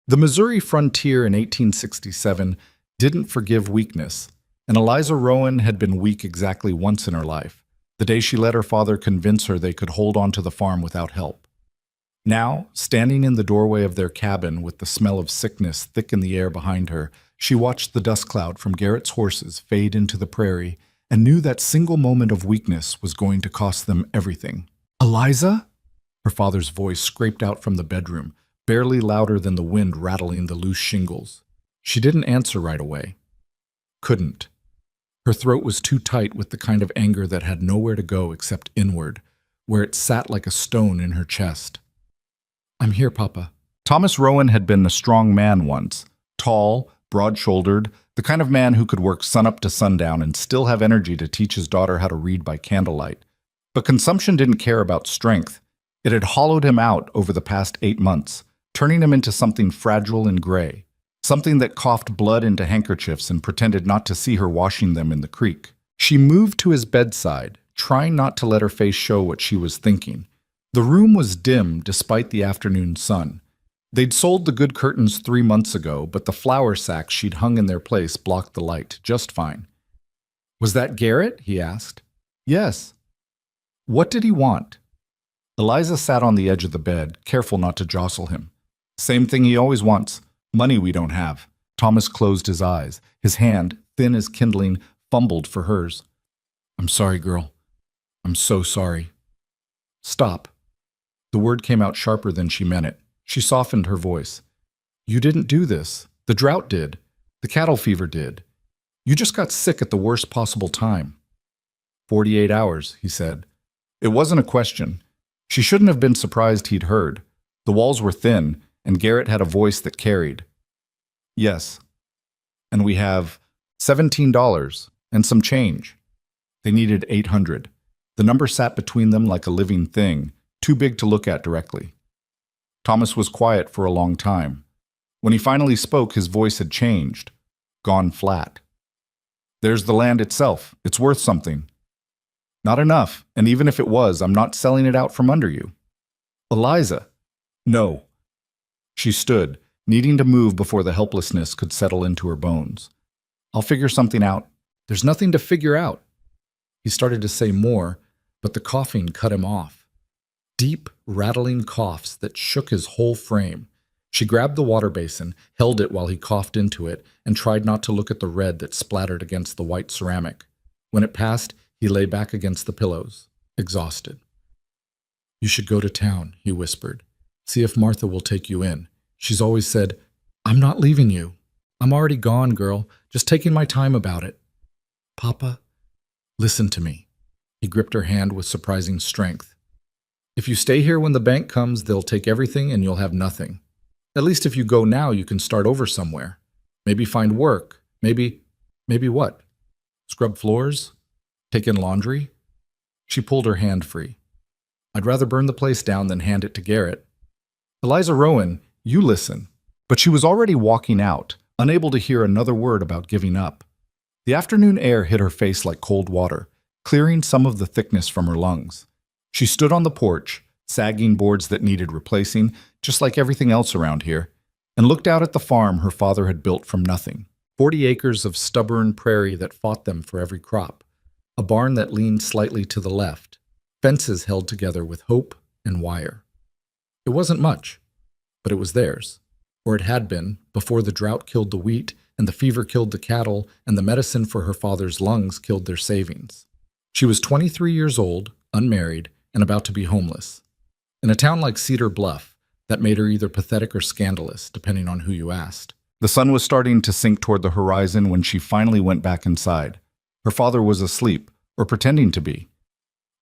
The Missouri frontier in 1867 didn't forgive weakness, and Eliza Rowan had been weak exactly once in her life, the day she let her father convince her they could hold on to the farm without help. Now, standing in the doorway of their cabin with the smell of sickness thick in the air behind her, she watched the dust cloud from Garrett's horses fade into the prairie and knew that single moment of weakness was going to cost them everything. "Eliza?" Her father's voice scraped out from the bedroom, barely louder than the wind rattling the loose shingles. She didn't answer right away. Couldn't. Her throat was too tight with the kind of anger that had nowhere to go except inward, where it sat like a stone in her chest. "I'm here, Papa." Thomas Rowan had been a strong man once, tall, broad-shouldered, the kind of man who could work sunup to sundown and still have energy to teach his daughter how to read by candlelight. But consumption didn't care about strength. It had hollowed him out over the past 8 months, turning him into something fragile and gray, something that coughed blood into handkerchiefs and pretended not to see her washing them in the creek. She moved to his bedside, trying not to let her face show what she was thinking. The room was dim despite the afternoon sun. They'd sold the good curtains 3 months ago, but the flour sacks she'd hung in their place blocked the light just fine. "Was that Garrett?" he asked. "Yes." "What did he want?" Eliza sat on the edge of the bed, careful not to jostle him. "Same thing he always wants. Money we don't have." Thomas closed his eyes. His hand, thin as kindling, fumbled for hers. "I'm sorry, girl. I'm so sorry." "Stop." The word came out sharper than she meant it. She softened her voice. "You didn't do this. The drought did. The cattle fever did. You just got sick at the worst possible time." 48 hours, he said. It wasn't a question. She shouldn't have been surprised he'd heard. The walls were thin, and Garrett had a voice that carried. "Yes. And we have $17 and some change." They needed 800. The number sat between them like a living thing, too big to look at directly. Thomas was quiet for a long time. When he finally spoke, his voice had changed, gone flat. "There's the land itself. It's worth something." "Not enough, and even if it was, I'm not selling it out from under you." "Eliza." "No." She stood, needing to move before the helplessness could settle into her bones. "I'll figure something out." "There's nothing to figure out." He started to say more, but the coughing cut him off. Deep, rattling coughs that shook his whole frame. She grabbed the water basin, held it while he coughed into it, and tried not to look at the red that splattered against the white ceramic. When it passed, he lay back against the pillows, exhausted. "You should go to town," he whispered. "See if Martha will take you in. She's always said, 'I'm not leaving you. I'm already gone, girl, just taking my time about it.' Papa, listen to me." He gripped her hand with surprising strength. "If you stay here when the bank comes, they'll take everything and you'll have nothing. At least if you go now, you can start over somewhere. Maybe find work. Maybe what? Scrub floors? Take in laundry?" She pulled her hand free. "I'd rather burn the place down than hand it to Garrett." "Eliza Rowan, you listen." But she was already walking out, unable to hear another word about giving up. The afternoon air hit her face like cold water, clearing some of the thickness from her lungs. She stood on the porch, sagging boards that needed replacing, just like everything else around here, and looked out at the farm her father had built from nothing. 40 acres of stubborn prairie that fought them for every crop, a barn that leaned slightly to the left, fences held together with hope and wire. It wasn't much, but it was theirs, or it had been before the drought killed the wheat and the fever killed the cattle and the medicine for her father's lungs killed their savings. She was 23 years old, unmarried, and about to be homeless. In a town like Cedar Bluff, that made her either pathetic or scandalous, depending on who you asked. The sun was starting to sink toward the horizon when she finally went back inside. Her father was asleep, or pretending to be.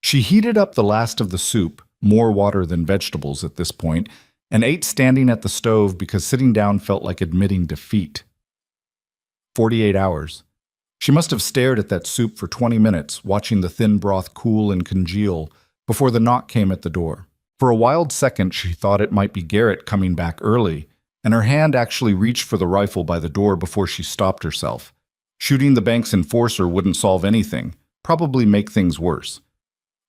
She heated up the last of the soup, more water than vegetables at this point, and ate standing at the stove because sitting down felt like admitting defeat. 48 hours. She must have stared at that soup for 20 minutes, watching the thin broth cool and congeal, before the knock came at the door. For a wild second, she thought it might be Garrett coming back early, and her hand actually reached for the rifle by the door before she stopped herself. Shooting the bank's enforcer wouldn't solve anything, probably make things worse.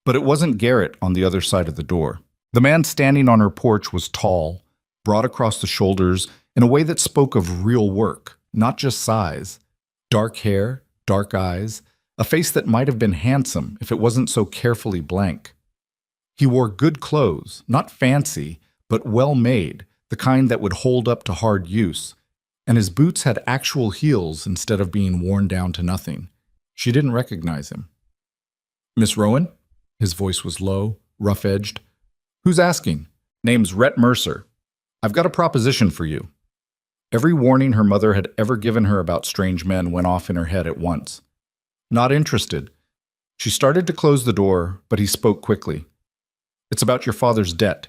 But it wasn't Garrett on the other side of the door. The man standing on her porch was tall, broad across the shoulders, in a way that spoke of real work, not just size. Dark hair, dark eyes, a face that might have been handsome if it wasn't so carefully blank. He wore good clothes, not fancy, but well-made, the kind that would hold up to hard use, and his boots had actual heels instead of being worn down to nothing. She didn't recognize him. "Miss Rowan?" His voice was low, rough-edged. "Who's asking?" "Name's Rhett Mercer. I've got a proposition for you." Every warning her mother had ever given her about strange men went off in her head at once. "Not interested." She started to close the door, but he spoke quickly. "It's about your father's debt."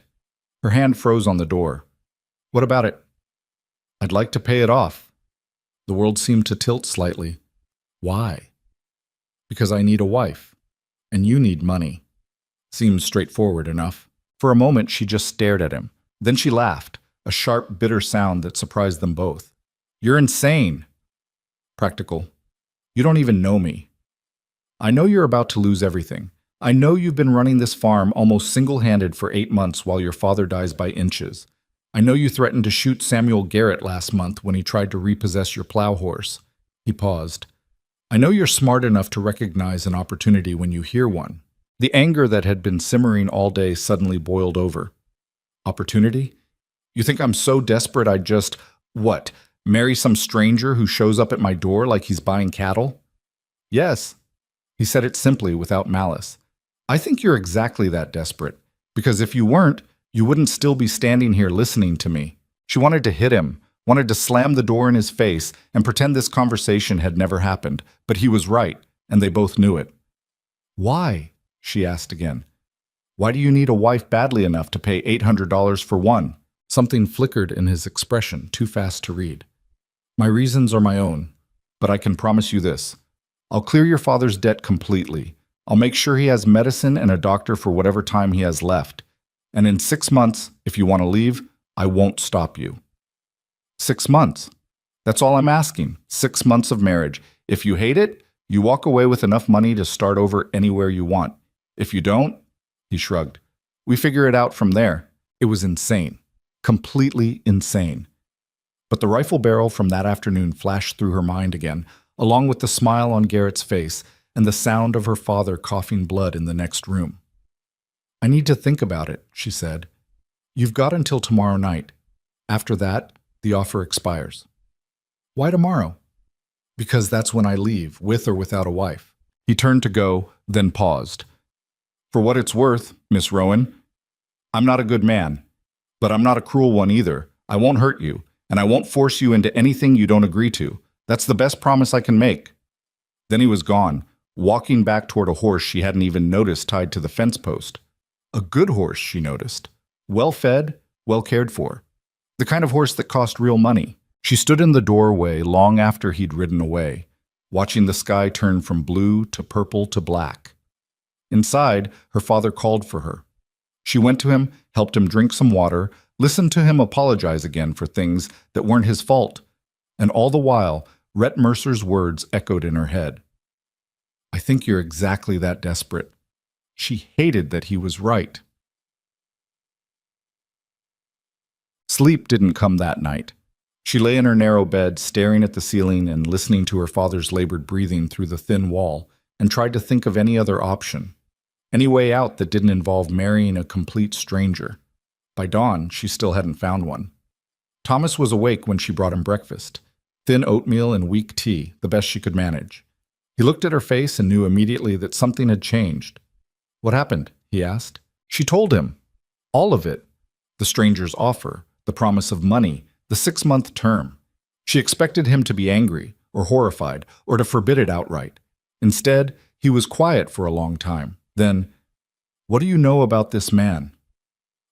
Her hand froze on the door. "What about it?" "I'd like to pay it off." The world seemed to tilt slightly. "Why?" "Because I need a wife, and you need money." Seems straightforward enough. For a moment, she just stared at him. Then she laughed, a sharp, bitter sound that surprised them both. "You're insane." "Practical. You don't even know me. I know you're about to lose everything. I know you've been running this farm almost single-handed for 8 months while your father dies by inches. I know you threatened to shoot Samuel Garrett last month when he tried to repossess your plow horse." He paused. "I know you're smart enough to recognize an opportunity when you hear one." The anger that had been simmering all day suddenly boiled over. "Opportunity? You think I'm so desperate I'd just, what, marry some stranger who shows up at my door like he's buying cattle?" "Yes." He said it simply, without malice. "I think you're exactly that desperate, because if you weren't, you wouldn't still be standing here listening to me." She wanted to hit him, wanted to slam the door in his face and pretend this conversation had never happened, but he was right, and they both knew it. "Why?" she asked again. "Why do you need a wife badly enough to pay $800 for one?" Something flickered in his expression, too fast to read. "My reasons are my own, but I can promise you this. I'll clear your father's debt completely. I'll make sure he has medicine and a doctor for whatever time he has left. And in 6 months, if you want to leave, I won't stop you." 6 months. That's all I'm asking. 6 months of marriage. If you hate it, you walk away with enough money to start over anywhere you want. If you don't, he shrugged, we figure it out from there. It was insane. Completely insane. But the rifle barrel from that afternoon flashed through her mind again, along with the smile on Garrett's face and the sound of her father coughing blood in the next room. "I need to think about it," she said. "You've got until tomorrow night. After that, the offer expires." "Why tomorrow?" "Because that's when I leave, with or without a wife." He turned to go, then paused. "For what it's worth, Miss Rowan, I'm not a good man, but I'm not a cruel one either. I won't hurt you, and I won't force you into anything you don't agree to. That's the best promise I can make." Then he was gone, walking back toward a horse she hadn't even noticed tied to the fence post. A good horse, she noticed. Well-fed, well cared for. The kind of horse that cost real money. She stood in the doorway long after he'd ridden away, watching the sky turn from blue to purple to black. Inside, her father called for her. She went to him, helped him drink some water, listened to him apologize again for things that weren't his fault. And all the while, Rhett Mercer's words echoed in her head. "I think you're exactly that desperate." She hated that he was right. Sleep didn't come that night. She lay in her narrow bed, staring at the ceiling and listening to her father's labored breathing through the thin wall, and tried to think of any other option. Any way out that didn't involve marrying a complete stranger. By dawn, she still hadn't found one. Thomas was awake when she brought him breakfast. Thin oatmeal and weak tea, the best she could manage. He looked at her face and knew immediately that something had changed. "What happened?" he asked. She told him. All of it. The stranger's offer, the promise of money, the 6-month term. She expected him to be angry, or horrified, or to forbid it outright. Instead, he was quiet for a long time. Then, "What do you know about this man?"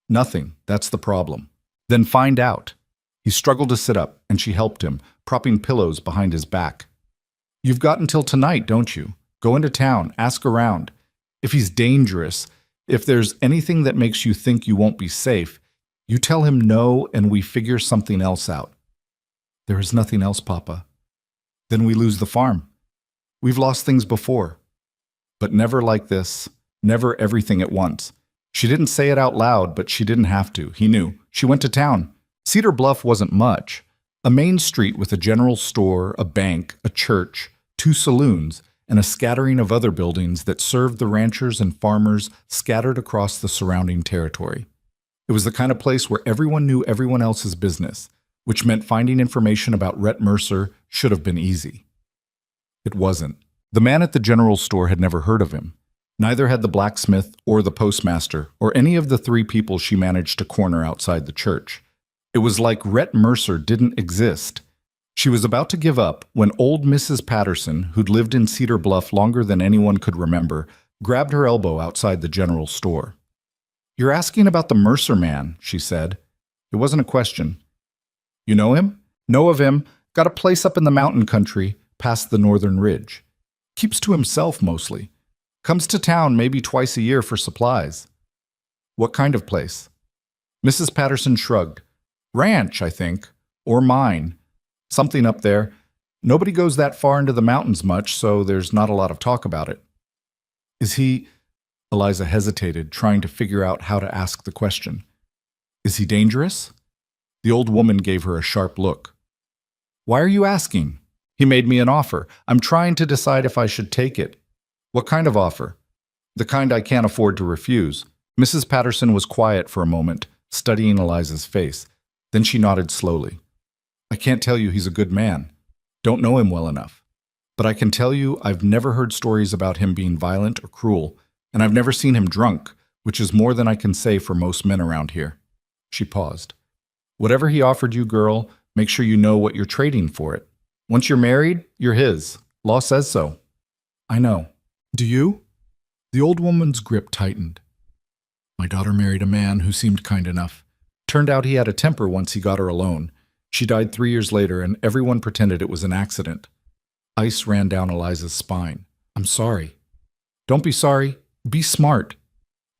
"Nothing, that's the problem." "Then find out." He struggled to sit up, and she helped him, propping pillows behind his back. "You've got until tonight, don't you? Go into town, ask around. If he's dangerous, if there's anything that makes you think you won't be safe, you tell him no and we figure something else out." "There is nothing else, Papa." "Then we lose the farm. We've lost things before. But never like this, never everything at once." She didn't say it out loud, but she didn't have to. He knew. She went to town. Cedar Bluff wasn't much. A main street with a general store, a bank, a church, two saloons, and a scattering of other buildings that served the ranchers and farmers scattered across the surrounding territory. It was the kind of place where everyone knew everyone else's business, which meant finding information about Rhett Mercer should have been easy. It wasn't. The man at the general store had never heard of him. Neither had the blacksmith or the postmaster or any of the three people she managed to corner outside the church. It was like Rhett Mercer didn't exist. She was about to give up when old Mrs. Patterson, who'd lived in Cedar Bluff longer than anyone could remember, grabbed her elbow outside the general store. "You're asking about the Mercer man," she said. It wasn't a question. "You know him?" "Know of him. Got a place up in the mountain country, past the northern ridge. Keeps to himself mostly. Comes to town maybe twice a year for supplies." "What kind of place?" Mrs. Patterson shrugged. "Ranch, I think. Or mine. Something up there. Nobody goes that far into the mountains much, so there's not a lot of talk about it." "Is he—" Eliza hesitated, trying to figure out how to ask the question. "Is he dangerous?" The old woman gave her a sharp look. "Why are you asking? He made me an offer. I'm trying to decide if I should take it." "What kind of offer?" "The kind I can't afford to refuse." Mrs. Patterson was quiet for a moment, studying Eliza's face. Then she nodded slowly. "I can't tell you he's a good man. Don't know him well enough. But I can tell you I've never heard stories about him being violent or cruel, and I've never seen him drunk, which is more than I can say for most men around here." She paused. "Whatever he offered you, girl, make sure you know what you're trading for it. Once you're married, you're his. Law says so." "I know. Do you?" The old woman's grip tightened. "My daughter married a man who seemed kind enough. Turned out he had a temper once he got her alone. She died 3 years later, and everyone pretended it was an accident." Ice ran down Eliza's spine. "I'm sorry." "Don't be sorry. Be smart."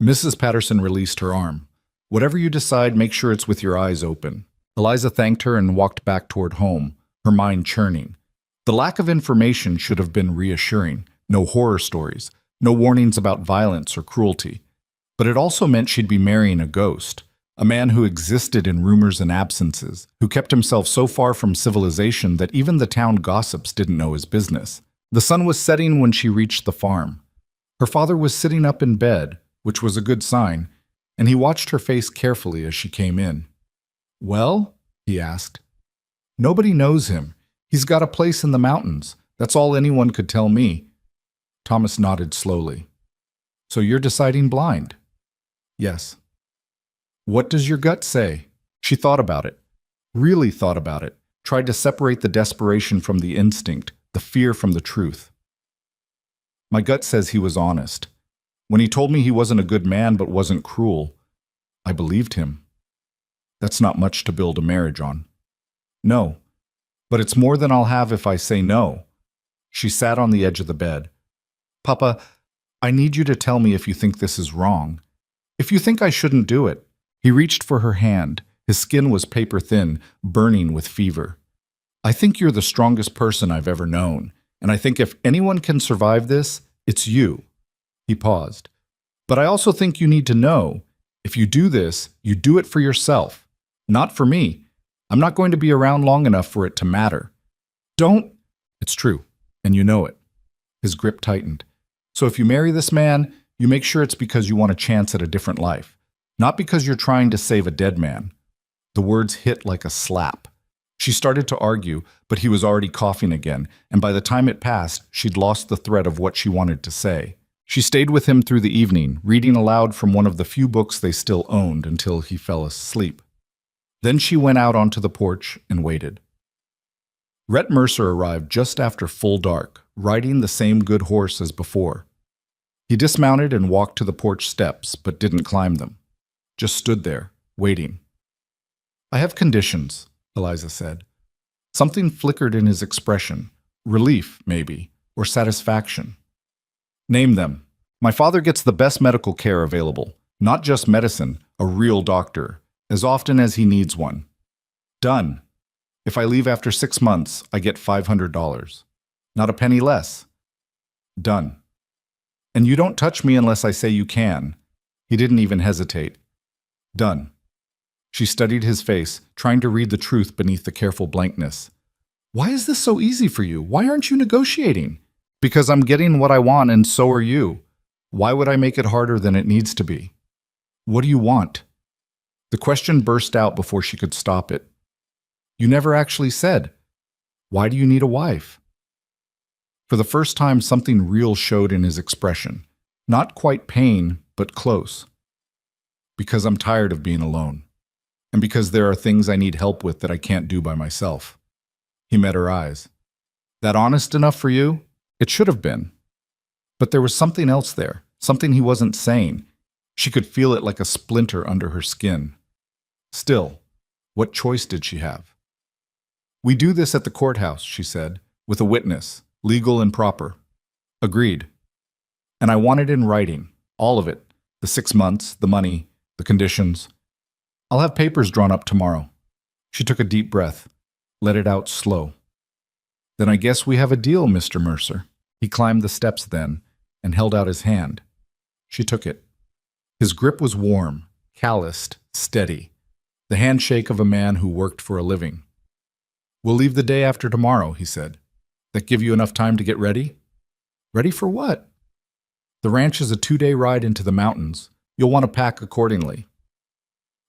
Mrs. Patterson released her arm. "Whatever you decide, make sure it's with your eyes open." Eliza thanked her and walked back toward home, her mind churning. The lack of information should have been reassuring. No horror stories, no warnings about violence or cruelty. But it also meant she'd be marrying a ghost, a man who existed in rumors and absences, who kept himself so far from civilization that even the town gossips didn't know his business. The sun was setting when she reached the farm. Her father was sitting up in bed, which was a good sign, and he watched her face carefully as she came in. "Well?" he asked. "Nobody knows him. He's got a place in the mountains. That's all anyone could tell me." Thomas nodded slowly. "So you're deciding blind?" "Yes." "What does your gut say?" She thought about it. Really thought about it. Tried to separate the desperation from the instinct, the fear from the truth. "My gut says he was honest. When he told me he wasn't a good man but wasn't cruel, I believed him." "That's not much to build a marriage on." "No. But it's more than I'll have if I say no." She sat on the edge of the bed. "Papa, I need you to tell me if you think this is wrong. If you think I shouldn't do it." He reached for her hand. His skin was paper thin, burning with fever. "I think you're the strongest person I've ever known, and I think if anyone can survive this, it's you." He paused. "But I also think you need to know, if you do this, you do it for yourself, not for me. I'm not going to be around long enough for it to matter. Don't—" "It's true, and you know it." His grip tightened. "So if you marry this man, you make sure it's because you want a chance at a different life, not because you're trying to save a dead man." The words hit like a slap. She started to argue, but he was already coughing again, and by the time it passed, she'd lost the thread of what she wanted to say. She stayed with him through the evening, reading aloud from one of the few books they still owned until he fell asleep. Then she went out onto the porch and waited. Rhett Mercer arrived just after full dark, riding the same good horse as before. He dismounted and walked to the porch steps, but didn't climb them. Just stood there, waiting. "I have conditions," Eliza said. Something flickered in his expression. Relief, maybe, or satisfaction. "Name them. My father gets the best medical care available. Not just medicine, a real doctor, as often as he needs one. Done. If I leave after 6 months, I get $500. Not a penny less. Done. And you don't touch me unless I say you can." He didn't even hesitate. "Done." She studied his face, trying to read the truth beneath the careful blankness. Why is this so easy for you? Why aren't you negotiating? Because I'm getting what I want and so are you. Why would I make it harder than it needs to be? What do you want? The question burst out before she could stop it. You never actually said. Why do you need a wife? For the first time, something real showed in his expression. Not quite pain, but close. Because I'm tired of being alone. And because there are things I need help with that I can't do by myself. He met her eyes. That honest enough for you? It should have been. But there was something else there, something he wasn't saying. She could feel it like a splinter under her skin. Still, what choice did she have? We do this at the courthouse, she said, with a witness, legal and proper. Agreed. And I want it in writing, all of it, the 6 months, the money, the conditions. I'll have papers drawn up tomorrow. She took a deep breath, let it out slow. Then I guess we have a deal, Mr. Mercer. He climbed the steps then and held out his hand. She took it. His grip was warm, calloused, steady, the handshake of a man who worked for a living. We'll leave the day after tomorrow, he said. That give you enough time to get ready? Ready for what? The ranch is a 2-day ride into the mountains. You'll want to pack accordingly.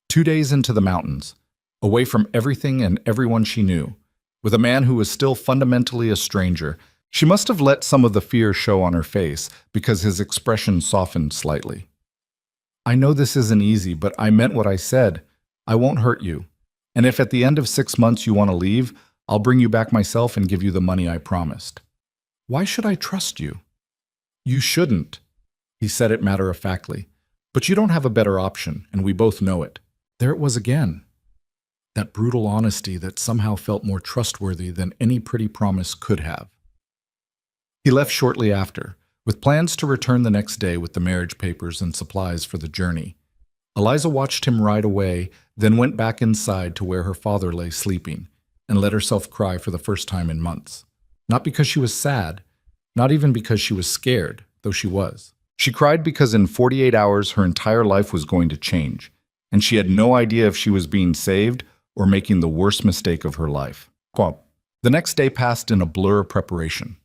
2 days into the mountains, away from everything and everyone she knew, with a man who was still fundamentally a stranger. She must have let some of the fear show on her face because his expression softened slightly. I know this isn't easy, but I meant what I said. I won't hurt you. And if at the end of 6 months you want to leave, I'll bring you back myself and give you the money I promised. Why should I trust you? You shouldn't. He said it matter-of-factly. But you don't have a better option, and we both know it. There it was again. That brutal honesty that somehow felt more trustworthy than any pretty promise could have. He left shortly after, with plans to return the next day with the marriage papers and supplies for the journey. Eliza watched him ride away, then went back inside to where her father lay sleeping, and let herself cry for the first time in months. Not because she was sad, not even because she was scared, though she was. She cried because in 48 hours her entire life was going to change, and she had no idea if she was being saved or making the worst mistake of her life. The next day passed in a blur of preparation.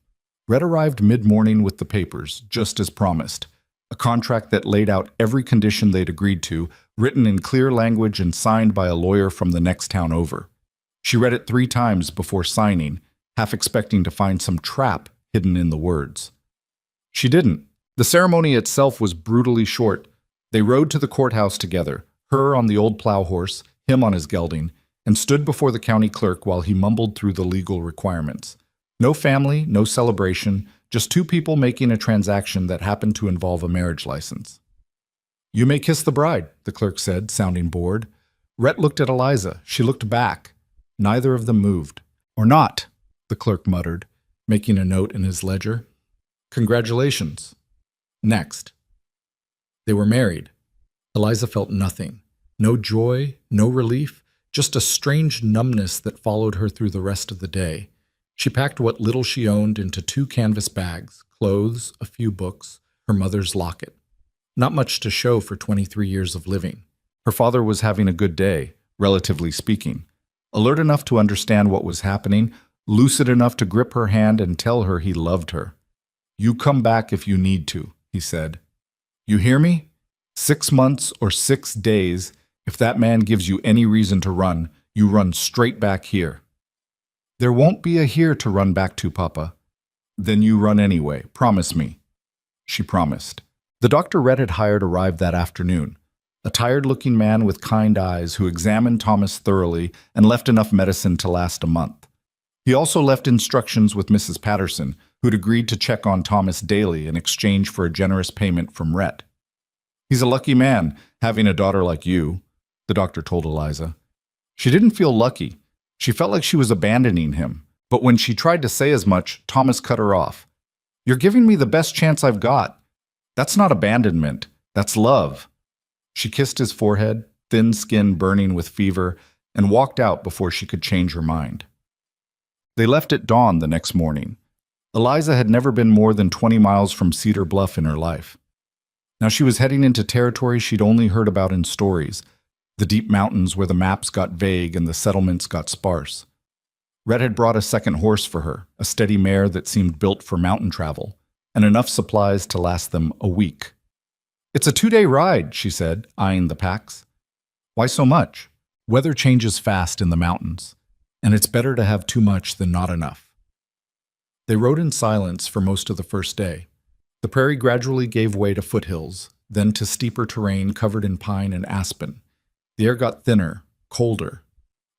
Red arrived mid-morning with the papers, just as promised. A contract that laid out every condition they'd agreed to, written in clear language and signed by a lawyer from the next town over. She read it 3 times before signing, half expecting to find some trap hidden in the words. She didn't. The ceremony itself was brutally short. They rode to the courthouse together, her on the old plow horse, him on his gelding, and stood before the county clerk while he mumbled through the legal requirements. No family, no celebration, just 2 people making a transaction that happened to involve a marriage license. You may kiss the bride, the clerk said, sounding bored. Rhett looked at Eliza. She looked back. Neither of them moved. Or not, the clerk muttered, making a note in his ledger. Congratulations. Next. They were married. Eliza felt nothing. No joy, no relief, just a strange numbness that followed her through the rest of the day. She packed what little she owned into 2 canvas bags, clothes, a few books, her mother's locket. Not much to show for 23 years of living. Her father was having a good day, relatively speaking. Alert enough to understand what was happening, lucid enough to grip her hand and tell her he loved her. You come back if you need to, he said. You hear me? 6 months or 6 days, if that man gives you any reason to run, you run straight back here. There won't be a here to run back to, Papa. Then you run anyway, promise me. She promised. The doctor Rhett had hired arrived that afternoon, a tired-looking man with kind eyes who examined Thomas thoroughly and left enough medicine to last a month. He also left instructions with Mrs. Patterson, who'd agreed to check on Thomas daily in exchange for a generous payment from Rhett. He's a lucky man, having a daughter like you, the doctor told Eliza. She didn't feel lucky. She felt like she was abandoning him, but when she tried to say as much, Thomas cut her off. You're giving me the best chance I've got. That's not abandonment. That's love. She kissed his forehead, thin skin burning with fever, and walked out before she could change her mind. They left at dawn the next morning. Eliza had never been more than 20 miles from Cedar Bluff in her life. Now she was heading into territory she'd only heard about in stories. the deep mountains where the maps got vague and the settlements got sparse. Rhett had brought a second horse for her, a steady mare that seemed built for mountain travel, and enough supplies to last them a week. "It's a 2-day ride," she said, eyeing the packs. "Why so much?" "Weather changes fast in the mountains, and it's better to have too much than not enough." They rode in silence for most of the first day. The prairie gradually gave way to foothills, then to steeper terrain covered in pine and aspen. The air got thinner, colder.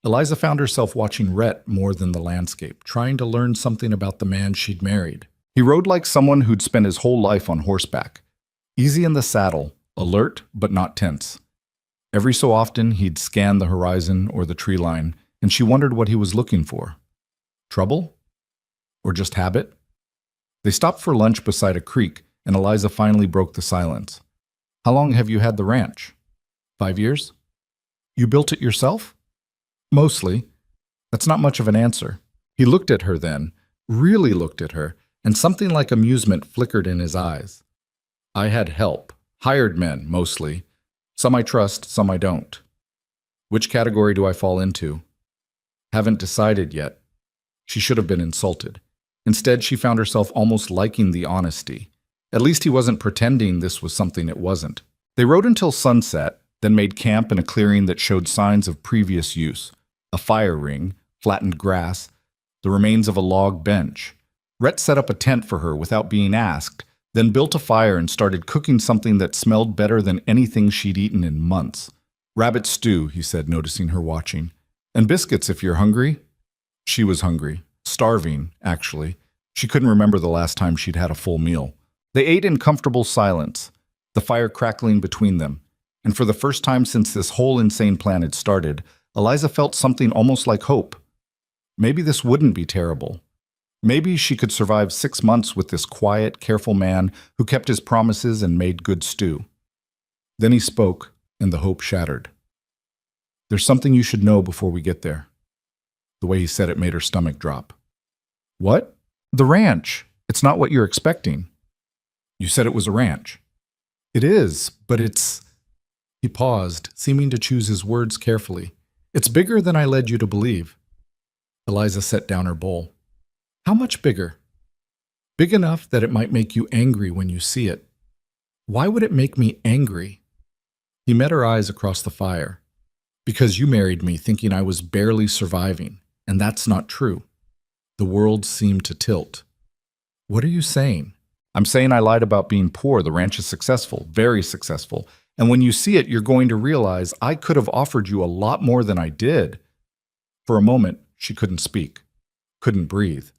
Eliza found herself watching Rhett more than the landscape, trying to learn something about the man she'd married. He rode like someone who'd spent his whole life on horseback. Easy in the saddle, alert but not tense. Every so often, he'd scan the horizon or the tree line, and she wondered what he was looking for. Trouble? Or just habit? They stopped for lunch beside a creek, and Eliza finally broke the silence. "How long have you had the ranch?" 5 years. "You built it yourself?" "Mostly." That's not much of an answer. He looked at her then, really looked at her, and something like amusement flickered in his eyes. "I had help. Hired men, mostly. Some I trust, some I don't." "Which category do I fall into?" "Haven't decided yet." She should have been insulted. Instead, she found herself almost liking the honesty. At least he wasn't pretending this was something it wasn't. They rode until sunset, then made camp in a clearing that showed signs of previous use. A fire ring, flattened grass, the remains of a log bench. Rhett set up a tent for her without being asked, then built a fire and started cooking something that smelled better than anything she'd eaten in months. "Rabbit stew," he said, noticing her watching. "And biscuits if you're hungry." She was hungry. Starving, actually. She couldn't remember the last time she'd had a full meal. They ate in comfortable silence, the fire crackling between them. And for the first time since this whole insane plan had started, Eliza felt something almost like hope. Maybe this wouldn't be terrible. Maybe she could survive 6 months with this quiet, careful man who kept his promises and made good stew. Then he spoke, and the hope shattered. "There's something you should know before we get there." The way he said it made her stomach drop. "What?" "The ranch. It's not what you're expecting." "You said it was a ranch." "It is, but it's—" He paused, seeming to choose his words carefully. "It's bigger than I led you to believe." Eliza set down her bowl. "How much bigger?" "Big enough that it might make you angry when you see it." "Why would it make me angry?" He met her eyes across the fire. "Because you married me thinking I was barely surviving, and that's not true." The world seemed to tilt. "What are you saying?" "I'm saying I lied about being poor. The ranch is successful, very successful. And when you see it, you're going to realize I could have offered you a lot more than I did." For a moment, she couldn't speak, couldn't breathe.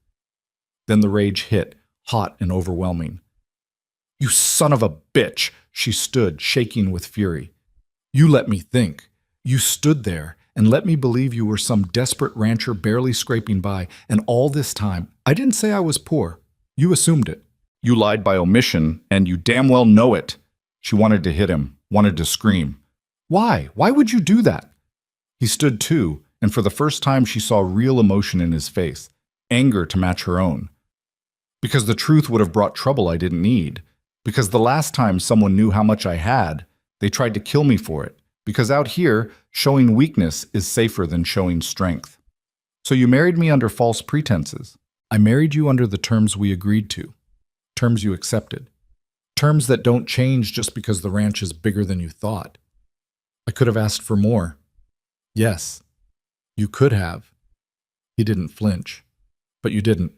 Then the rage hit, hot and overwhelming. "You son of a bitch!" She stood, shaking with fury. "You let me think. You stood there and let me believe you were some desperate rancher barely scraping by, and all this time, I didn't say I was poor. You assumed it. You lied by omission, and you damn well know it." She wanted to hit him, wanted to scream. "Why? Why would you do that?" He stood too, and for the first time she saw real emotion in his face, anger to match her own. "Because the truth would have brought trouble I didn't need. Because the last time someone knew how much I had, they tried to kill me for it. Because out here, showing weakness is safer than showing strength. So you married me under false pretenses. I married you under the terms we agreed to. Terms you accepted. Terms that don't change just because the ranch is bigger than you thought. I could have asked for more." "Yes, you could have." He didn't flinch. "But you didn't.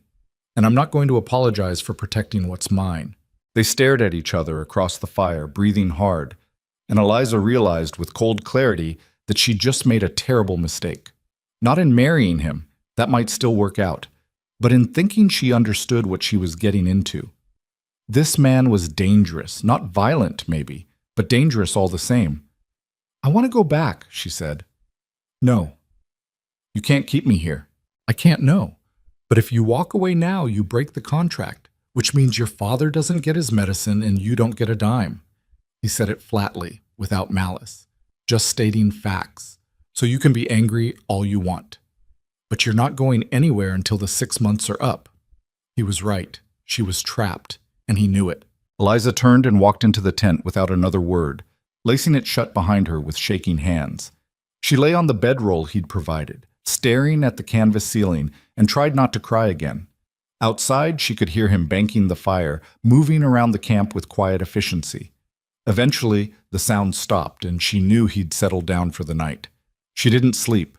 And I'm not going to apologize for protecting what's mine." They stared at each other across the fire, breathing hard, and Eliza realized with cold clarity that she'd just made a terrible mistake. Not in marrying him, that might still work out, but in thinking she understood what she was getting into. This man was dangerous, not violent maybe, but dangerous all the same. "I want to go back," she said. "No. You can't keep me here." "I can't know. But if you walk away now, you break the contract, which means your father doesn't get his medicine and you don't get a dime." He said it flatly, without malice, just stating facts. "So you can be angry all you want. But you're not going anywhere until the 6 months are up." He was right. She was trapped, and he knew it. Eliza turned and walked into the tent without another word, lacing it shut behind her with shaking hands. She lay on the bedroll he'd provided, staring at the canvas ceiling, and tried not to cry again. Outside, she could hear him banking the fire, moving around the camp with quiet efficiency. Eventually, the sound stopped, and she knew he'd settled down for the night. She didn't sleep,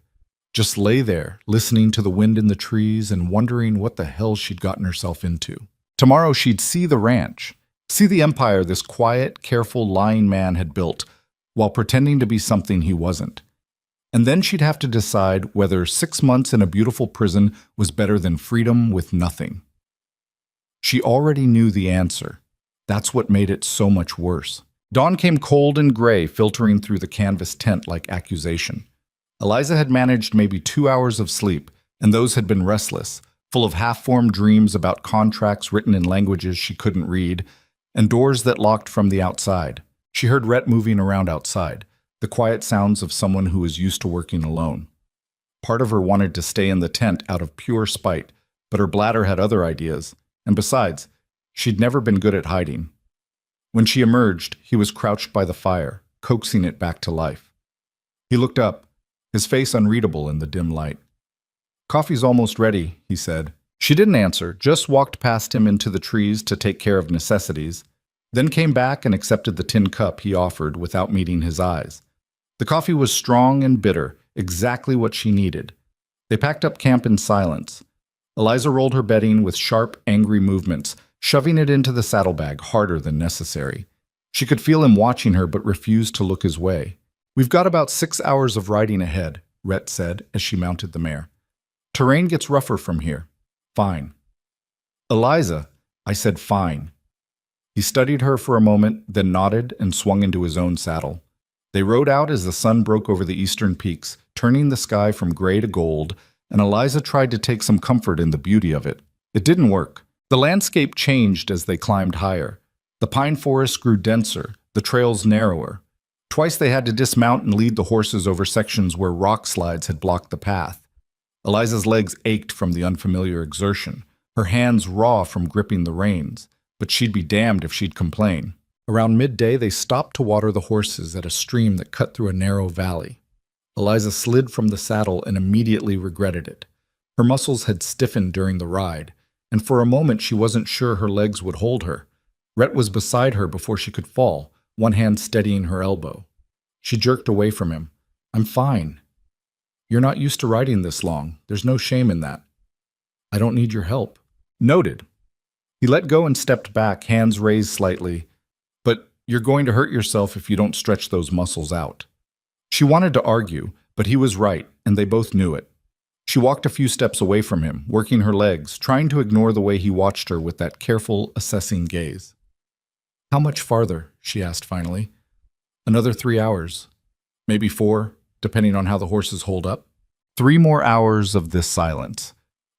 just lay there, listening to the wind in the trees and wondering what the hell she'd gotten herself into. Tomorrow she'd see the ranch, see the empire this quiet, careful, lying man had built, while pretending to be something he wasn't. And then she'd have to decide whether 6 months in a beautiful prison was better than freedom with nothing. She already knew the answer. That's what made it so much worse. Dawn came cold and gray, filtering through the canvas tent like accusation. Eliza had managed maybe 2 hours of sleep, and those had been restless, full of half-formed dreams about contracts written in languages she couldn't read, and doors that locked from the outside. She heard Rhett moving around outside, the quiet sounds of someone who was used to working alone. Part of her wanted to stay in the tent out of pure spite, but her bladder had other ideas, and besides, she'd never been good at hiding. When she emerged, he was crouched by the fire, coaxing it back to life. He looked up, his face unreadable in the dim light. "Coffee's almost ready," he said. She didn't answer, just walked past him into the trees to take care of necessities, then came back and accepted the tin cup he offered without meeting his eyes. The coffee was strong and bitter, exactly what she needed. They packed up camp in silence. Eliza rolled her bedding with sharp, angry movements, shoving it into the saddlebag harder than necessary. She could feel him watching her but refused to look his way. "We've got about 6 hours of riding ahead," Rhett said as she mounted the mare. "Terrain gets rougher from here." "Fine." "Eliza," I said fine. He studied her for a moment, then nodded and swung into his own saddle. They rode out as the sun broke over the eastern peaks, turning the sky from gray to gold, and Eliza tried to take some comfort in the beauty of it. It didn't work. The landscape changed as they climbed higher. The pine forest grew denser, the trails narrower. Twice they had to dismount and lead the horses over sections where rock slides had blocked the path. Eliza's legs ached from the unfamiliar exertion, her hands raw from gripping the reins, but she'd be damned if she'd complain. Around midday, they stopped to water the horses at a stream that cut through a narrow valley. Eliza slid from the saddle and immediately regretted it. Her muscles had stiffened during the ride, and for a moment she wasn't sure her legs would hold her. Rhett was beside her before she could fall, one hand steadying her elbow. She jerked away from him. "I'm fine. You're not used to riding this long. There's no shame in that. I don't need your help." "Noted." He let go and stepped back, hands raised slightly. "But you're going to hurt yourself if you don't stretch those muscles out." She wanted to argue, but he was right, and they both knew it. She walked a few steps away from him, working her legs, trying to ignore the way he watched her with that careful, assessing gaze. "How much farther?" she asked finally. "Another 3 hours. Maybe 4, depending on how the horses hold up." 3 more hours of this silence.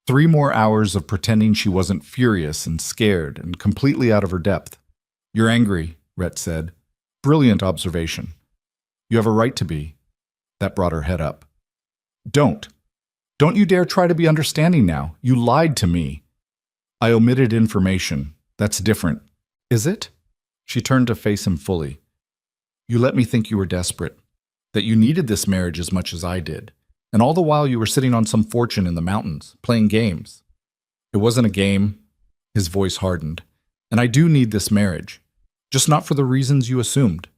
3 more hours of pretending she wasn't furious and scared and completely out of her depth. "You're angry," Rhett said. "Brilliant observation. You have a right to be." That brought her head up. Don't you dare try to be understanding now. You lied to me." "I omitted information. That's different." "Is it?" She turned to face him fully. "You let me think you were desperate, that you needed this marriage as much as I did, and all the while you were sitting on some fortune in the mountains, playing games." "It wasn't a game." His voice hardened. "And I do need this marriage, just not for the reasons you assumed."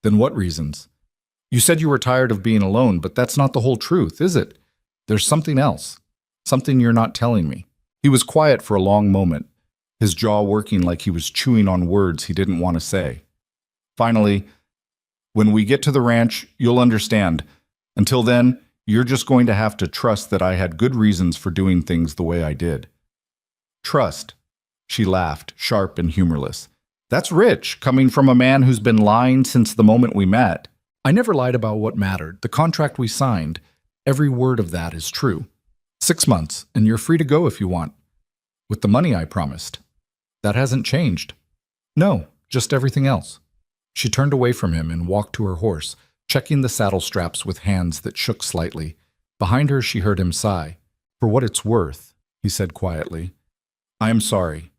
"Then what reasons? You said you were tired of being alone, but that's not the whole truth, is it? There's something else, something you're not telling me." He was quiet for a long moment, his jaw working like he was chewing on words he didn't want to say. Finally, "When we get to the ranch, you'll understand. Until then, you're just going to have to trust that I had good reasons for doing things the way I did." "Trust?" She laughed, sharp and humorless. "That's rich, coming from a man who's been lying since the moment we met." "I never lied about what mattered. The contract we signed, every word of that is true. 6 months, and you're free to go if you want. With the money I promised. That hasn't changed." "No, just everything else." She turned away from him and walked to her horse, checking the saddle straps with hands that shook slightly. Behind her, she heard him sigh. "For what it's worth," he said quietly, "I am sorry.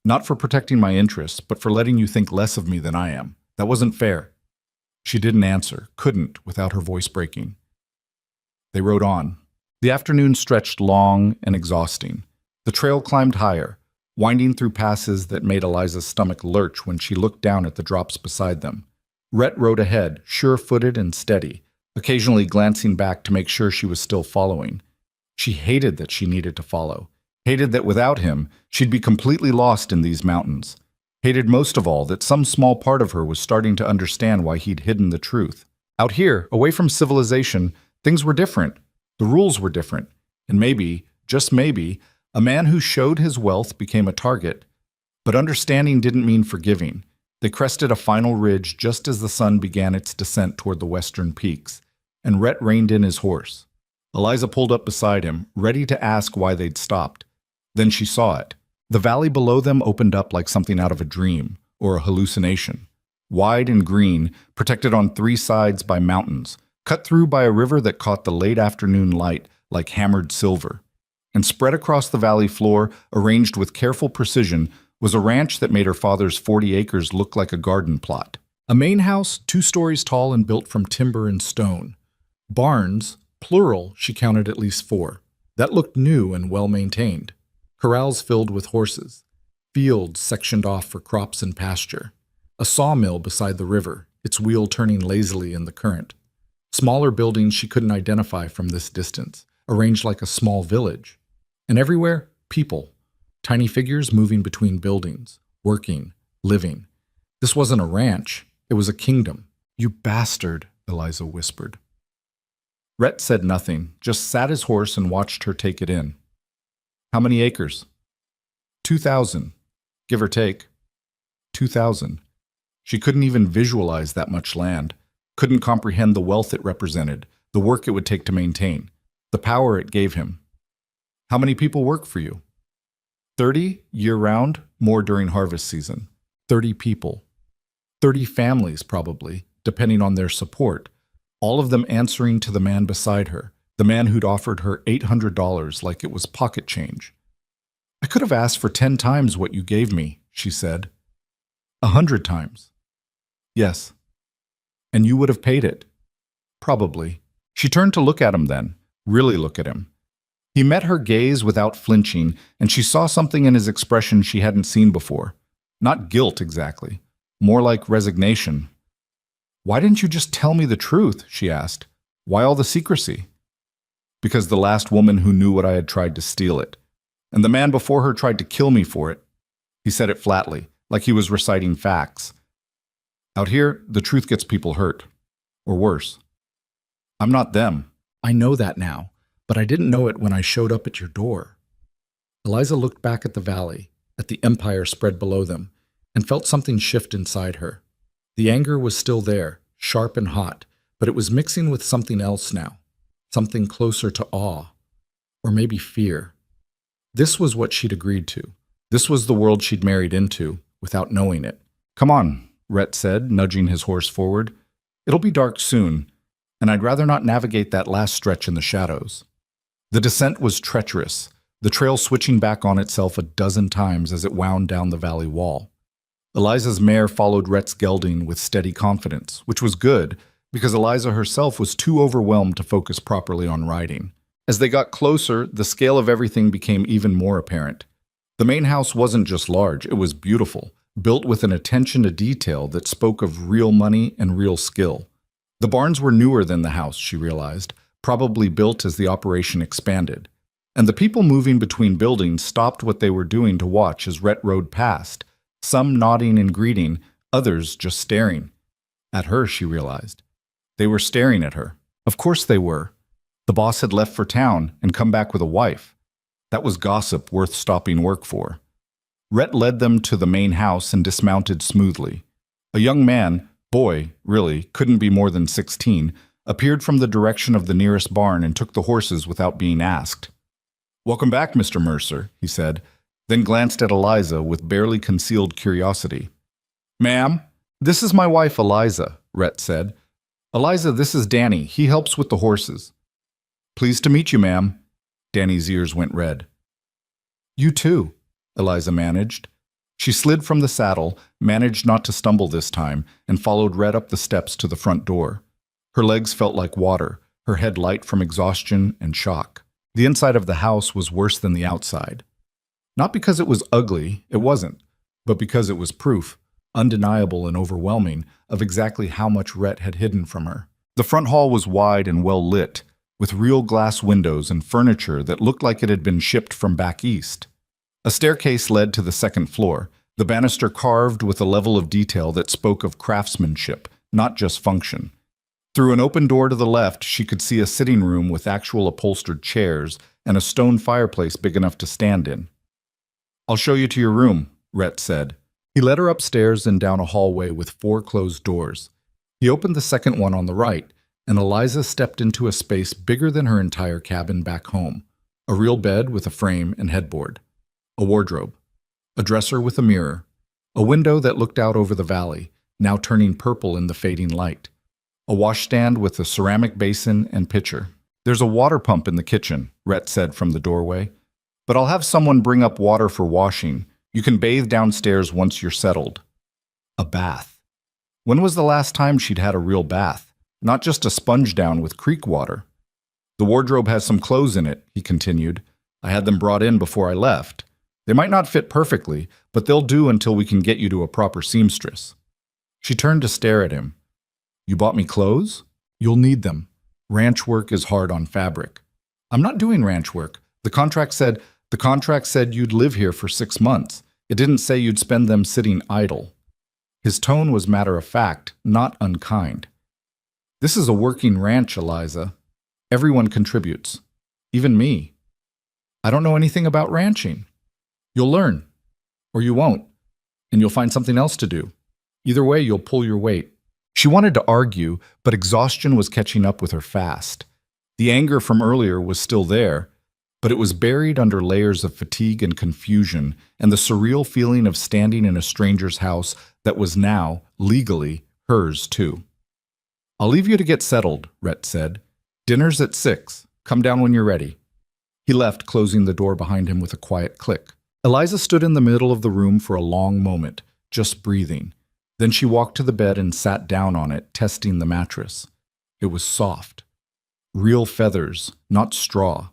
Not for protecting my interests, but for letting you think less of me than I am. That wasn't fair." She didn't answer, couldn't, without her voice breaking. They rode on. The afternoon stretched long and exhausting. The trail climbed higher, winding through passes that made Eliza's stomach lurch when she looked down at the drops beside them. Rhett rode ahead, sure-footed and steady, occasionally glancing back to make sure she was still following. She hated that she needed to follow, hated that without him, she'd be completely lost in these mountains. Hated most of all that some small part of her was starting to understand why he'd hidden the truth. Out here, away from civilization, things were different. The rules were different. And maybe, just maybe, a man who showed his wealth became a target. But understanding didn't mean forgiving. They crested a final ridge just as the sun began its descent toward the western peaks, and Rhett reined in his horse. Eliza pulled up beside him, ready to ask why they'd stopped. Then she saw it. The valley below them opened up like something out of a dream or a hallucination. Wide and green, protected on three sides by mountains, cut through by a river that caught the late afternoon light like hammered silver. And spread across the valley floor, arranged with careful precision, was a ranch that made her father's 40 acres look like a garden plot. A main house, 2 stories tall and built from timber and stone. Barns, plural, she counted at least 4, that looked new and well-maintained. Corrals filled with horses. Fields sectioned off for crops and pasture. A sawmill beside the river, its wheel turning lazily in the current. Smaller buildings she couldn't identify from this distance, arranged like a small village. And everywhere, people. Tiny figures moving between buildings, working, living. This wasn't a ranch, it was a kingdom. "You bastard," Eliza whispered. Rhett said nothing, just sat his horse and watched her take it in. "How many acres?" 2,000, give or take. 2,000. She couldn't even visualize that much land, couldn't comprehend the wealth it represented, the work it would take to maintain, the power it gave him. "How many people work for you?" 30 year-round, more during harvest season. 30 people. 30 families, probably, depending on their support, all of them answering to the man beside her, the man who'd offered her $800 like it was pocket change. "I could have asked for 10 times what you gave me," she said. 100 times. "Yes." "And you would have paid it?" "Probably." She turned to look at him then, really look at him. He met her gaze without flinching, and she saw something in his expression she hadn't seen before. Not guilt, exactly. More like resignation. "Why didn't you just tell me the truth?" she asked. "Why all the secrecy?" "Because the last woman who knew what I had tried to steal it. And the man before her tried to kill me for it." He said it flatly, like he was reciting facts. "Out here, the truth gets people hurt. Or worse. I'm not them. I know that now, but I didn't know it when I showed up at your door." Eliza looked back at the valley, at the empire spread below them, and felt something shift inside her. The anger was still there, sharp and hot, but it was mixing with something else now, something closer to awe, or maybe fear. This was what she'd agreed to. This was the world she'd married into, without knowing it. "Come on," Rhett said, nudging his horse forward. "It'll be dark soon, and I'd rather not navigate that last stretch in the shadows." The descent was treacherous, the trail switching back on itself a dozen times as it wound down the valley wall. Eliza's mare followed Rhett's gelding with steady confidence, which was good, because Eliza herself was too overwhelmed to focus properly on riding. As they got closer, the scale of everything became even more apparent. The main house wasn't just large, it was beautiful, built with an attention to detail that spoke of real money and real skill. The barns were newer than the house, she realized, probably built as the operation expanded. And the people moving between buildings stopped what they were doing to watch as Rhett rode past, some nodding and greeting, others just staring. At her, she realized. They were staring at her. Of course they were. The boss had left for town and come back with a wife. That was gossip worth stopping work for. Rhett led them to the main house and dismounted smoothly. A young man, boy, really, couldn't be more than 16, appeared from the direction of the nearest barn and took the horses without being asked. "Welcome back, Mr. Mercer," he said, then glanced at Eliza with barely concealed curiosity. "Ma'am, this is my wife, Eliza," Rhett said. "Eliza, this is Danny. He helps with the horses." "Pleased to meet you, ma'am." Danny's ears went red. "You too," Eliza managed. She slid from the saddle, managed not to stumble this time, and followed Rhett up the steps to the front door. Her legs felt like water, her head light from exhaustion and shock. The inside of the house was worse than the outside. Not because it was ugly, it wasn't, but because it was proof, undeniable and overwhelming, of exactly how much Rhett had hidden from her. The front hall was wide and well lit, with real glass windows and furniture that looked like it had been shipped from back east. A staircase led to the second floor, the banister carved with a level of detail that spoke of craftsmanship, not just function. Through an open door to the left, she could see a sitting room with actual upholstered chairs and a stone fireplace big enough to stand in. "I'll show you to your room," Rhett said. He led her upstairs and down a hallway with 4 closed doors. He opened the second one on the right, and Eliza stepped into a space bigger than her entire cabin back home. A real bed with a frame and headboard. A wardrobe. A dresser with a mirror. A window that looked out over the valley, now turning purple in the fading light. A washstand with a ceramic basin and pitcher. "There's a water pump in the kitchen," Rhett said from the doorway. "But I'll have someone bring up water for washing. You can bathe downstairs once you're settled." A bath. When was the last time she'd had a real bath? Not just a sponge down with creek water. "The wardrobe has some clothes in it," he continued. "I had them brought in before I left. They might not fit perfectly, but they'll do until we can get you to a proper seamstress." She turned to stare at him. "You bought me clothes? You'll need them. Ranch work is hard on fabric." "I'm not doing ranch work. The contract said you'd live here for 6 months. It didn't say you'd spend them sitting idle." His tone was matter-of-fact, not unkind. "This is a working ranch, Eliza. Everyone contributes. Even me. I don't know anything about ranching. You'll learn. Or you won't. And you'll find something else to do. Either way, you'll pull your weight." She wanted to argue, but exhaustion was catching up with her fast. The anger from earlier was still there, but it was buried under layers of fatigue and confusion and the surreal feeling of standing in a stranger's house that was now, legally, hers too. "I'll leave you to get settled," Rhett said. "Dinner's at 6. Come down when you're ready." He left, closing the door behind him with a quiet click. Eliza stood in the middle of the room for a long moment, just breathing. Then she walked to the bed and sat down on it, testing the mattress. It was soft. Real feathers, not straw.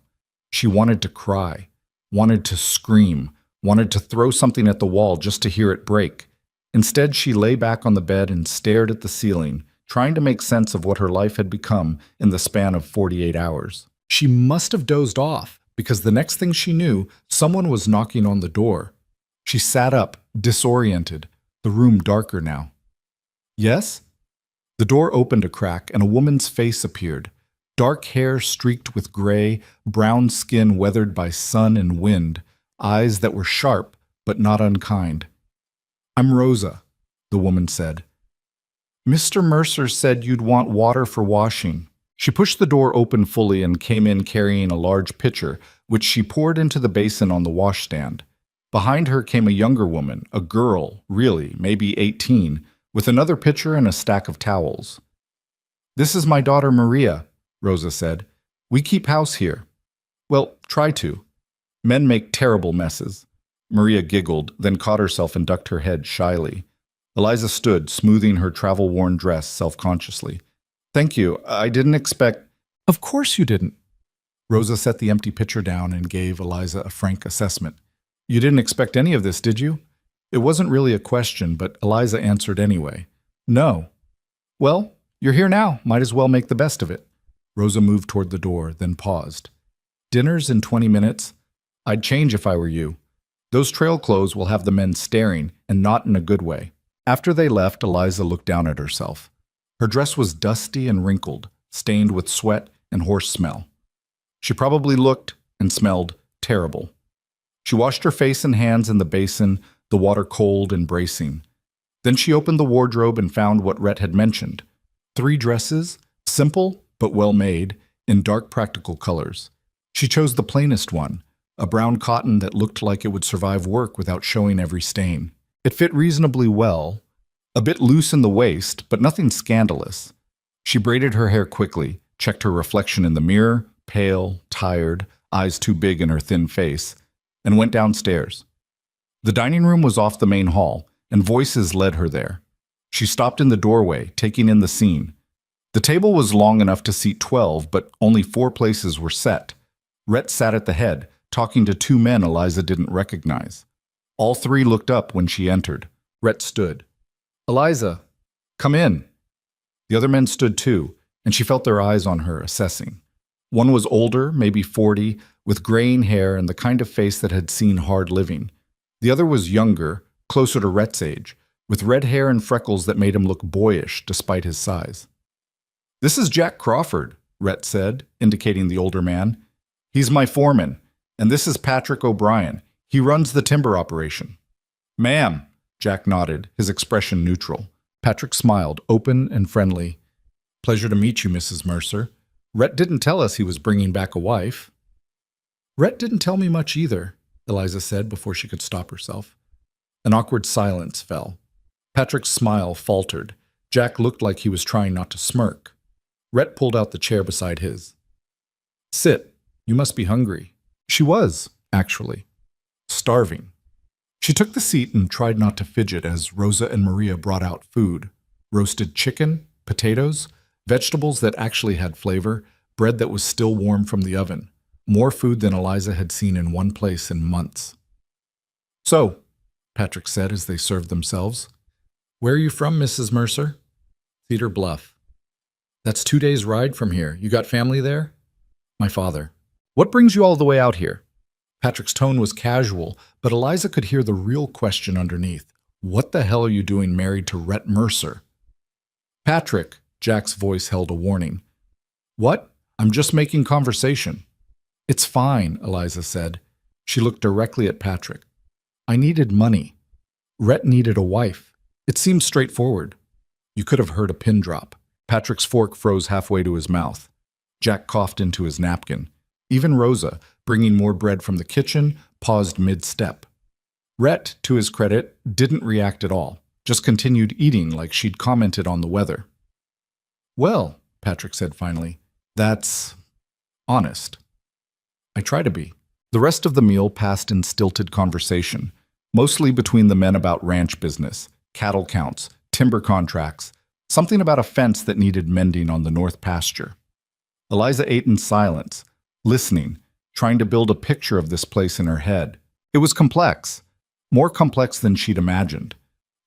She wanted to cry, wanted to scream, wanted to throw something at the wall just to hear it break. Instead, she lay back on the bed and stared at the ceiling, trying to make sense of what her life had become in the span of 48 hours. She must have dozed off, because the next thing she knew, someone was knocking on the door. She sat up, disoriented, the room darker now. "Yes?" The door opened a crack and a woman's face appeared. Dark hair streaked with gray, brown skin weathered by sun and wind, eyes that were sharp but not unkind. "I'm Rosa," the woman said. "Mr. Mercer said you'd want water for washing." She pushed the door open fully and came in carrying a large pitcher, which she poured into the basin on the washstand. Behind her came a younger woman, a girl, really, maybe 18, with another pitcher and a stack of towels. "This is my daughter Maria," Rosa said. "We keep house here. Well, try to. Men make terrible messes." Maria giggled, then caught herself and ducked her head shyly. Eliza stood, smoothing her travel-worn dress self-consciously. "Thank you. I didn't expect—" "Of course you didn't." Rosa set the empty pitcher down and gave Eliza a frank assessment. "You didn't expect any of this, did you?" It wasn't really a question, but Eliza answered anyway. "No." "Well, you're here now. Might as well make the best of it." Rosa moved toward the door, then paused. "Dinner's in 20 minutes. I'd change if I were you. Those trail clothes will have the men staring, and not in a good way." After they left, Eliza looked down at herself. Her dress was dusty and wrinkled, stained with sweat and horse smell. She probably looked and smelled terrible. She washed her face and hands in the basin, the water cold and bracing. Then she opened the wardrobe and found what Rhett had mentioned. 3 dresses, simple but well-made, in dark practical colors. She chose the plainest one, a brown cotton that looked like it would survive work without showing every stain. It fit reasonably well, a bit loose in the waist, but nothing scandalous. She braided her hair quickly, checked her reflection in the mirror, pale, tired, eyes too big in her thin face, and went downstairs. The dining room was off the main hall, and voices led her there. She stopped in the doorway, taking in the scene. The table was long enough to seat 12, but only 4 places were set. Rhett sat at the head, talking to 2 men Eliza didn't recognize. All 3 looked up when she entered. Rhett stood. "Eliza, come in." The other men stood too, and she felt their eyes on her, assessing. One was older, maybe 40, with graying hair and the kind of face that had seen hard living. The other was younger, closer to Rhett's age, with red hair and freckles that made him look boyish despite his size. "This is Jack Crawford," Rhett said, indicating the older man. "He's my foreman, and this is Patrick O'Brien. He runs the timber operation." "Ma'am," Jack nodded, his expression neutral. Patrick smiled, open and friendly. "Pleasure to meet you, Mrs. Mercer. Rhett didn't tell us he was bringing back a wife." "Rhett didn't tell me much either," Eliza said before she could stop herself. An awkward silence fell. Patrick's smile faltered. Jack looked like he was trying not to smirk. Rhett pulled out the chair beside his. "Sit. You must be hungry." She was, actually. Starving. She took the seat and tried not to fidget as Rosa and Maria brought out food. Roasted chicken, potatoes, vegetables that actually had flavor, bread that was still warm from the oven. More food than Eliza had seen in one place in months. "So," Patrick said as they served themselves, "where are you from, Mrs. Mercer?" "Cedar Bluff." "That's 2 days' ride from here. You got family there?" "My father." "What brings you all the way out here?" Patrick's tone was casual, but Eliza could hear the real question underneath. "What the hell are you doing married to Rhett Mercer?" "Patrick," Jack's voice held a warning. "What? I'm just making conversation." "It's fine," Eliza said. She looked directly at Patrick. "I needed money. Rhett needed a wife. It seemed straightforward." You could have heard a pin drop. Patrick's fork froze halfway to his mouth. Jack coughed into his napkin. Even Rosa, bringing more bread from the kitchen, paused mid-step. Rhett, to his credit, didn't react at all, just continued eating like she'd commented on the weather. "Well," Patrick said finally, "that's honest." "I try to be." The rest of the meal passed in stilted conversation, mostly between the men about ranch business, cattle counts, timber contracts, something about a fence that needed mending on the north pasture. Eliza ate in silence, listening, trying to build a picture of this place in her head. It was complex, more complex than she'd imagined.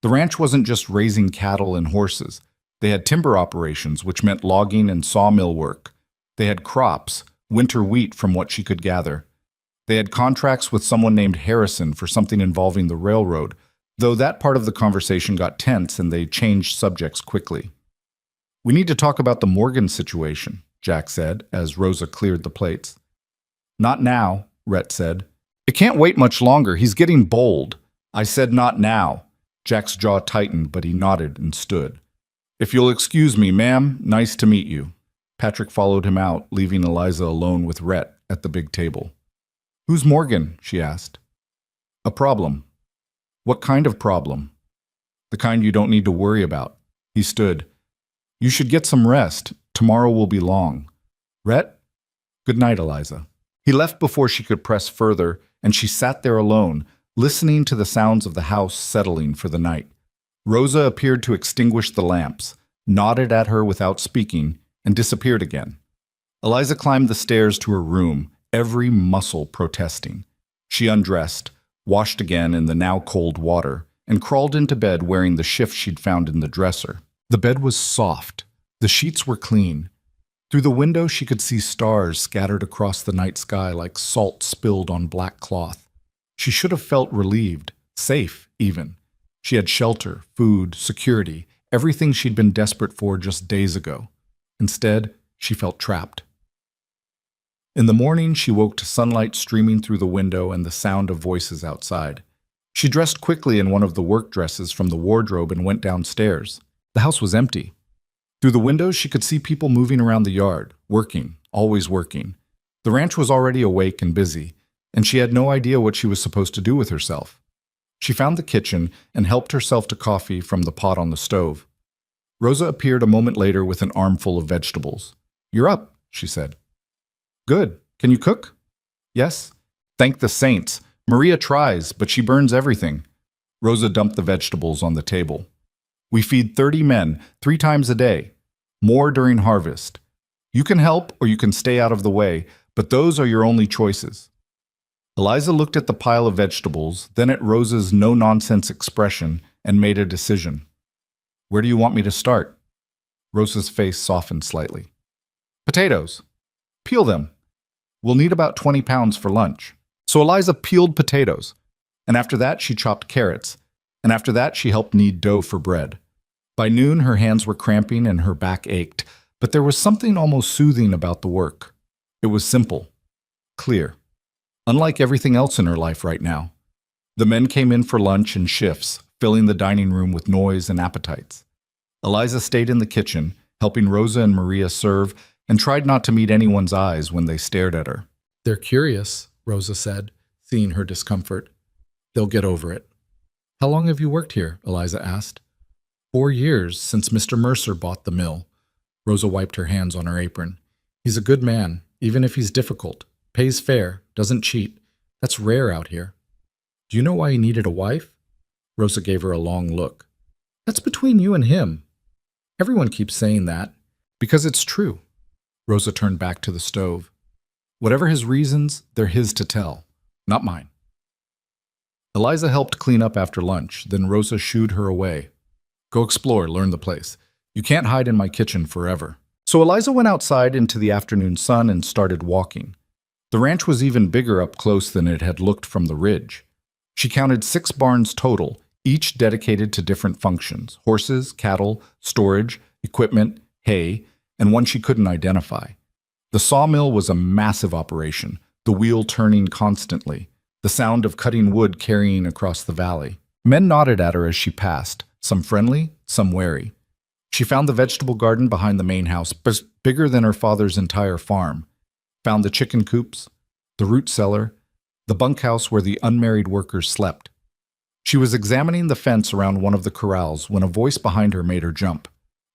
The ranch wasn't just raising cattle and horses. They had timber operations, which meant logging and sawmill work. They had crops, winter wheat from what she could gather. They had contracts with someone named Harrison for something involving the railroad, though that part of the conversation got tense and they changed subjects quickly. "We need to talk about the Morgan situation," Jack said, as Rosa cleared the plates. "Not now," Rhett said. "It can't wait much longer. He's getting bold." "I said not now." Jack's jaw tightened, but he nodded and stood. "If you'll excuse me, ma'am, nice to meet you." Patrick followed him out, leaving Eliza alone with Rhett at the big table. "Who's Morgan?" she asked. "A problem." "What kind of problem?" "The kind you don't need to worry about." He stood. "You should get some rest. Tomorrow will be long." "Rhett?" "Good night, Eliza." He left before she could press further, and she sat there alone, listening to the sounds of the house settling for the night. Rosa appeared to extinguish the lamps, nodded at her without speaking, and disappeared again. Eliza climbed the stairs to her room, every muscle protesting. She undressed, washed again in the now cold water, and crawled into bed wearing the shift she'd found in the dresser. The bed was soft. The sheets were clean. Through the window she could see stars scattered across the night sky like salt spilled on black cloth. She should have felt relieved, safe even. She had shelter, food, security, everything she'd been desperate for just days ago. Instead, she felt trapped. In the morning, she woke to sunlight streaming through the window and the sound of voices outside. She dressed quickly in one of the work dresses from the wardrobe and went downstairs. The house was empty. Through the windows, she could see people moving around the yard, working, always working. The ranch was already awake and busy, and she had no idea what she was supposed to do with herself. She found the kitchen and helped herself to coffee from the pot on the stove. Rosa appeared a moment later with an armful of vegetables. "You're up," she said. "Good. Can you cook?" "Yes." "Thank the saints. Maria tries, but she burns everything. Rosa dumped the vegetables on the table. We feed 30 men, 3 times a day. More during harvest. You can help or you can stay out of the way, but those are your only choices. Eliza looked at the pile of vegetables, then at Rosa's no-nonsense expression, and made a decision. Where do you want me to start? Rosa's face softened slightly. Potatoes. Peel them. We'll need about 20 pounds for lunch. So Eliza peeled potatoes, and after that she chopped carrots, and after that she helped knead dough for bread. By noon her hands were cramping and her back ached, but there was something almost soothing about the work. It was simple, clear, unlike everything else in her life right now. The men came in for lunch in shifts, filling the dining room with noise and appetites. Eliza stayed in the kitchen, helping Rosa and Maria serve, and tried not to meet anyone's eyes when they stared at her. They're curious, Rosa said, seeing her discomfort. They'll get over it. How long have you worked here? Eliza asked. 4 years, since Mr. Mercer bought the mill. Rosa wiped her hands on her apron. He's a good man, even if he's difficult. Pays fair, doesn't cheat. That's rare out here. Do you know why he needed a wife? Rosa gave her a long look. That's between you and him. Everyone keeps saying that. Because it's true. Rosa turned back to the stove. Whatever his reasons, they're his to tell, not mine. Eliza helped clean up after lunch, then Rosa shooed her away. Go explore, learn the place. You can't hide in my kitchen forever. So Eliza went outside into the afternoon sun and started walking. The ranch was even bigger up close than it had looked from the ridge. She counted 6 barns total, each dedicated to different functions: horses, cattle, storage, equipment, hay, and one she couldn't identify. The sawmill was a massive operation, the wheel turning constantly, the sound of cutting wood carrying across the valley. Men nodded at her as she passed, some friendly, some wary. She found the vegetable garden behind the main house, bigger than her father's entire farm. Found the chicken coops, the root cellar, the bunkhouse where the unmarried workers slept. She was examining the fence around one of the corrals when a voice behind her made her jump.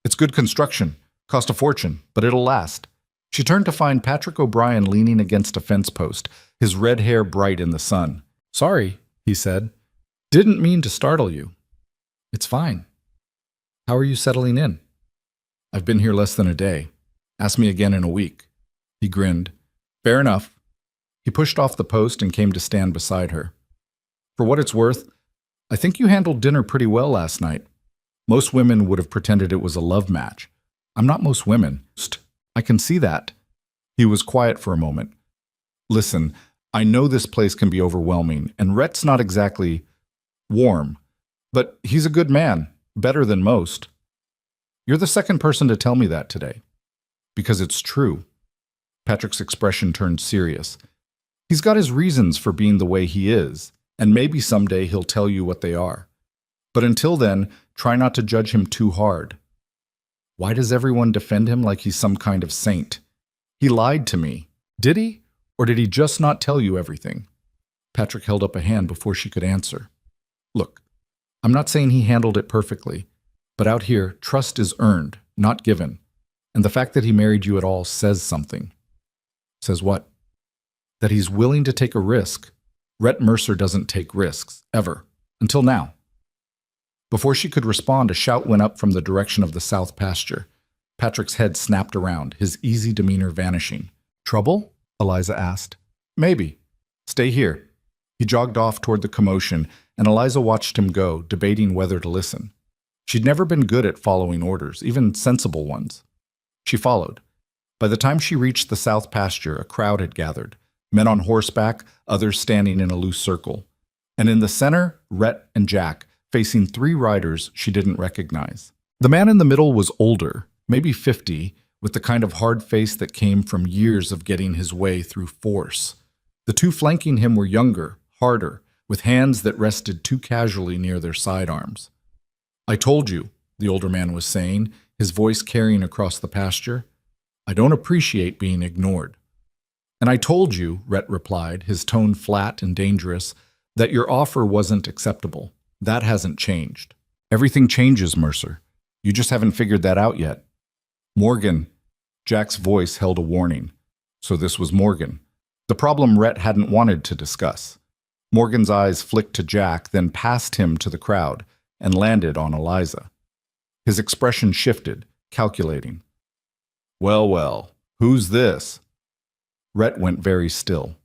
It's good construction, cost a fortune, but it'll last. She turned to find Patrick O'Brien leaning against a fence post, his red hair bright in the sun. Sorry, he said. Didn't mean to startle you. It's fine. How are you settling in? I've been here less than a day. Ask me again in a week. He grinned. Fair enough. He pushed off the post and came to stand beside her. For what it's worth, I think you handled dinner pretty well last night. Most women would have pretended it was a love match. I'm not most women. I can see that. He was quiet for a moment. Listen, I know this place can be overwhelming, and Rhett's not exactly warm, but he's a good man, better than most. You're the second person to tell me that today. Because it's true. Patrick's expression turned serious. He's got his reasons for being the way he is, and maybe someday he'll tell you what they are. But until then, try not to judge him too hard. Why does everyone defend him like he's some kind of saint? He lied to me. Did he? Or did he just not tell you everything? Patrick held up a hand before she could answer. Look, I'm not saying he handled it perfectly, but out here, trust is earned, not given. And the fact that he married you at all says something. Says what? That he's willing to take a risk. Rhett Mercer doesn't take risks, ever. Until now. Before she could respond, a shout went up from the direction of the south pasture. Patrick's head snapped around, his easy demeanor vanishing. Trouble? Eliza asked. Maybe. Stay here. He jogged off toward the commotion, and Eliza watched him go, debating whether to listen. She'd never been good at following orders, even sensible ones. She followed. By the time she reached the south pasture, a crowd had gathered, men on horseback, others standing in a loose circle. And in the center, Rhett and Jack, facing 3 riders she didn't recognize. The man in the middle was older, maybe 50, with the kind of hard face that came from years of getting his way through force. The 2 flanking him were younger, harder, with hands that rested too casually near their sidearms. I told you, the older man was saying, his voice carrying across the pasture. I don't appreciate being ignored. And I told you, Rhett replied, his tone flat and dangerous, that your offer wasn't acceptable. That hasn't changed. Everything changes, Mercer. You just haven't figured that out yet. Morgan. Jack's voice held a warning. So this was Morgan. The problem Rhett hadn't wanted to discuss. Morgan's eyes flicked to Jack, then past him to the crowd, and landed on Eliza. His expression shifted, calculating. Well, well, who's this? Rhett went very still.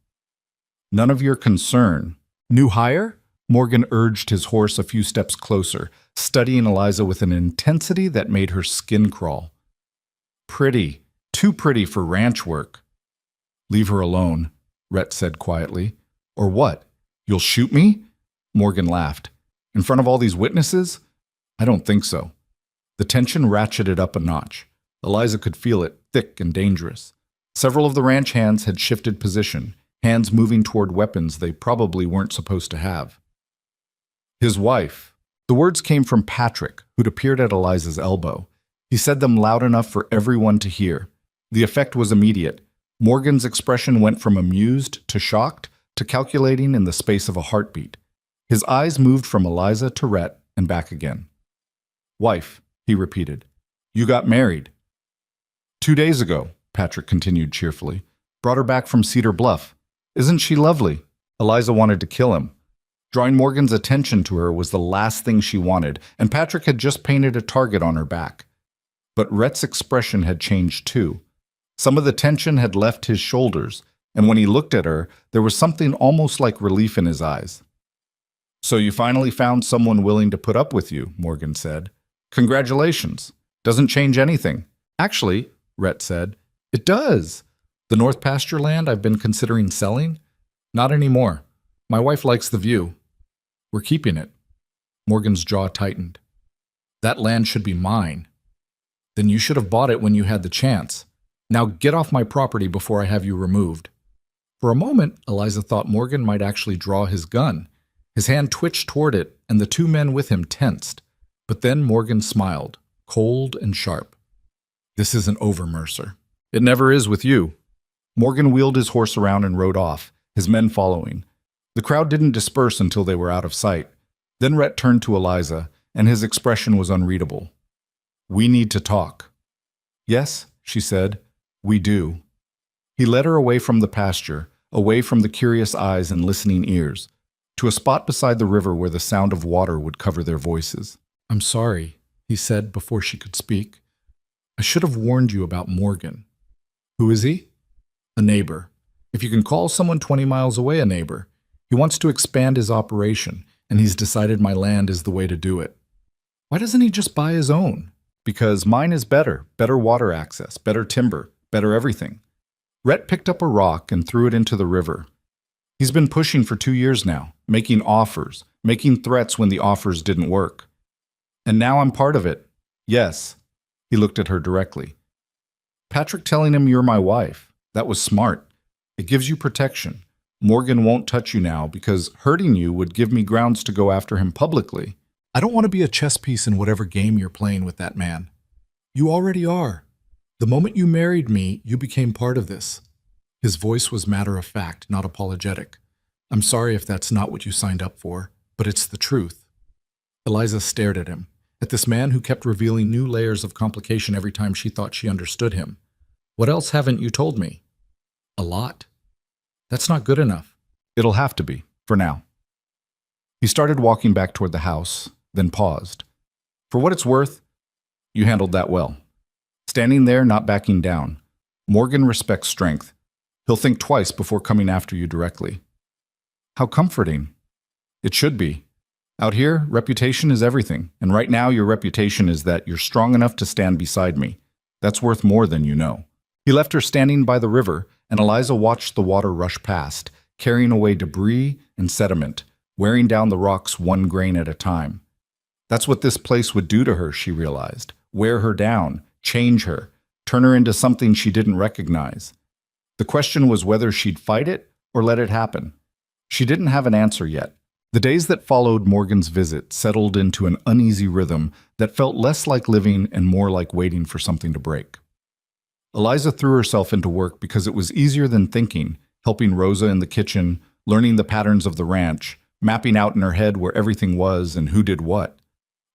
None of your concern. New hire? Morgan urged his horse a few steps closer, studying Eliza with an intensity that made her skin crawl. Pretty. Too pretty for ranch work. Leave her alone, Rhett said quietly. Or what? You'll shoot me? Morgan laughed. In front of all these witnesses? I don't think so. The tension ratcheted up a notch. Eliza could feel it, thick and dangerous. Several of the ranch hands had shifted position, hands moving toward weapons they probably weren't supposed to have. His wife. The words came from Patrick, who'd appeared at Eliza's elbow. He said them loud enough for everyone to hear. The effect was immediate. Morgan's expression went from amused to shocked to calculating in the space of a heartbeat. His eyes moved from Eliza to Rhett and back again. Wife, he repeated. You got married. 2 days ago, Patrick continued cheerfully. Brought her back from Cedar Bluff. Isn't she lovely? Eliza wanted to kill him. Drawing Morgan's attention to her was the last thing she wanted, and Patrick had just painted a target on her back. But Rhett's expression had changed too. Some of the tension had left his shoulders, and when he looked at her, there was something almost like relief in his eyes. So you finally found someone willing to put up with you, Morgan said. Congratulations. Doesn't change anything. Actually, Rhett said, it does. The North Pasture land I've been considering selling? Not anymore. My wife likes the view. We're keeping it. Morgan's jaw tightened. That land should be mine. Then you should have bought it when you had the chance. Now get off my property before I have you removed. For a moment, Eliza thought Morgan might actually draw his gun. His hand twitched toward it, and the two men with him tensed. But then Morgan smiled, cold and sharp. This isn't over, Mercer. It never is with you. Morgan wheeled his horse around and rode off, his men following. The crowd didn't disperse until they were out of sight. Then Rhett turned to Eliza, and his expression was unreadable. We need to talk. Yes, she said, we do. He led her away from the pasture, away from the curious eyes and listening ears, to a spot beside the river where the sound of water would cover their voices. I'm sorry, he said before she could speak. I should have warned you about Morgan. Who is he? A neighbor. If you can call someone 20 miles away a neighbor. He wants to expand his operation, and he's decided my land is the way to do it. Why doesn't he just buy his own? Because mine is better water access, better timber, better everything. Rhett picked up a rock and threw it into the river. He's been pushing for 2 years now, making offers, making threats when the offers didn't work. And now I'm part of it. Yes. He looked at her directly. Patrick telling him you're my wife. That was smart. It gives you protection. Morgan won't touch you now because hurting you would give me grounds to go after him publicly. I don't want to be a chess piece in whatever game you're playing with that man. You already are. The moment you married me, you became part of this. His voice was matter of fact, not apologetic. I'm sorry if that's not what you signed up for, but it's the truth. Eliza stared at him, at this man who kept revealing new layers of complication every time she thought she understood him. What else haven't you told me? A lot. That's not good enough. It'll have to be, for now. He started walking back toward the house, then paused. For what it's worth, you handled that well. Standing there, not backing down. Morgan respects strength. He'll think twice before coming after you directly. How comforting. It should be. Out here, reputation is everything, and right now your reputation is that you're strong enough to stand beside me. That's worth more than you know. He left her standing by the river, and Eliza watched the water rush past, carrying away debris and sediment, wearing down the rocks one grain at a time. That's what this place would do to her, she realized. Wear her down, change her, turn her into something she didn't recognize. The question was whether she'd fight it or let it happen. She didn't have an answer yet. The days that followed Morgan's visit settled into an uneasy rhythm that felt less like living and more like waiting for something to break. Eliza threw herself into work because it was easier than thinking, helping Rosa in the kitchen, learning the patterns of the ranch, mapping out in her head where everything was and who did what.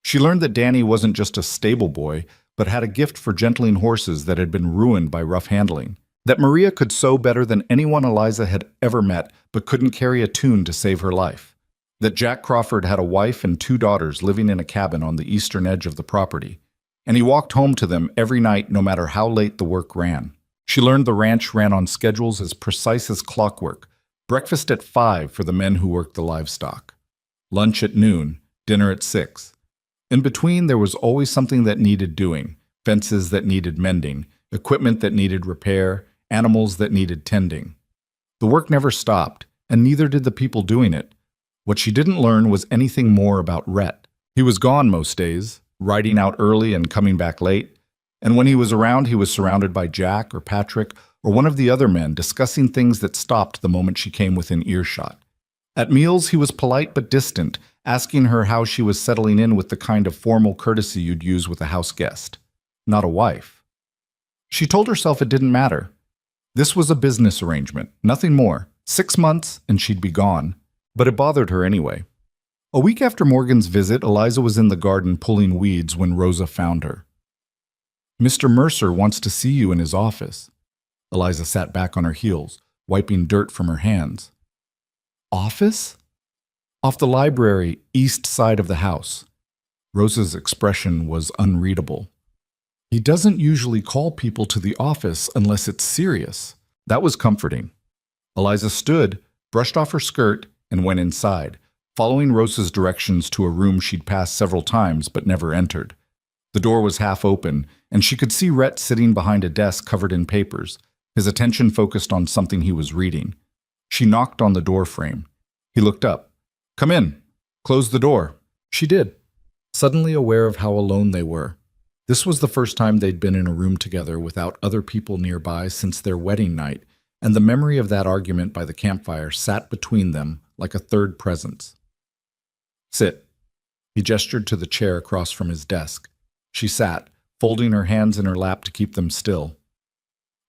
She learned that Danny wasn't just a stable boy, but had a gift for gentling horses that had been ruined by rough handling. That Maria could sew better than anyone Eliza had ever met, but couldn't carry a tune to save her life. That Jack Crawford had a wife and 2 daughters living in a cabin on the eastern edge of the property, and he walked home to them every night no matter how late the work ran. She learned the ranch ran on schedules as precise as clockwork: breakfast at 5 for the men who worked the livestock, lunch at noon, dinner at 6. In between, there was always something that needed doing: fences that needed mending, equipment that needed repair, animals that needed tending. The work never stopped, and neither did the people doing it. What she didn't learn was anything more about Rhett. He was gone most days, riding out early and coming back late, and when he was around, he was surrounded by Jack or Patrick or one of the other men discussing things that stopped the moment she came within earshot. At meals, he was polite but distant, asking her how she was settling in with the kind of formal courtesy you'd use with a house guest, not a wife. She told herself it didn't matter. This was a business arrangement, nothing more. 6 months and she'd be gone. But it bothered her anyway. A week after Morgan's visit, Eliza was in the garden pulling weeds when Rosa found her. "Mr. Mercer wants to see you in his office." Eliza sat back on her heels, wiping dirt from her hands. "Office?" "Off the library, east side of the house." Rosa's expression was unreadable. "He doesn't usually call people to the office unless it's serious." That was comforting. Eliza stood, brushed off her skirt, and went inside, following Rosa's directions to a room she'd passed several times but never entered. The door was half open, and she could see Rhett sitting behind a desk covered in papers, his attention focused on something he was reading. She knocked on the door frame. He looked up. "Come in. Close the door." She did, suddenly aware of how alone they were. This was the first time they'd been in a room together without other people nearby since their wedding night, and the memory of that argument by the campfire sat between them like a third presence. "Sit." He gestured to the chair across from his desk. She sat, folding her hands in her lap to keep them still.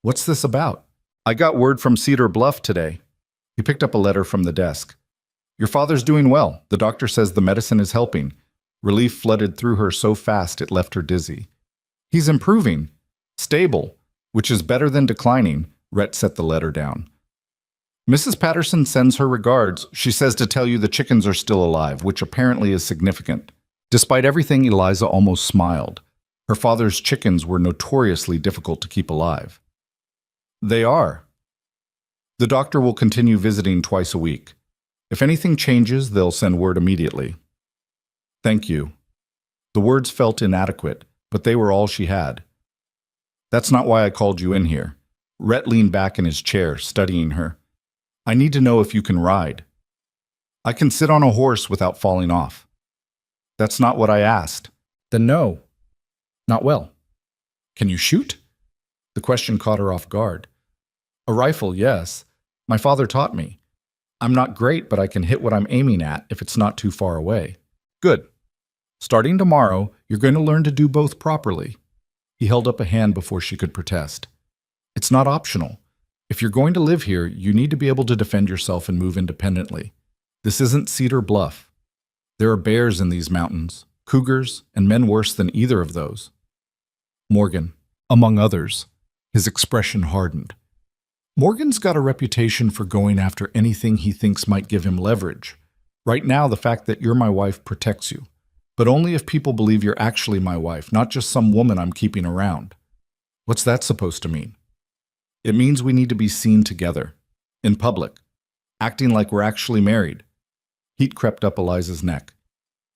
"What's this about?" "I got word from Cedar Bluff today." He picked up a letter from the desk. "Your father's doing well. The doctor says the medicine is helping." Relief flooded through her so fast it left her dizzy. "He's improving. Stable, which is better than declining." Rhett set the letter down. "Mrs. Patterson sends her regards. She says to tell you the chickens are still alive, which apparently is significant." Despite everything, Eliza almost smiled. Her father's chickens were notoriously difficult to keep alive. "They are. The doctor will continue visiting twice a week. If anything changes, they'll send word immediately." "Thank you." The words felt inadequate, but they were all she had. "That's not why I called you in here." Rhett leaned back in his chair, studying her. "I need to know if you can ride." "I can sit on a horse without falling off." "That's not what I asked." "Then no." "Not well." "Can you shoot?" The question caught her off guard. "A rifle, yes. My father taught me. I'm not great, but I can hit what I'm aiming at if it's not too far away." "Good. Starting tomorrow, you're going to learn to do both properly." He held up a hand before she could protest. "It's not optional. If you're going to live here, you need to be able to defend yourself and move independently. This isn't Cedar Bluff. There are bears in these mountains, cougars, and men worse than either of those." Morgan, among others. His expression hardened. Morgan's got a reputation for going after anything he thinks might give him leverage. Right now, the fact that you're my wife protects you. But only if people believe you're actually my wife, not just some woman I'm keeping around. What's that supposed to mean? It means we need to be seen together, in public, acting like we're actually married. Heat crept up Eliza's neck.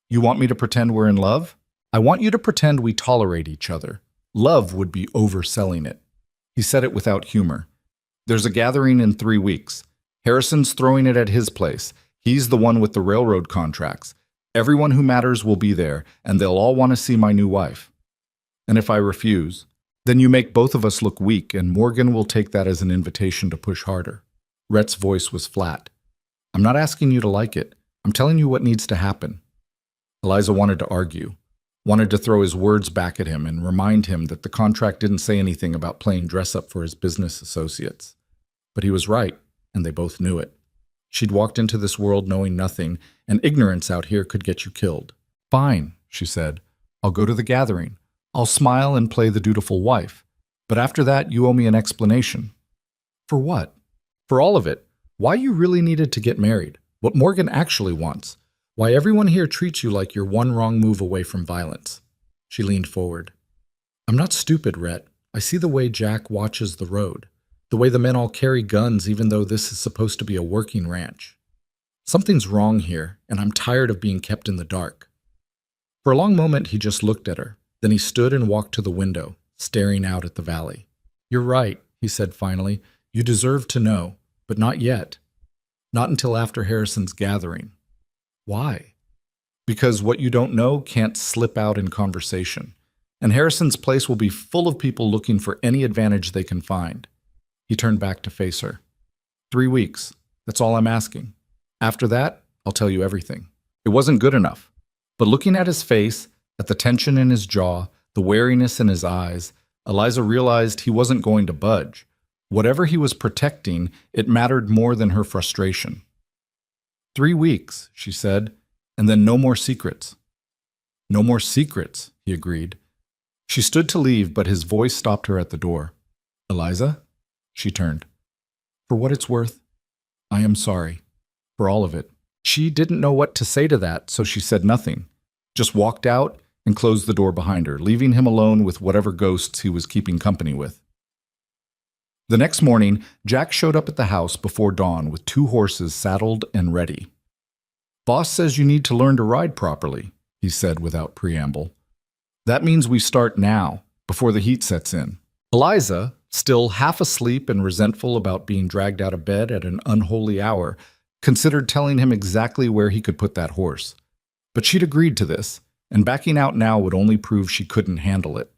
"You want me to pretend we're in love?" "I want you to pretend we tolerate each other. Love would be overselling it." He said it without humor. "There's a gathering in 3 weeks. Harrison's throwing it at his place. He's the one with the railroad contracts. Everyone who matters will be there, and they'll all want to see my new wife. And if I refuse, then you make both of us look weak, and Morgan will take that as an invitation to push harder." Rhett's voice was flat. "I'm not asking you to like it. I'm telling you what needs to happen." Eliza wanted to argue, wanted to throw his words back at him and remind him that the contract didn't say anything about playing dress-up for his business associates. But he was right, and they both knew it. She'd walked into this world knowing nothing, and ignorance out here could get you killed. "Fine," she said. "I'll go to the gathering. I'll smile and play the dutiful wife. But after that, you owe me an explanation." For what? For all of it. Why you really needed to get married. What Morgan actually wants. Why everyone here treats you like you're one wrong move away from violence. She leaned forward. I'm not stupid, Rhett. I see the way Jack watches the road. The way the men all carry guns even though this is supposed to be a working ranch. Something's wrong here, and I'm tired of being kept in the dark. For a long moment he just looked at her. Then he stood and walked to the window, staring out at the valley. You're right, he said finally. You deserve to know, but not yet. Not until after Harrison's gathering. Why? Because what you don't know can't slip out in conversation. And Harrison's place will be full of people looking for any advantage they can find. He turned back to face her. 3 weeks. That's all I'm asking. After that, I'll tell you everything. It wasn't good enough. But looking at his face, at the tension in his jaw, the wariness in his eyes, Eliza realized he wasn't going to budge. Whatever he was protecting, it mattered more than her frustration. 3 weeks, she said, and then no more secrets. No more secrets, he agreed. She stood to leave, but his voice stopped her at the door. Eliza? She turned. For what it's worth, I am sorry. For all of it. She didn't know what to say to that, so she said nothing. Just walked out and closed the door behind her, leaving him alone with whatever ghosts he was keeping company with. The next morning, Jack showed up at the house before dawn with 2 horses saddled and ready. Boss says you need to learn to ride properly, he said without preamble. That means we start now, before the heat sets in. Eliza, still half asleep and resentful about being dragged out of bed at an unholy hour, considered telling him exactly where he could put that horse. But she'd agreed to this, and backing out now would only prove she couldn't handle it.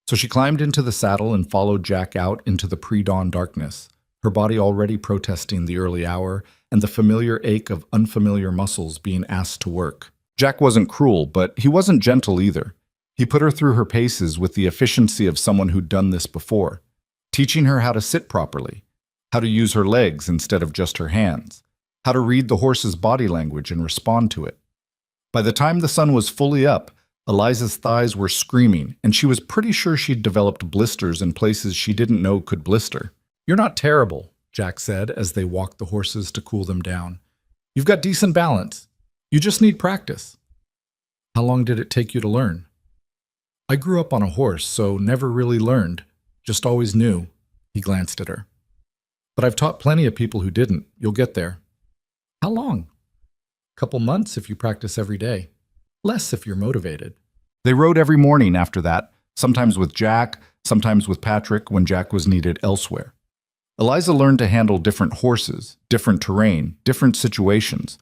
So she climbed into the saddle and followed Jack out into the pre-dawn darkness, her body already protesting the early hour and the familiar ache of unfamiliar muscles being asked to work. Jack wasn't cruel, but he wasn't gentle either. He put her through her paces with the efficiency of someone who'd done this before, teaching her how to sit properly, how to use her legs instead of just her hands, how to read the horse's body language and respond to it. By the time the sun was fully up, Eliza's thighs were screaming, and she was pretty sure she'd developed blisters in places she didn't know could blister. You're not terrible, Jack said as they walked the horses to cool them down. You've got decent balance. You just need practice. How long did it take you to learn? I grew up on a horse, so never really learned, just always knew. He glanced at her. But I've taught plenty of people who didn't. You'll get there. How long? Couple months if you practice every day. Less if you're motivated. They rode every morning after that, sometimes with Jack, sometimes with Patrick when Jack was needed elsewhere. Eliza learned to handle different horses, different terrain, different situations.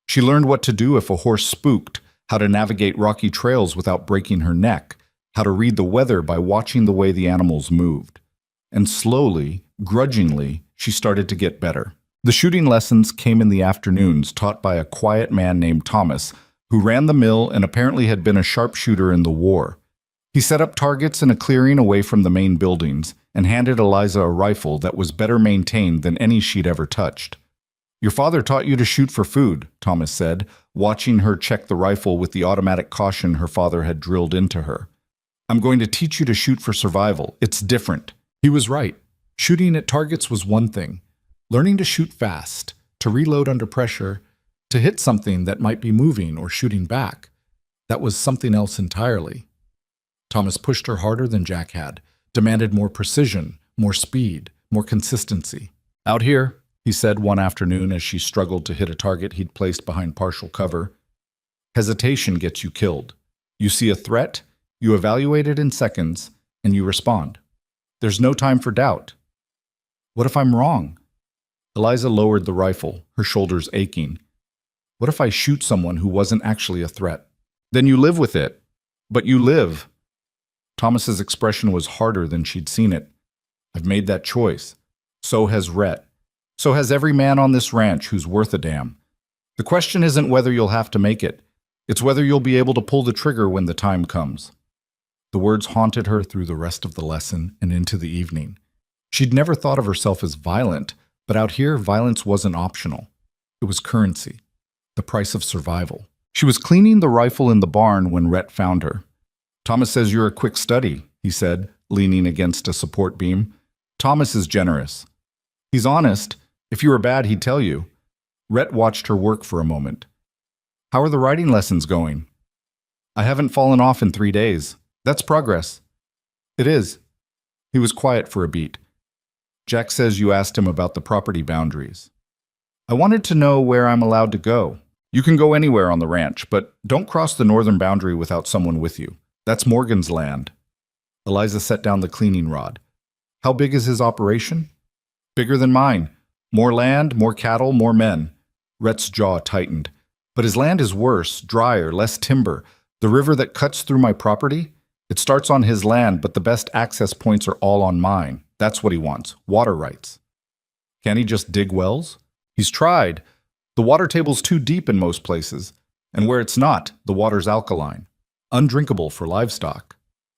She learned what to do if a horse spooked, how to navigate rocky trails without breaking her neck, how to read the weather by watching the way the animals moved. And slowly, grudgingly, she started to get better. The shooting lessons came in the afternoons, taught by a quiet man named Thomas, who ran the mill and apparently had been a sharpshooter in the war. He set up targets in a clearing away from the main buildings and handed Eliza a rifle that was better maintained than any she'd ever touched. Your father taught you to shoot for food, Thomas said, watching her check the rifle with the automatic caution her father had drilled into her. I'm going to teach you to shoot for survival. It's different. He was right. Shooting at targets was one thing. Learning to shoot fast, to reload under pressure, to hit something that might be moving or shooting back, that was something else entirely. Thomas pushed her harder than Jack had, demanded more precision, more speed, more consistency. Out here, he said one afternoon as she struggled to hit a target he'd placed behind partial cover, hesitation gets you killed. You see a threat, you evaluate it in seconds, and you respond. There's no time for doubt. What if I'm wrong? Eliza lowered the rifle, her shoulders aching. What if I shoot someone who wasn't actually a threat? Then you live with it. But you live. Thomas's expression was harder than she'd seen it. I've made that choice. So has Rhett. So has every man on this ranch who's worth a damn. The question isn't whether you'll have to make it. It's whether you'll be able to pull the trigger when the time comes. The words haunted her through the rest of the lesson and into the evening. She'd never thought of herself as violent, but out here, violence wasn't optional. It was currency, the price of survival. She was cleaning the rifle in the barn when Rhett found her. Thomas says you're a quick study, he said, leaning against a support beam. Thomas is generous. He's honest. If you were bad, he'd tell you. Rhett watched her work for a moment. How are the writing lessons going? I haven't fallen off in 3 days. That's progress. It is. He was quiet for a beat. Jack says you asked him about the property boundaries. I wanted to know where I'm allowed to go. You can go anywhere on the ranch, but don't cross the northern boundary without someone with you. That's Morgan's land. Eliza set down the cleaning rod. How big is his operation? Bigger than mine. More land, more cattle, more men. Rhett's jaw tightened. But his land is worse, drier, less timber. The river that cuts through my property? It starts on his land, but the best access points are all on mine. That's what he wants, water rights. Can't he just dig wells? He's tried. The water table's too deep in most places, and where it's not, the water's alkaline. Undrinkable for livestock.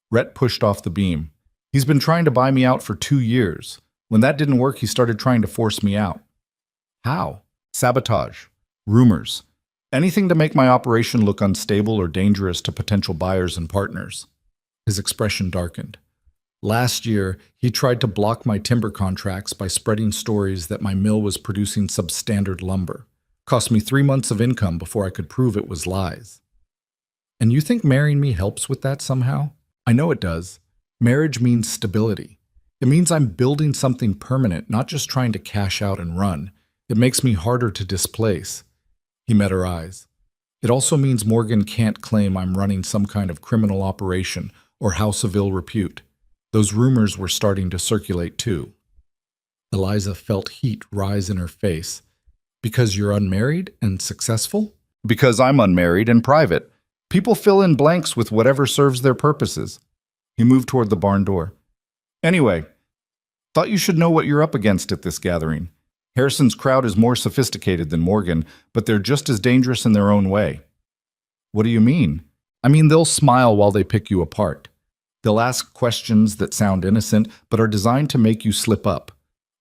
Rhett pushed off the beam. He's been trying to buy me out for 2 years. When that didn't work, he started trying to force me out. How? Sabotage. Rumors. Anything to make my operation look unstable or dangerous to potential buyers and partners. His expression darkened. Last year, he tried to block my timber contracts by spreading stories that my mill was producing substandard lumber. Cost me 3 months of income before I could prove it was lies. And you think marrying me helps with that somehow? I know it does. Marriage means stability. It means I'm building something permanent, not just trying to cash out and run. It makes me harder to displace. He met her eyes. It also means Morgan can't claim I'm running some kind of criminal operation or house of ill repute. Those rumors were starting to circulate too. Eliza felt heat rise in her face. Because you're unmarried and successful? Because I'm unmarried and private. People fill in blanks with whatever serves their purposes. He moved toward the barn door. Anyway, thought you should know what you're up against at this gathering. Harrison's crowd is more sophisticated than Morgan, but they're just as dangerous in their own way. What do you mean? I mean, they'll smile while they pick you apart. They'll ask questions that sound innocent, but are designed to make you slip up.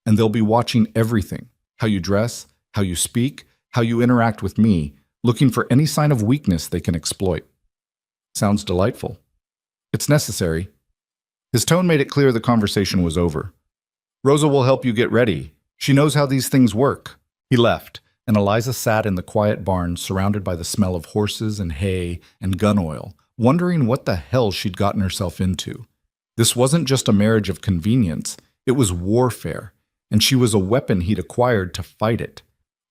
And they'll be watching everything. How you dress, how you speak, how you interact with me, looking for any sign of weakness they can exploit. Sounds delightful. It's necessary. His tone made it clear the conversation was over. Rosa will help you get ready. She knows how these things work. He left, and Eliza sat in the quiet barn surrounded by the smell of horses and hay and gun oil, wondering what the hell she'd gotten herself into. This wasn't just a marriage of convenience, it was warfare, and she was a weapon he'd acquired to fight it.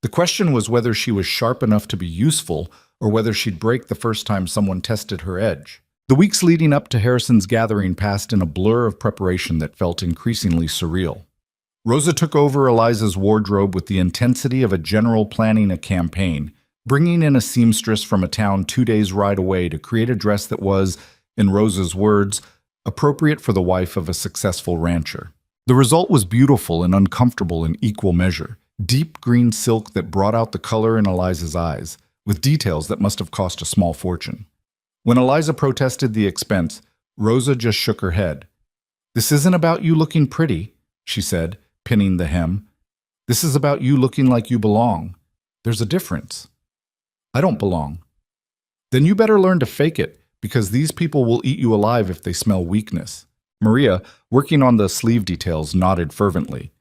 The question was whether she was sharp enough to be useful or whether she'd break the first time someone tested her edge. The weeks leading up to Harrison's gathering passed in a blur of preparation that felt increasingly surreal. Rosa took over Eliza's wardrobe with the intensity of a general planning a campaign, bringing in a seamstress from a town 2 days' ride away to create a dress that was, in Rosa's words, appropriate for the wife of a successful rancher. The result was beautiful and uncomfortable in equal measure, deep green silk that brought out the color in Eliza's eyes, with details that must have cost a small fortune. When Eliza protested the expense, Rosa just shook her head. "This isn't about you looking pretty," she said, pinning the hem. "This is about you looking like you belong. There's a difference." "I don't belong." "Then you better learn to fake it, because these people will eat you alive if they smell weakness." Maria, working on the sleeve details, nodded fervently.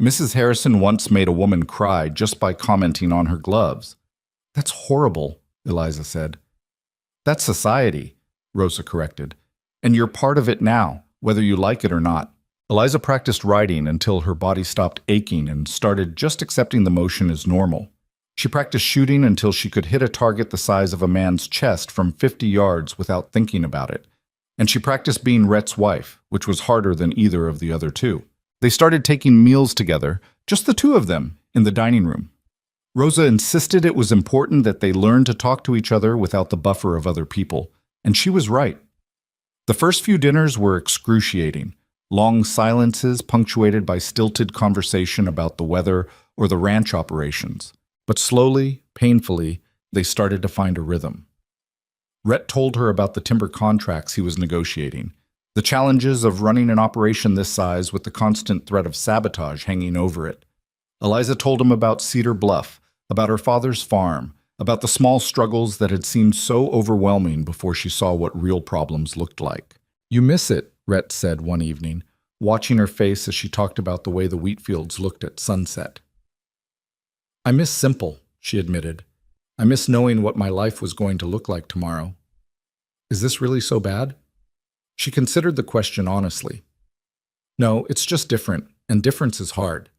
Mrs. Harrison once made a woman cry just by commenting on her gloves. "That's horrible," Eliza said. "That's society," Rosa corrected. "And you're part of it now, whether you like it or not." Eliza practiced riding until her body stopped aching and started just accepting the motion as normal. She practiced shooting until she could hit a target the size of a man's chest from 50 yards without thinking about it. And she practiced being Rhett's wife, which was harder than either of the other two. They started taking meals together, just the two of them, in the dining room. Rosa insisted it was important that they learn to talk to each other without the buffer of other people, and she was right. The first few dinners were excruciating, long silences punctuated by stilted conversation about the weather or the ranch operations. But slowly, painfully, they started to find a rhythm. Rhett told her about the timber contracts he was negotiating, the challenges of running an operation this size with the constant threat of sabotage hanging over it. Eliza told him about Cedar Bluff, about her father's farm, about the small struggles that had seemed so overwhelming before she saw what real problems looked like. "You miss it," Rhett said one evening. watching her face as she talked about the way the wheat fields looked at sunset. "I miss simple," she admitted. "I miss knowing what my life was going to look like tomorrow." "Is this really so bad?" She considered the question honestly. "No, it's just different, and difference is hard."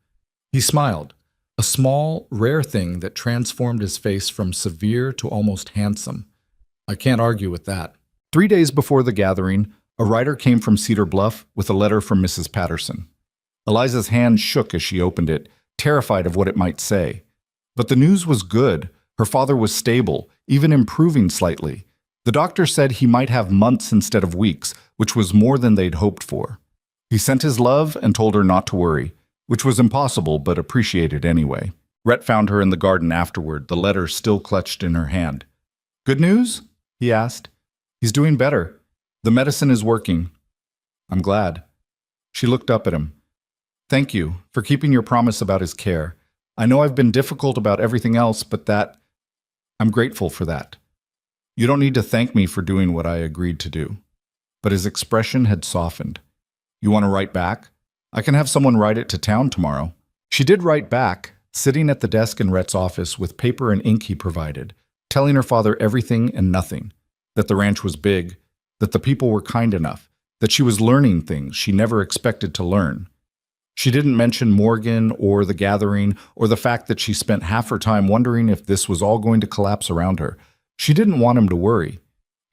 He smiled, a small, rare thing that transformed his face from severe to almost handsome. "I can't argue with that." 3 days before the gathering, a writer came from Cedar Bluff with a letter from Mrs. Patterson. Eliza's hand shook as she opened it, terrified of what it might say. But the news was good. Her father was stable, even improving slightly. The doctor said he might have months instead of weeks, which was more than they'd hoped for. He sent his love and told her not to worry, which was impossible but appreciated anyway. Rhett found her in the garden afterward, the letter still clutched in her hand. "Good news?" he asked. "He's doing better. The medicine is working." "I'm glad." She looked up at him. "Thank you for keeping your promise about his care. I know I've been difficult about everything else, but I'm grateful for that. You don't need to thank me for doing what I agreed to do." But his expression had softened. "You want to write back? I can have someone write it to town tomorrow." She did write back, sitting at the desk in Rhett's office with paper and ink he provided, telling her father everything and nothing, that the ranch was big, that the people were kind enough, that she was learning things she never expected to learn. She didn't mention Morgan or the gathering or the fact that she spent half her time wondering if this was all going to collapse around her. She didn't want him to worry.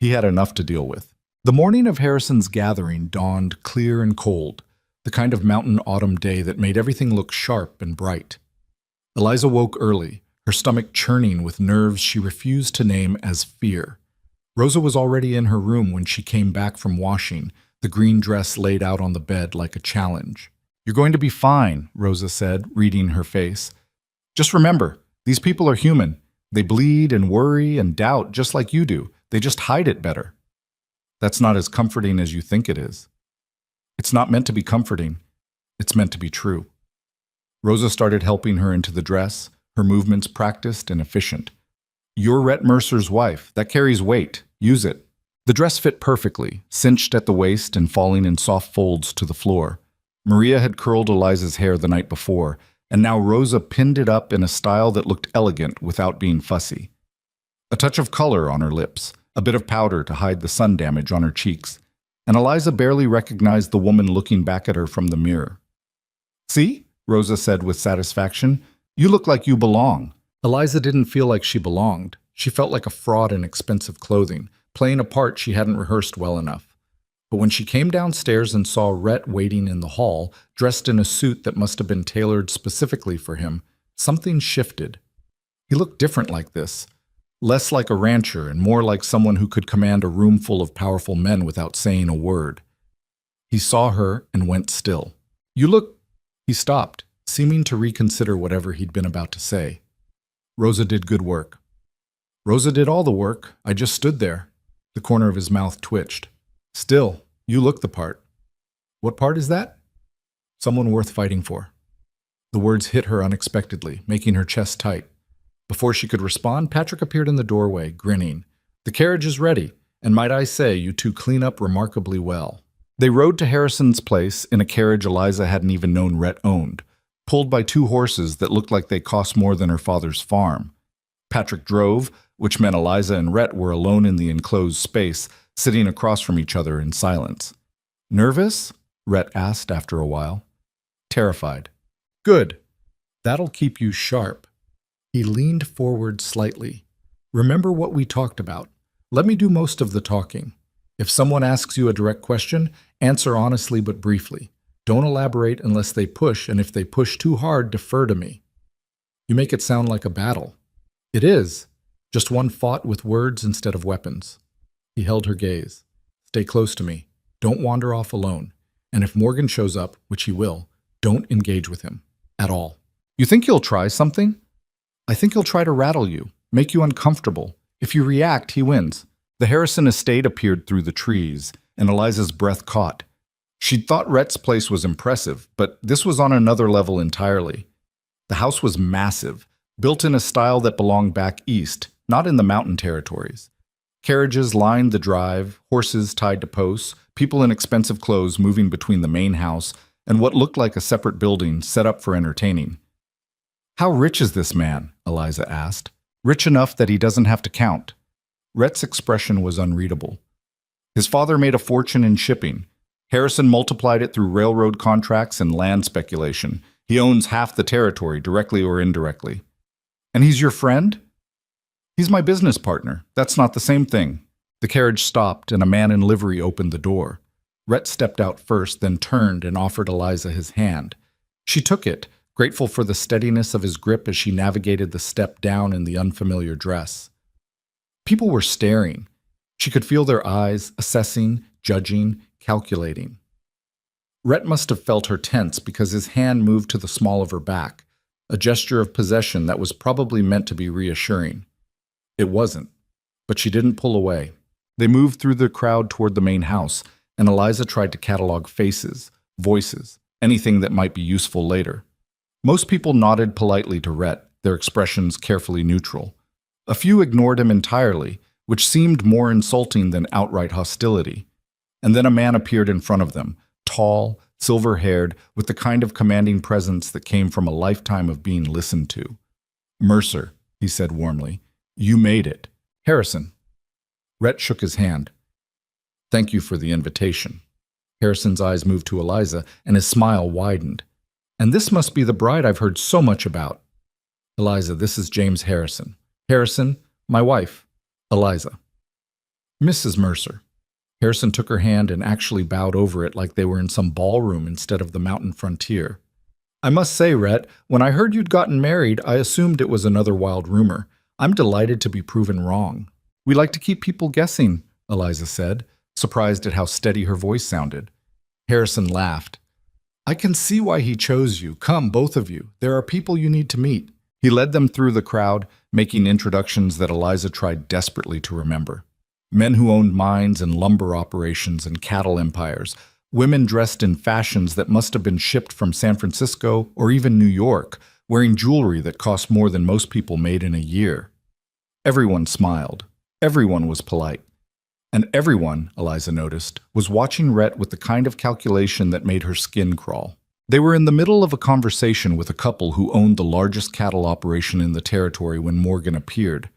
He had enough to deal with. The morning of Harrison's gathering dawned clear and cold, the kind of mountain autumn day that made everything look sharp and bright. Eliza woke early, her stomach churning with nerves she refused to name as fear. Rosa was already in her room when she came back from washing, the green dress laid out on the bed like a challenge. "You're going to be fine," Rosa said, reading her face. "Just remember, these people are human. They bleed and worry and doubt just like you do. They just hide it better." "That's not as comforting as you think it is." "It's not meant to be comforting. It's meant to be true." Rosa started helping her into the dress, her movements practiced and efficient. "You're Rhett Mercer's wife. That carries weight. Use it." The dress fit perfectly, cinched at the waist and falling in soft folds to the floor. Maria had curled Eliza's hair the night before, and now Rosa pinned it up in a style that looked elegant without being fussy. A touch of color on her lips, a bit of powder to hide the sun damage on her cheeks, and Eliza barely recognized the woman looking back at her from the mirror. "See?" Rosa said with satisfaction. "You look like you belong." Eliza didn't feel like she belonged. She felt like a fraud in expensive clothing, playing a part she hadn't rehearsed well enough. But when she came downstairs and saw Rhett waiting in the hall, dressed in a suit that must have been tailored specifically for him, something shifted. He looked different like this, less like a rancher and more like someone who could command a room full of powerful men without saying a word. He saw her and went still. "You look—" He stopped, seeming to reconsider whatever he'd been about to say. "Rosa did good work." "Rosa did all the work. I just stood there." The corner of his mouth twitched. "Still, you look the part." "What part is that?" "Someone worth fighting for." The words hit her unexpectedly, making her chest tight. Before she could respond, Patrick appeared in the doorway, grinning. "The carriage is ready, and might I say, you two clean up remarkably well." They rode to Harrison's place in a carriage Eliza hadn't even known Rhett owned, pulled by 2 horses that looked like they cost more than her father's farm. Patrick drove, which meant Eliza and Rhett were alone in the enclosed space, sitting across from each other in silence. "Nervous?" Rhett asked after a while. "Terrified." "Good. That'll keep you sharp." He leaned forward slightly. "Remember what we talked about. Let me do most of the talking. If someone asks you a direct question, answer honestly but briefly. Don't elaborate unless they push, and if they push too hard, defer to me." "You make it sound like a battle." "It is. Just one fought with words instead of weapons." He held her gaze. "Stay close to me. Don't wander off alone. And if Morgan shows up, which he will, don't engage with him. At all." "You think he'll try something?" "I think he'll try to rattle you, make you uncomfortable. If you react, he wins." The Harrison estate appeared through the trees, and Eliza's breath caught. She'd thought Rhett's place was impressive, but this was on another level entirely. The house was massive, built in a style that belonged back east, not in the mountain territories. Carriages lined the drive, horses tied to posts, people in expensive clothes moving between the main house and what looked like a separate building set up for entertaining. "How rich is this man?" Eliza asked. "Rich enough that he doesn't have to count." Rhett's expression was unreadable. "His father made a fortune in shipping. Harrison multiplied it through railroad contracts and land speculation. He owns half the territory, directly or indirectly." "And he's your friend?" "He's my business partner. That's not the same thing." The carriage stopped, and a man in livery opened the door. Rhett stepped out first, then turned and offered Eliza his hand. She took it, grateful for the steadiness of his grip as she navigated the step down in the unfamiliar dress. People were staring. She could feel their eyes, assessing, judging, calculating. Rhett must have felt her tense because his hand moved to the small of her back, a gesture of possession that was probably meant to be reassuring. It wasn't, but she didn't pull away. They moved through the crowd toward the main house, and Eliza tried to catalog faces, voices, anything that might be useful later. Most people nodded politely to Rhett, their expressions carefully neutral. A few ignored him entirely, which seemed more insulting than outright hostility. And then a man appeared in front of them, tall, silver-haired, with the kind of commanding presence that came from a lifetime of being listened to. "Mercer," he said warmly, "you made it. Harrison." Rhett shook his hand. "Thank you for the invitation." Harrison's eyes moved to Eliza, and his smile widened. "And this must be the bride I've heard so much about." "Eliza, this is James Harrison. Harrison, my wife, Eliza." "Mrs. Mercer." Harrison took her hand and actually bowed over it like they were in some ballroom instead of the mountain frontier. "I must say, Rhett, when I heard you'd gotten married, I assumed it was another wild rumor. I'm delighted to be proven wrong." "We like to keep people guessing," Eliza said, surprised at how steady her voice sounded. Harrison laughed. "I can see why he chose you. Come, both of you. There are people you need to meet." He led them through the crowd, making introductions that Eliza tried desperately to remember. Men who owned mines and lumber operations and cattle empires, women dressed in fashions that must have been shipped from San Francisco or even New York, wearing jewelry that cost more than most people made in a year. Everyone smiled. Everyone was polite. And everyone, Eliza noticed, was watching Rhett with the kind of calculation that made her skin crawl. They were in the middle of a conversation with a couple who owned the largest cattle operation in the territory when Morgan appeared.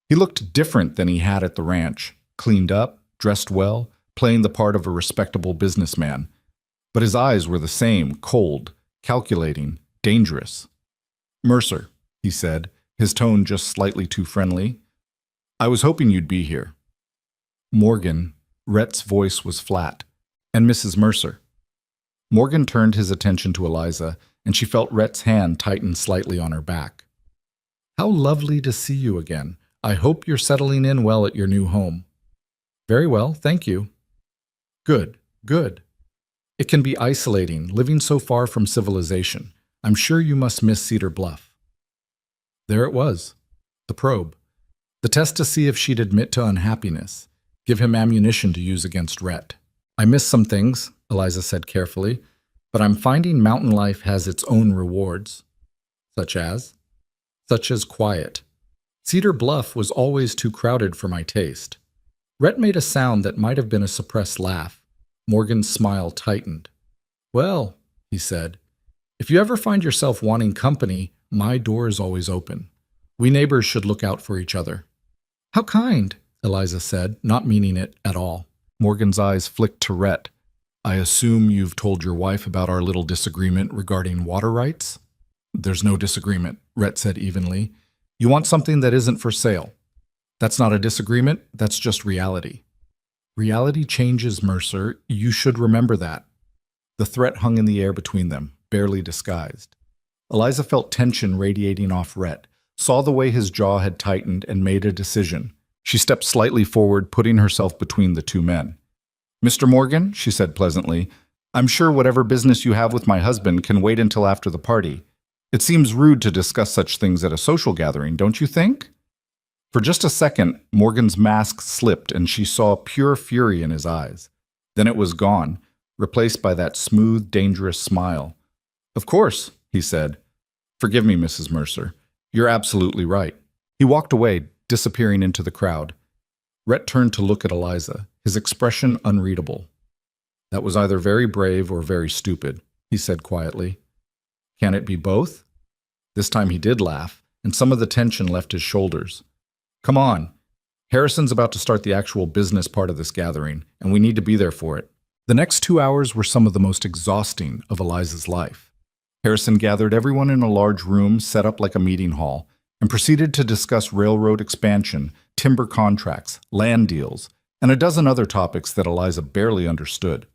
He looked different than he had at the ranch, cleaned up, dressed well, playing the part of a respectable businessman. But his eyes were the same, cold, calculating, dangerous. "Mercer," he said, his tone just slightly too friendly. "I was hoping you'd be here." "Morgan," Rhett's voice was flat. "And Mrs. Mercer." Morgan turned his attention to Eliza, and she felt Rhett's hand tighten slightly on her back. "How lovely to see you again. I hope you're settling in well at your new home." "Very well, thank you." "Good, good. It can be isolating, living so far from civilization. I'm sure you must miss Cedar Bluff." There it was, the probe. The test to see if she'd admit to unhappiness, give him ammunition to use against Rhett. "I miss some things," Eliza said carefully, "but I'm finding mountain life has its own rewards." Such as? "Such as quiet. Cedar Bluff was always too crowded for my taste." Rhett made a sound that might have been a suppressed laugh. Morgan's smile tightened. "Well," he said, "if you ever find yourself wanting company, my door is always open. We neighbors should look out for each other." "How kind," Eliza said, not meaning it at all. Morgan's eyes flicked to Rhett. "I assume you've told your wife about our little disagreement regarding water rights?" "There's no disagreement," Rhett said evenly. "You want something that isn't for sale. That's not a disagreement, that's just reality." "Reality changes, Mercer. You should remember that." The threat hung in the air between them, barely disguised. Eliza felt tension radiating off Rhett, saw the way his jaw had tightened, and made a decision. She stepped slightly forward, putting herself between the two men. "Mr. Morgan," she said pleasantly, "I'm sure whatever business you have with my husband can wait until after the party. It seems rude to discuss such things at a social gathering, don't you think?" For just a second, Morgan's mask slipped and she saw pure fury in his eyes. Then it was gone, replaced by that smooth, dangerous smile. "Of course," he said. "Forgive me, Mrs. Mercer. You're absolutely right." He walked away, disappearing into the crowd. Rhett turned to look at Eliza, his expression unreadable. That was either very brave or very stupid, he said quietly. Can it be both? This time he did laugh, and some of the tension left his shoulders. Come on. Harrison's about to start the actual business part of this gathering, and we need to be there for it. The next 2 hours were some of the most exhausting of Eliza's life. Harrison gathered everyone in a large room set up like a meeting hall and proceeded to discuss railroad expansion, timber contracts, land deals, and a dozen other topics that Eliza barely understood.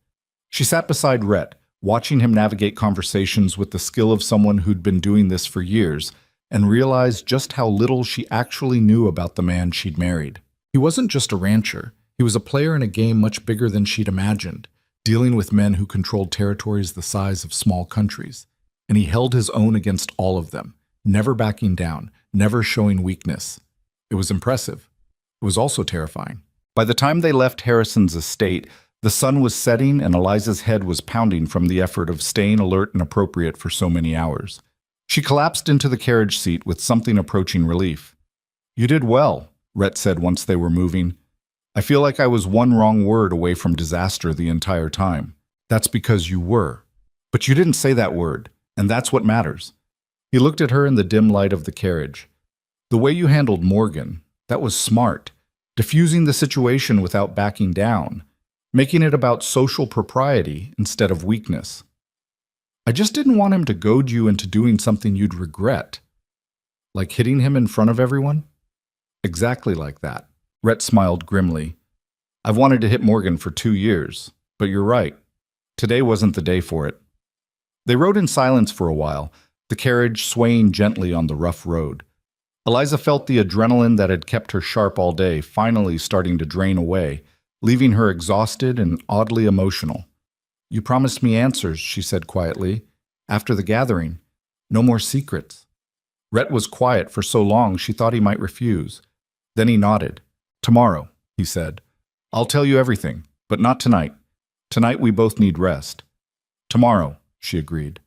She sat beside Rhett, watching him navigate conversations with the skill of someone who'd been doing this for years, and realized just how little she actually knew about the man she'd married. He wasn't just a rancher. He was a player in a game much bigger than she'd imagined, dealing with men who controlled territories the size of small countries. And he held his own against all of them, never backing down, never showing weakness. It was impressive. It was also terrifying. By the time they left Harrison's estate, the sun was setting and Eliza's head was pounding from the effort of staying alert and appropriate for so many hours. She collapsed into the carriage seat with something approaching relief. You did well, Rhett said once they were moving. I feel like I was one wrong word away from disaster the entire time. That's because you were. But you didn't say that word, and that's what matters. He looked at her in the dim light of the carriage. The way you handled Morgan, that was smart. Diffusing the situation without backing down, making it about social propriety instead of weakness. I just didn't want him to goad you into doing something you'd regret. Like hitting him in front of everyone? Exactly like that. Rhett smiled grimly. I've wanted to hit Morgan for 2 years, but you're right. Today wasn't the day for it. They rode in silence for a while, the carriage swaying gently on the rough road. Eliza felt the adrenaline that had kept her sharp all day finally starting to drain away, leaving her exhausted and oddly emotional. You promised me answers, she said quietly. After the gathering. No more secrets. Rhett was quiet for so long she thought he might refuse. Then he nodded. Tomorrow, he said. I'll tell you everything, but not tonight. Tonight we both need rest. Tomorrow, she agreed.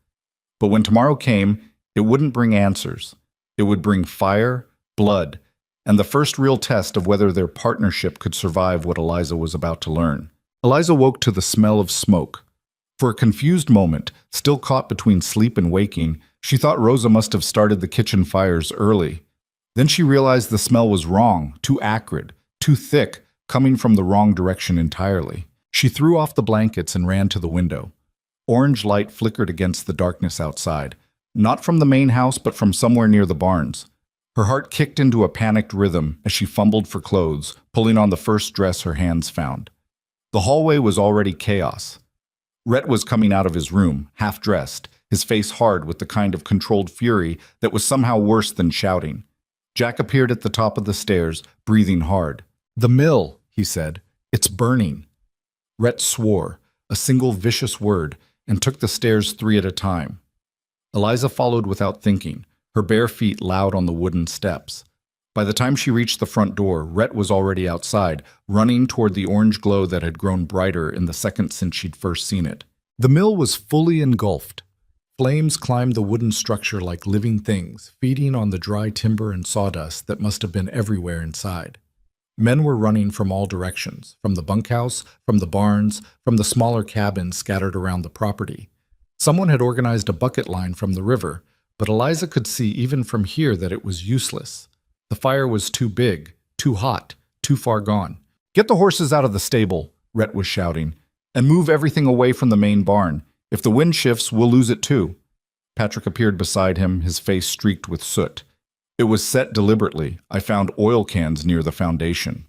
But when tomorrow came, it wouldn't bring answers. It would bring fire, blood, and the first real test of whether their partnership could survive what Eliza was about to learn. Eliza woke to the smell of smoke. For a confused moment, still caught between sleep and waking, she thought Rosa must have started the kitchen fires early. Then she realized the smell was wrong, too acrid, too thick, coming from the wrong direction entirely. She threw off the blankets and ran to the window. Orange light flickered against the darkness outside, not from the main house but from somewhere near the barns. Her heart kicked into a panicked rhythm as she fumbled for clothes, pulling on the first dress her hands found. The hallway was already chaos. Rhett was coming out of his room, half-dressed, his face hard with the kind of controlled fury that was somehow worse than shouting. Jack appeared at the top of the stairs, breathing hard. The mill, he said. It's burning. Rhett swore, a single vicious word, and took the stairs 3 at a time. Eliza followed without thinking, her bare feet loud on the wooden steps. By the time she reached the front door, Rhett was already outside, running toward the orange glow that had grown brighter in the second since she'd first seen it. The mill was fully engulfed. Flames climbed the wooden structure like living things, feeding on the dry timber and sawdust that must have been everywhere inside. Men were running from all directions, from the bunkhouse, from the barns, from the smaller cabins scattered around the property. Someone had organized a bucket line from the river, but Eliza could see even from here that it was useless. The fire was too big, too hot, too far gone. Get the horses out of the stable, Rhett was shouting, and move everything away from the main barn. If the wind shifts, we'll lose it too. Patrick appeared beside him, his face streaked with soot. It was set deliberately. I found oil cans near the foundation.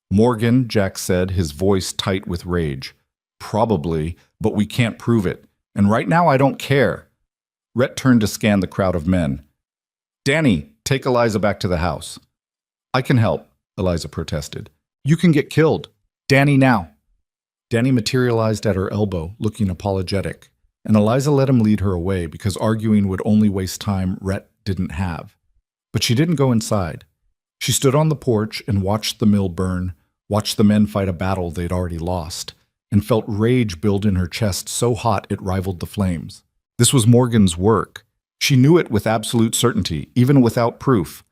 Morgan, Jack said, his voice tight with rage. Probably, but we can't prove it. And right now I don't care. Rhett turned to scan the crowd of men. Danny, take Eliza back to the house. I can help, Eliza protested. You can get killed. Danny now. Danny materialized at her elbow, looking apologetic, and Eliza let him lead her away because arguing would only waste time Rhett didn't have. But she didn't go inside. She stood on the porch and watched the mill burn, watched the men fight a battle they'd already lost, and felt rage build in her chest so hot it rivaled the flames. This was Morgan's work. She knew it with absolute certainty, even without proof.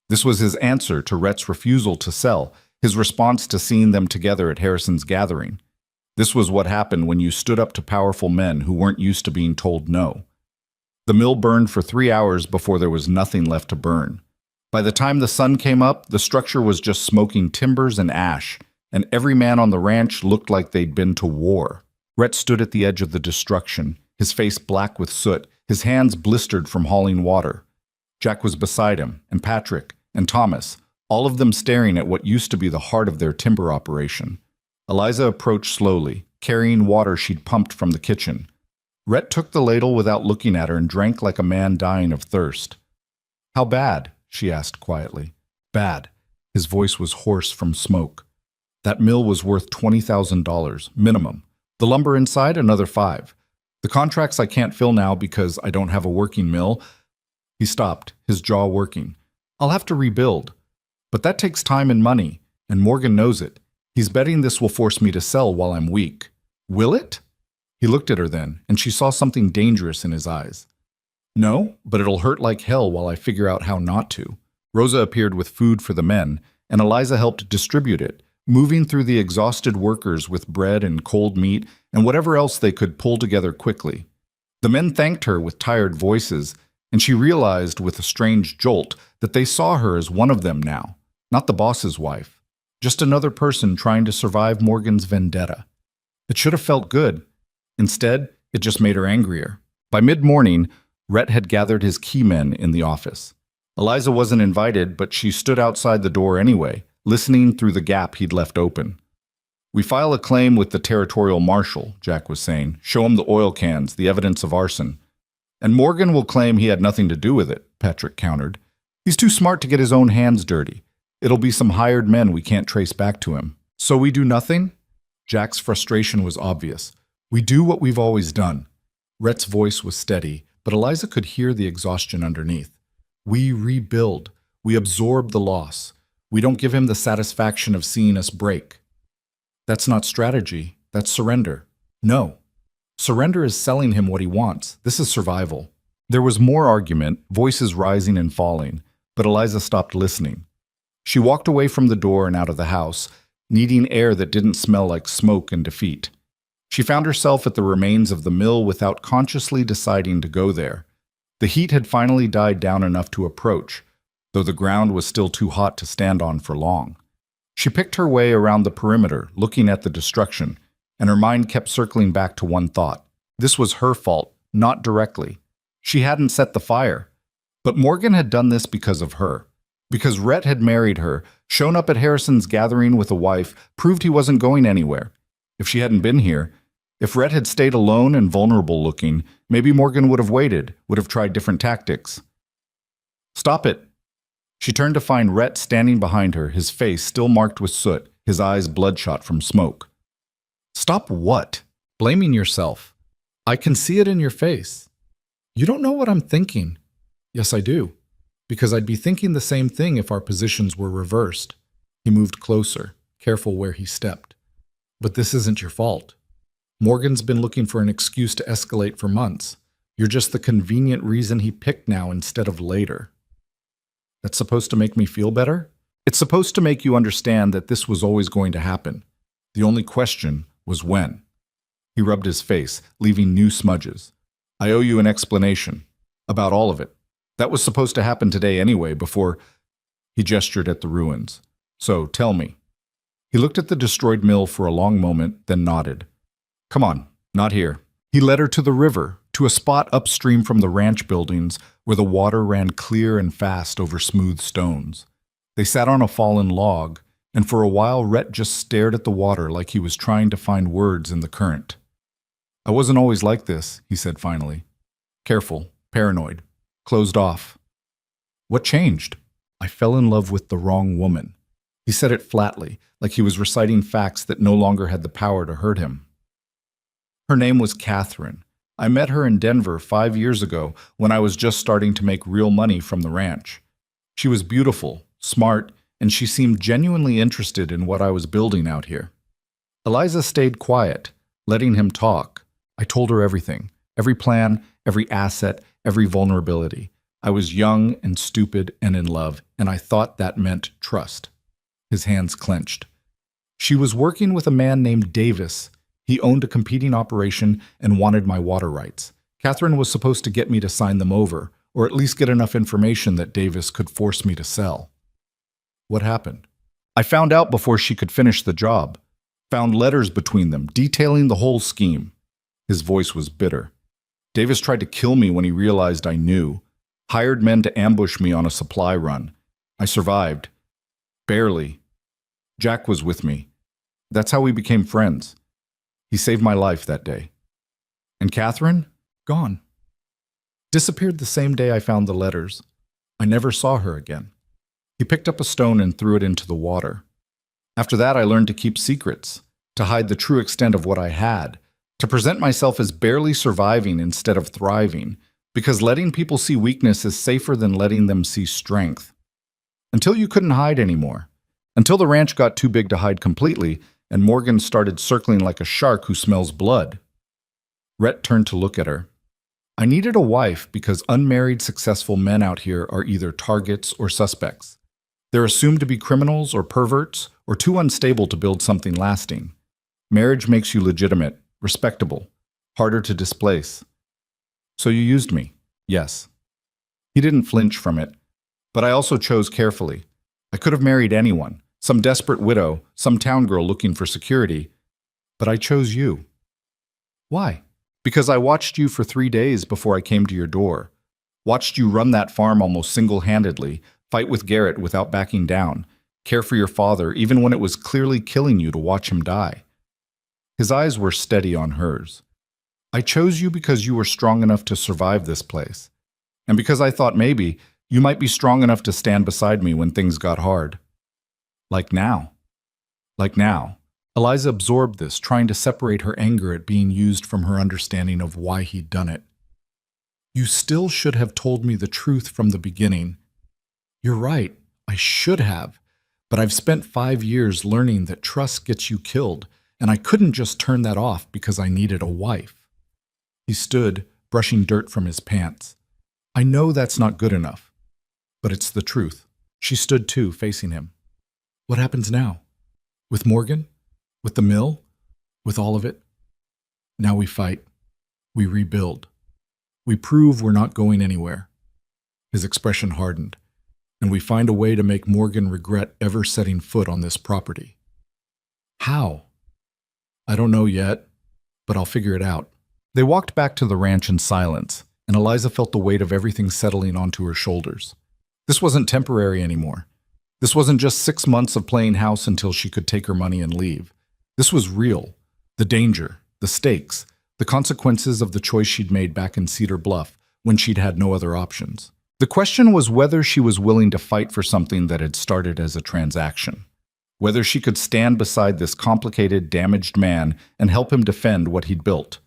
This was his answer to Rhett's refusal to sell, his response to seeing them together at Harrison's gathering. This was what happened when you stood up to powerful men who weren't used to being told no. The mill burned for 3 hours before there was nothing left to burn. By the time the sun came up, the structure was just smoking timbers and ash, and every man on the ranch looked like they'd been to war. Rhett stood at the edge of the destruction, his face black with soot, his hands blistered from hauling water. Jack was beside him, and Patrick, and Thomas, all of them staring at what used to be the heart of their timber operation. Eliza approached slowly, carrying water she'd pumped from the kitchen. Rhett took the ladle without looking at her and drank like a man dying of thirst. "How bad?" she asked quietly. "Bad." His voice was hoarse from smoke. "That mill was worth $20,000, minimum. The lumber inside, another $5. The contracts I can't fill now because I don't have a working mill." He stopped, his jaw working. "I'll have to rebuild. But that takes time and money, and Morgan knows it. He's betting this will force me to sell while I'm weak." "Will it?" He looked at her then, and she saw something dangerous in his eyes. "No, but it'll hurt like hell while I figure out how not to." Rosa appeared with food for the men, and Eliza helped distribute it, moving through the exhausted workers with bread and cold meat and whatever else they could pull together quickly. The men thanked her with tired voices, and she realized with a strange jolt that they saw her as one of them now, not the boss's wife, just another person trying to survive Morgan's vendetta. It should have felt good. Instead, it just made her angrier. By mid-morning, Rhett had gathered his key men in the office. Eliza wasn't invited, but she stood outside the door anyway, listening through the gap he'd left open. "We file a claim with the territorial marshal," Jack was saying. "Show him the oil cans, the evidence of arson." "And Morgan will claim he had nothing to do with it," Patrick countered. "He's too smart to get his own hands dirty. It'll be some hired men we can't trace back to him." "So we do nothing?" Jack's frustration was obvious. "We do what we've always done." Rhett's voice was steady, but Eliza could hear the exhaustion underneath. "We rebuild. We absorb the loss. We don't give him the satisfaction of seeing us break." "That's not strategy. That's surrender." "No. Surrender is selling him what he wants. This is survival." There was more argument, voices rising and falling, but Eliza stopped listening. She walked away from the door and out of the house, needing air that didn't smell like smoke and defeat. She found herself at the remains of the mill without consciously deciding to go there. The heat had finally died down enough to approach, though the ground was still too hot to stand on for long. She picked her way around the perimeter, looking at the destruction, and her mind kept circling back to one thought. This was her fault, not directly. She hadn't set the fire. But Morgan had done this because of her. Because Rhett had married her, shown up at Harrison's gathering with a wife, proved he wasn't going anywhere. If she hadn't been here, if Rhett had stayed alone and vulnerable looking, maybe Morgan would have waited, would have tried different tactics. "Stop it." She turned to find Rhett standing behind her, his face still marked with soot, his eyes bloodshot from smoke. "Stop what?" "Blaming yourself. I can see it in your face. You don't know what I'm thinking." "Yes, I do. Because I'd be thinking the same thing if our positions were reversed." He moved closer, careful where he stepped. "But this isn't your fault. Morgan's been looking for an excuse to escalate for months. You're just the convenient reason he picked now instead of later." "That's supposed to make me feel better?" "It's supposed to make you understand that this was always going to happen. The only question was when." He rubbed his face, leaving new smudges. "I owe you an explanation. About all of it. That was supposed to happen today anyway, before—" He gestured at the ruins. "So, tell me." He looked at the destroyed mill for a long moment, then nodded. "Come on, not here." He led her to the river, to a spot upstream from the ranch buildings where the water ran clear and fast over smooth stones. They sat on a fallen log, and for a while Rhett just stared at the water like he was trying to find words in the current. "I wasn't always like this," he said finally. "Careful, paranoid, closed off." "What changed?" "I fell in love with the wrong woman." He said it flatly, like he was reciting facts that no longer had the power to hurt him. "Her name was Catherine. I met her in Denver 5 years ago when I was just starting to make real money from the ranch. She was beautiful, smart, and she seemed genuinely interested in what I was building out here." Eliza stayed quiet, letting him talk. "I told her everything, every plan, every asset, every vulnerability. I was young and stupid and in love, and I thought that meant trust." His hands clenched. "She was working with a man named Davis. He owned a competing operation and wanted my water rights. Catherine was supposed to get me to sign them over, or at least get enough information that Davis could force me to sell. What happened? I found out before she could finish the job. Found letters between them, detailing the whole scheme. His voice was bitter. Davis tried to kill me when he realized I knew. Hired men to ambush me on a supply run. I survived. Barely. Jack was with me. That's how we became friends. He saved my life that day. And Catherine? Gone. Disappeared the same day I found the letters. I never saw her again. He picked up a stone and threw it into the water. After that, I learned to keep secrets, to hide the true extent of what I had, to present myself as barely surviving instead of thriving, because letting people see weakness is safer than letting them see strength. Until you couldn't hide anymore. Until the ranch got too big to hide completely, and Morgan started circling like a shark who smells blood. Rhett turned to look at her. I needed a wife because unmarried successful men out here are either targets or suspects. They're assumed to be criminals or perverts or too unstable to build something lasting. Marriage makes you legitimate, respectable, harder to displace. So you used me, yes. He didn't flinch from it, but I also chose carefully. I could have married anyone, some desperate widow, some town girl looking for security, but I chose you. Why? Because I watched you for 3 days before I came to your door. Watched you run that farm almost single-handedly, fight with Garrett without backing down, care for your father even when it was clearly killing you to watch him die. His eyes were steady on hers. I chose you because you were strong enough to survive this place, and because I thought maybe you might be strong enough to stand beside me when things got hard. Like now. Like now. Eliza absorbed this, trying to separate her anger at being used from her understanding of why he'd done it. You still should have told me the truth from the beginning. You're right, I should have, but I've spent 5 years learning that trust gets you killed, and I couldn't just turn that off because I needed a wife. He stood, brushing dirt from his pants. I know that's not good enough, but it's the truth. She stood too, facing him. What happens now? With Morgan? With the mill? With all of it? Now we fight. We rebuild. We prove we're not going anywhere. His expression hardened. And we find a way to make Morgan regret ever setting foot on this property. How? I don't know yet, but I'll figure it out. They walked back to the ranch in silence, and Eliza felt the weight of everything settling onto her shoulders. This wasn't temporary anymore. This wasn't just 6 months of playing house until she could take her money and leave. This was real. The danger, the stakes, the consequences of the choice she'd made back in Cedar Bluff when she'd had no other options. The question was whether she was willing to fight for something that had started as a transaction. Whether she could stand beside this complicated, damaged man and help him defend what he'd built.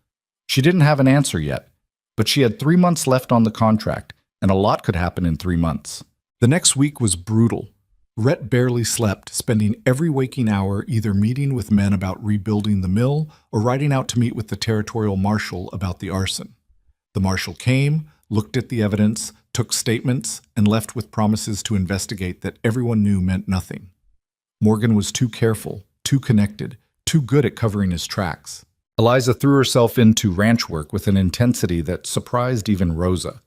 She didn't have an answer yet, but she had 3 months left on the contract, and a lot could happen in 3 months. The next week was brutal. Rhett barely slept, spending every waking hour either meeting with men about rebuilding the mill or riding out to meet with the territorial marshal about the arson. The marshal came, looked at the evidence, took statements, and left with promises to investigate that everyone knew meant nothing. Morgan was too careful, too connected, too good at covering his tracks. Eliza threw herself into ranch work with an intensity that surprised even Rosa.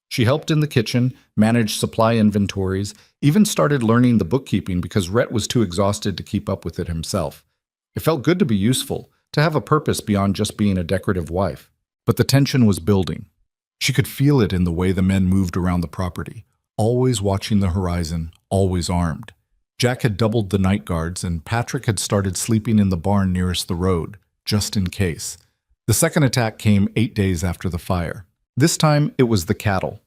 She helped in the kitchen, managed supply inventories, even started learning the bookkeeping because Rhett was too exhausted to keep up with it himself. It felt good to be useful, to have a purpose beyond just being a decorative wife. But the tension was building. She could feel it in the way the men moved around the property, always watching the horizon, always armed. Jack had doubled the night guards, and Patrick had started sleeping in the barn nearest the road, just in case. The second attack came 8 days after the fire. This time, it was the cattle.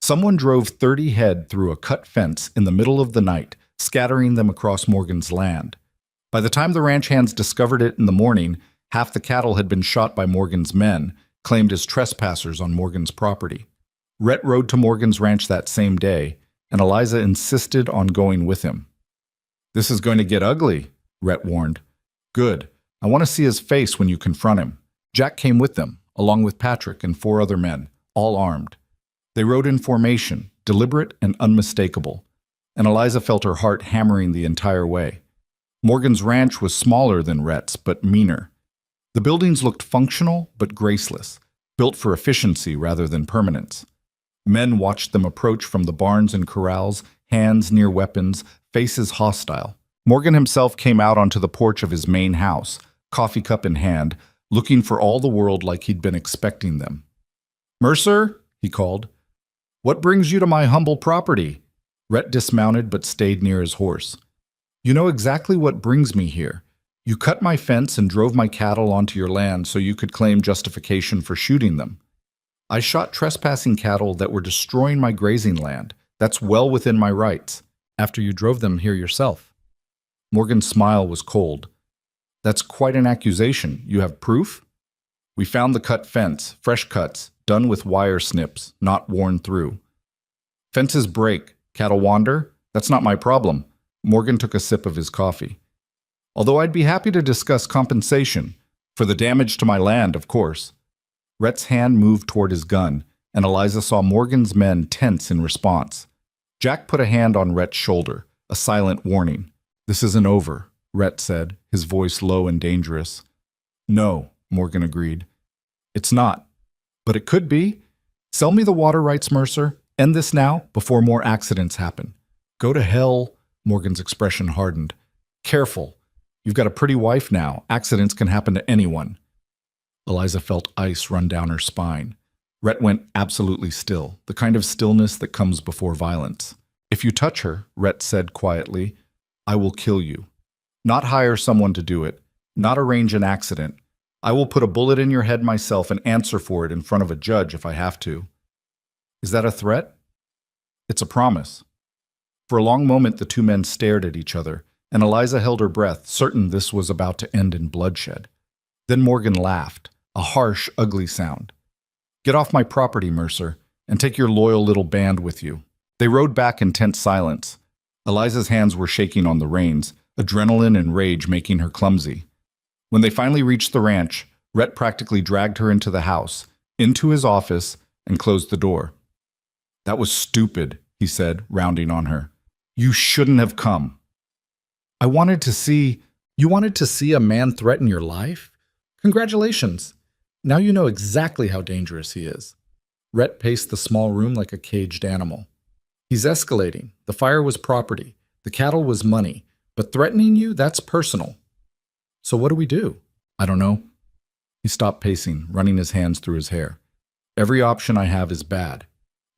Someone drove 30 head through a cut fence in the middle of the night, scattering them across Morgan's land. By the time the ranch hands discovered it in the morning, half the cattle had been shot by Morgan's men, claimed as trespassers on Morgan's property. Rhett rode to Morgan's ranch that same day, and Eliza insisted on going with him. "This is going to get ugly," Rhett warned. "Good. I want to see his face when you confront him." Jack came with them, along with Patrick and 4 other men, all armed. They rode in formation, deliberate and unmistakable, and Eliza felt her heart hammering the entire way. Morgan's ranch was smaller than Rhett's, but meaner. The buildings looked functional but graceless, built for efficiency rather than permanence. Men watched them approach from the barns and corrals, hands near weapons, faces hostile. Morgan himself came out onto the porch of his main house, coffee cup in hand, looking for all the world like he'd been expecting them. "Mercer," he called, "what brings you to my humble property?" Rhett dismounted but stayed near his horse. "You know exactly what brings me here. You cut my fence and drove my cattle onto your land so you could claim justification for shooting them. I shot trespassing cattle that were destroying my grazing land. That's well within my rights, after you drove them here yourself." Morgan's smile was cold. "That's quite an accusation. You have proof?" "We found the cut fence, fresh cuts, done with wire snips, not worn through." "Fences break, cattle wander? That's not my problem." Morgan took a sip of his coffee. "Although I'd be happy to discuss compensation. For the damage to my land, of course." Rhett's hand moved toward his gun, and Eliza saw Morgan's men tense in response. Jack put a hand on Rhett's shoulder, a silent warning. "This isn't over," Rhett said, his voice low and dangerous. "No," Morgan agreed. "It's not. But it could be. Sell me the water rights, Mercer. End this now, before more accidents happen." "Go to hell," Morgan's expression hardened. "Careful. You've got a pretty wife now. Accidents can happen to anyone." Eliza felt ice run down her spine. Rhett went absolutely still, the kind of stillness that comes before violence. "If you touch her," Rhett said quietly, "I will kill you. Not hire someone to do it, not arrange an accident. I will put a bullet in your head myself and answer for it in front of a judge if I have to." "Is that a threat?" "It's a promise." For a long moment the two men stared at each other, and Eliza held her breath, certain this was about to end in bloodshed. Then Morgan laughed, a harsh, ugly sound. "Get off my property, Mercer, and take your loyal little band with you." They rode back in tense silence. Eliza's hands were shaking on the reins, adrenaline and rage making her clumsy. When they finally reached the ranch, Rhett practically dragged her into the house, into his office, and closed the door. "That was stupid," he said, rounding on her. "You shouldn't have come." "I wanted to see—" "You wanted to see a man threaten your life? Congratulations. Now you know exactly how dangerous he is." Rhett paced the small room like a caged animal. "He's escalating. The fire was property. The cattle was money. But threatening you, that's personal." "So what do we do?" "I don't know." He stopped pacing, running his hands through his hair. "Every option I have is bad.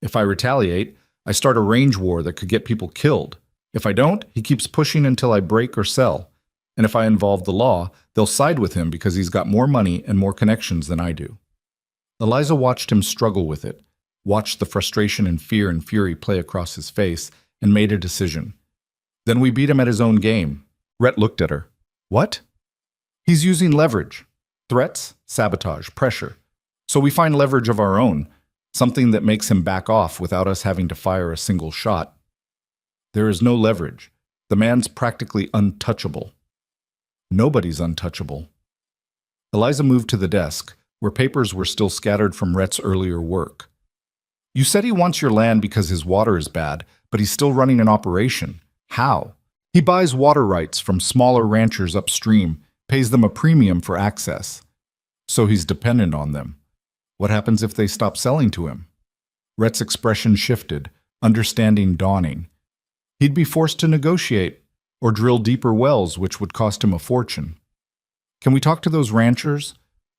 If I retaliate, I start a range war that could get people killed. If I don't, he keeps pushing until I break or sell. And if I involve the law, they'll side with him because he's got more money and more connections than I do." Eliza watched him struggle with it, watched the frustration and fear and fury play across his face, and made a decision. "Then we beat him at his own game." Rhett looked at her. "What?" "He's using leverage. Threats, sabotage, pressure. So we find leverage of our own, something that makes him back off without us having to fire a single shot." "There is no leverage. The man's practically untouchable." "Nobody's untouchable." Eliza moved to the desk, where papers were still scattered from Rhett's earlier work. "You said he wants your land because his water is bad, but he's still running an operation. How?" "He buys water rights from smaller ranchers upstream, pays them a premium for access. So he's dependent on them. What happens if they stop selling to him?" Rhett's expression shifted, understanding dawning. "He'd be forced to negotiate, or drill deeper wells, which would cost him a fortune." "Can we talk to those ranchers?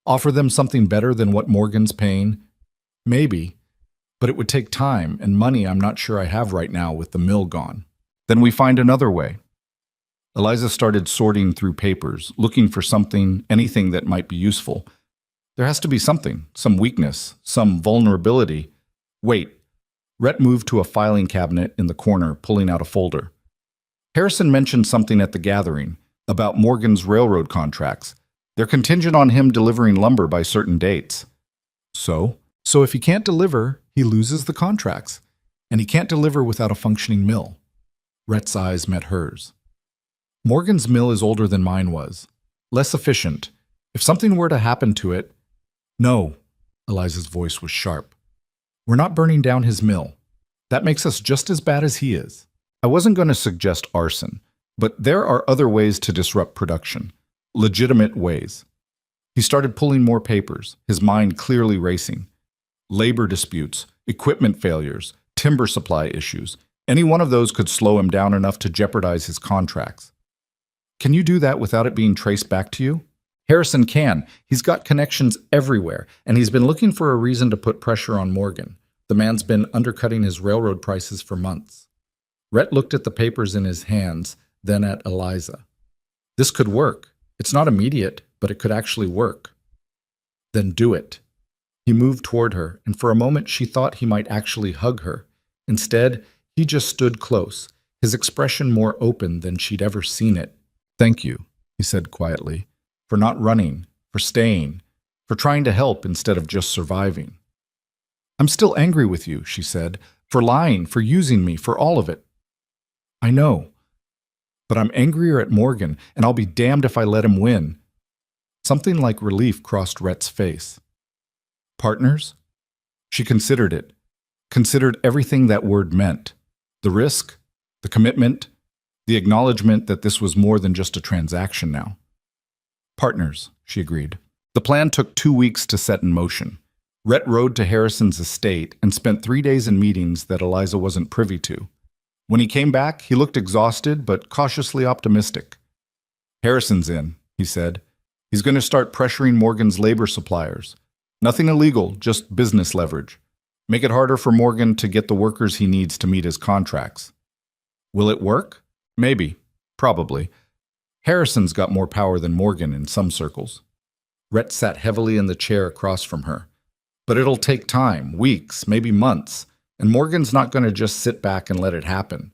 Offer them something better than what Morgan's paying?" "Maybe, but it would take time and money I'm not sure I have right now with the mill gone." "Then we find another way." Eliza started sorting through papers, looking for something, anything that might be useful. There has to be something, some weakness, some vulnerability. "Wait." Rhett moved to a filing cabinet in the corner, pulling out a folder. "Harrison mentioned something at the gathering about Morgan's railroad contracts. They're contingent on him delivering lumber by certain dates." So if he can't deliver, he loses the contracts. And he can't deliver without a functioning mill." Rhett's eyes met hers. "Morgan's mill is older than mine was. Less efficient. If something were to happen to it—" "No." Eliza's voice was sharp. "We're not burning down his mill. That makes us just as bad as he is. I wasn't going to suggest arson, but there are other ways to disrupt production. Legitimate ways." He started pulling more papers, his mind clearly racing. Labor disputes, equipment failures, timber supply issues. Any one of those could slow him down enough to jeopardize his contracts. Can you do that without it being traced back to you? Harrison can. He's got connections everywhere, and he's been looking for a reason to put pressure on Morgan. The man's been undercutting his railroad prices for months. Rhett looked at the papers in his hands, then at Eliza. This could work. It's not immediate, but it could actually work. Then do it. He moved toward her, and for a moment she thought he might actually hug her. Instead, he just stood close, his expression more open than she'd ever seen it. Thank you, he said quietly, for not running, for staying, for trying to help instead of just surviving. I'm still angry with you, she said, for lying, for using me, for all of it. I know. But I'm angrier at Morgan, and I'll be damned if I let him win. Something like relief crossed Rhett's face. Partners? She considered it, considered everything that word meant. The risk, the commitment, the acknowledgement that this was more than just a transaction now. Partners, she agreed. The plan took 2 weeks to set in motion. Rhett rode to Harrison's estate and spent 3 days in meetings that Eliza wasn't privy to. When he came back, he looked exhausted but cautiously optimistic. Harrison's in, he said. He's going to start pressuring Morgan's labor suppliers. Nothing illegal, just business leverage. Make it harder for Morgan to get the workers he needs to meet his contracts. Will it work? Maybe. Probably. Harrison's got more power than Morgan in some circles. Rhett sat heavily in the chair across from her. But it'll take time, weeks, maybe months, and Morgan's not going to just sit back and let it happen.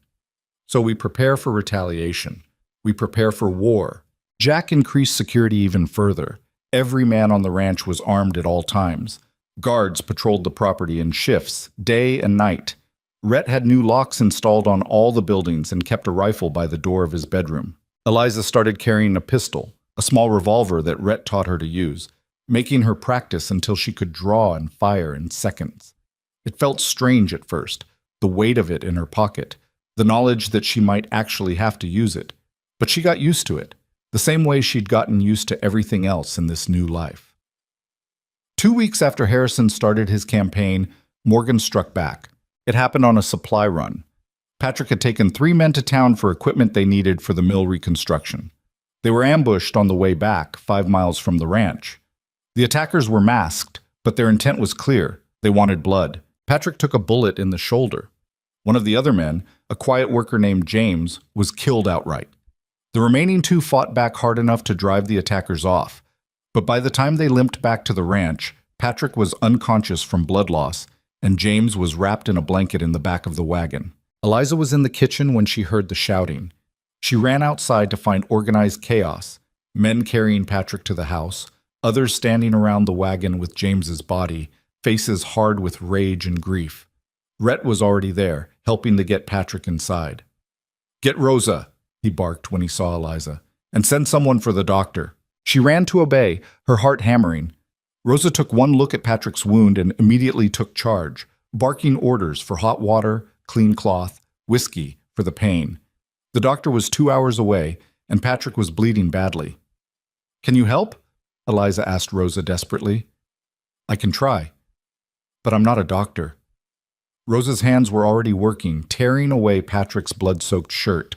So we prepare for retaliation. We prepare for war. Jack increased security even further. Every man on the ranch was armed at all times. Guards patrolled the property in shifts, day and night. Rhett had new locks installed on all the buildings and kept a rifle by the door of his bedroom. Eliza started carrying a pistol, a small revolver that Rhett taught her to use, making her practice until she could draw and fire in seconds. It felt strange at first, the weight of it in her pocket, the knowledge that she might actually have to use it. But she got used to it, the same way she'd gotten used to everything else in this new life. 2 weeks after Harrison started his campaign, Morgan struck back. It happened on a supply run. Patrick had taken 3 men to town for equipment they needed for the mill reconstruction. They were ambushed on the way back, 5 miles from the ranch. The attackers were masked, but their intent was clear. They wanted blood. Patrick took a bullet in the shoulder. One of the other men, a quiet worker named James, was killed outright. The remaining 2 fought back hard enough to drive the attackers off, but by the time they limped back to the ranch, Patrick was unconscious from blood loss, and James was wrapped in a blanket in the back of the wagon. Eliza was in the kitchen when she heard the shouting. She ran outside to find organized chaos, men carrying Patrick to the house, others standing around the wagon with James's body, faces hard with rage and grief. Rhett was already there, helping to get Patrick inside. "Get Rosa," he barked when he saw Eliza, "and send someone for the doctor." She ran to obey, her heart hammering. Rosa took one look at Patrick's wound and immediately took charge, barking orders for hot water, clean cloth, whiskey for the pain. The doctor was 2 hours away, and Patrick was bleeding badly. "Can you help?" Eliza asked Rosa desperately. "I can try, but I'm not a doctor." Rosa's hands were already working, tearing away Patrick's blood-soaked shirt.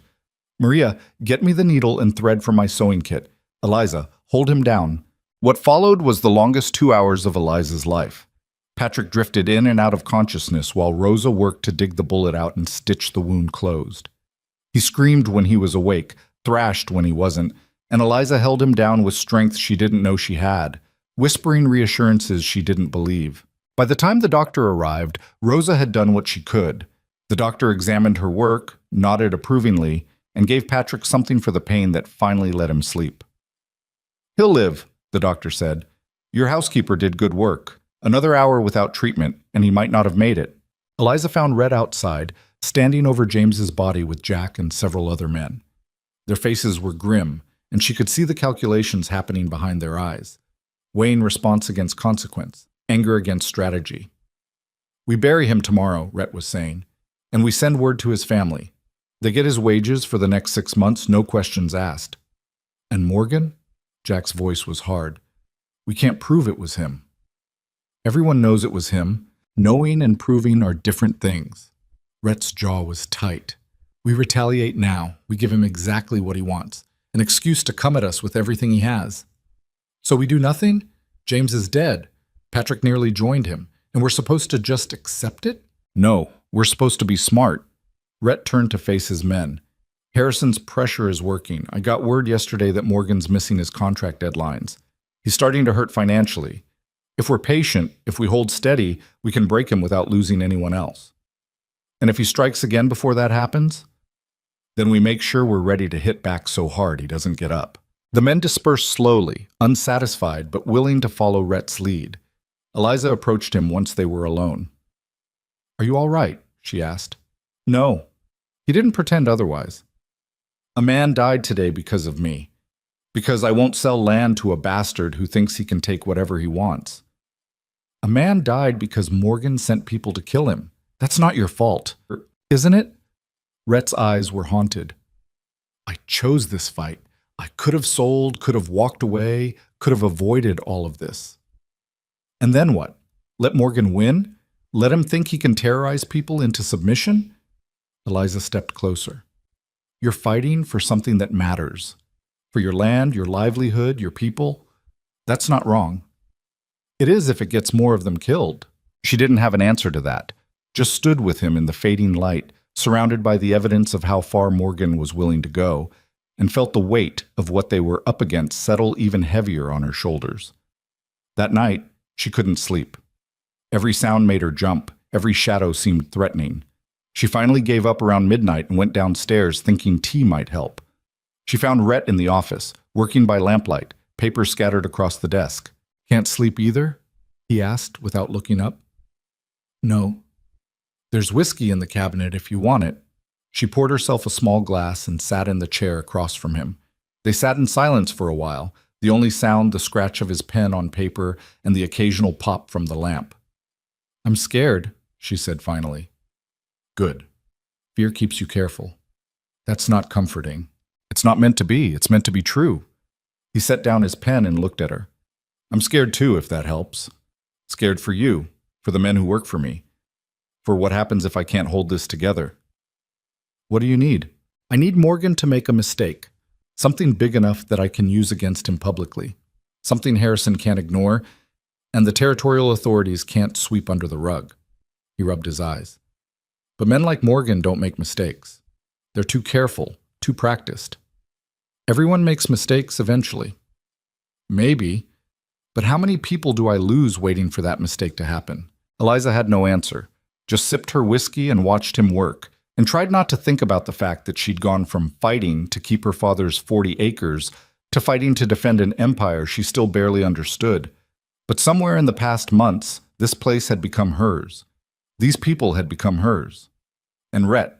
"Maria, get me the needle and thread from my sewing kit. Eliza, hold him down." What followed was the longest 2 hours of Eliza's life. Patrick drifted in and out of consciousness while Rosa worked to dig the bullet out and stitch the wound closed. He screamed when he was awake, thrashed when he wasn't, and Eliza held him down with strength she didn't know she had, whispering reassurances she didn't believe. By the time the doctor arrived, Rosa had done what she could. The doctor examined her work, nodded approvingly, and gave Patrick something for the pain that finally let him sleep. "He'll live," the doctor said. "Your housekeeper did good work. Another hour without treatment, and he might not have made it." Eliza found Rhett outside, standing over James's body with Jack and several other men. Their faces were grim, and she could see the calculations happening behind their eyes, weighing response against consequence, anger against strategy. "We bury him tomorrow," Rhett was saying, "and we send word to his family. They get his wages for the next 6 months, no questions asked." "And Morgan?" Jack's voice was hard. We can't prove it was him. Everyone knows it was him. Knowing and proving are different things. Rhett's jaw was tight. We retaliate now. We give him exactly what he wants. An excuse to come at us with everything he has. So we do nothing? James is dead. Patrick nearly joined him. And we're supposed to just accept it? No, we're supposed to be smart. Rhett turned to face his men. Harrison's pressure is working. I got word yesterday that Morgan's missing his contract deadlines. He's starting to hurt financially. If we're patient, if we hold steady, we can break him without losing anyone else. And if he strikes again before that happens, then we make sure we're ready to hit back so hard he doesn't get up. The men dispersed slowly, unsatisfied but willing to follow Rhett's lead. Eliza approached him once they were alone. Are you all right? She asked. No. He didn't pretend otherwise. A man died today because of me. Because I won't sell land to a bastard who thinks he can take whatever he wants. A man died because Morgan sent people to kill him. That's not your fault, isn't it? Rhett's eyes were haunted. I chose this fight. I could have sold, could have walked away, could have avoided all of this. And then what? Let Morgan win? Let him think he can terrorize people into submission? Eliza stepped closer. You're fighting for something that matters. For your land, your livelihood, your people. That's not wrong. It is if it gets more of them killed. She didn't have an answer to that, just stood with him in the fading light, surrounded by the evidence of how far Morgan was willing to go, and felt the weight of what they were up against settle even heavier on her shoulders. That night, she couldn't sleep. Every sound made her jump, every shadow seemed threatening. She finally gave up around midnight and went downstairs thinking tea might help. She found Rhett in the office, working by lamplight, papers scattered across the desk. Can't sleep either? He asked without looking up. No. There's whiskey in the cabinet if you want it. She poured herself a small glass and sat in the chair across from him. They sat in silence for a while, the only sound the scratch of his pen on paper and the occasional pop from the lamp. I'm scared, she said finally. Good. Fear keeps you careful. That's not comforting. It's not meant to be. It's meant to be true. He set down his pen and looked at her. I'm scared too, if that helps. Scared for you, for the men who work for me, for what happens if I can't hold this together. What do you need? I need Morgan to make a mistake, something big enough that I can use against him publicly, something Harrison can't ignore, and the territorial authorities can't sweep under the rug. He rubbed his eyes. But men like Morgan don't make mistakes. They're too careful, too practiced. Everyone makes mistakes eventually. Maybe, but how many people do I lose waiting for that mistake to happen? Eliza had no answer, just sipped her whiskey and watched him work, and tried not to think about the fact that she'd gone from fighting to keep her father's 40 acres to fighting to defend an empire she still barely understood. But somewhere in the past months, this place had become hers. These people had become hers. And Rhett,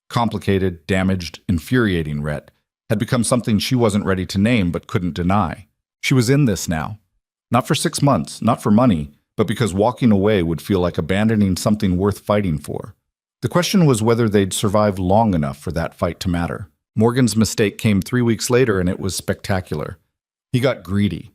complicated, damaged, infuriating Rhett, had become something she wasn't ready to name but couldn't deny. She was in this now. Not for 6 months, not for money, but because walking away would feel like abandoning something worth fighting for. The question was whether they'd survive long enough for that fight to matter. Morgan's mistake came 3 weeks later, and it was spectacular. He got greedy.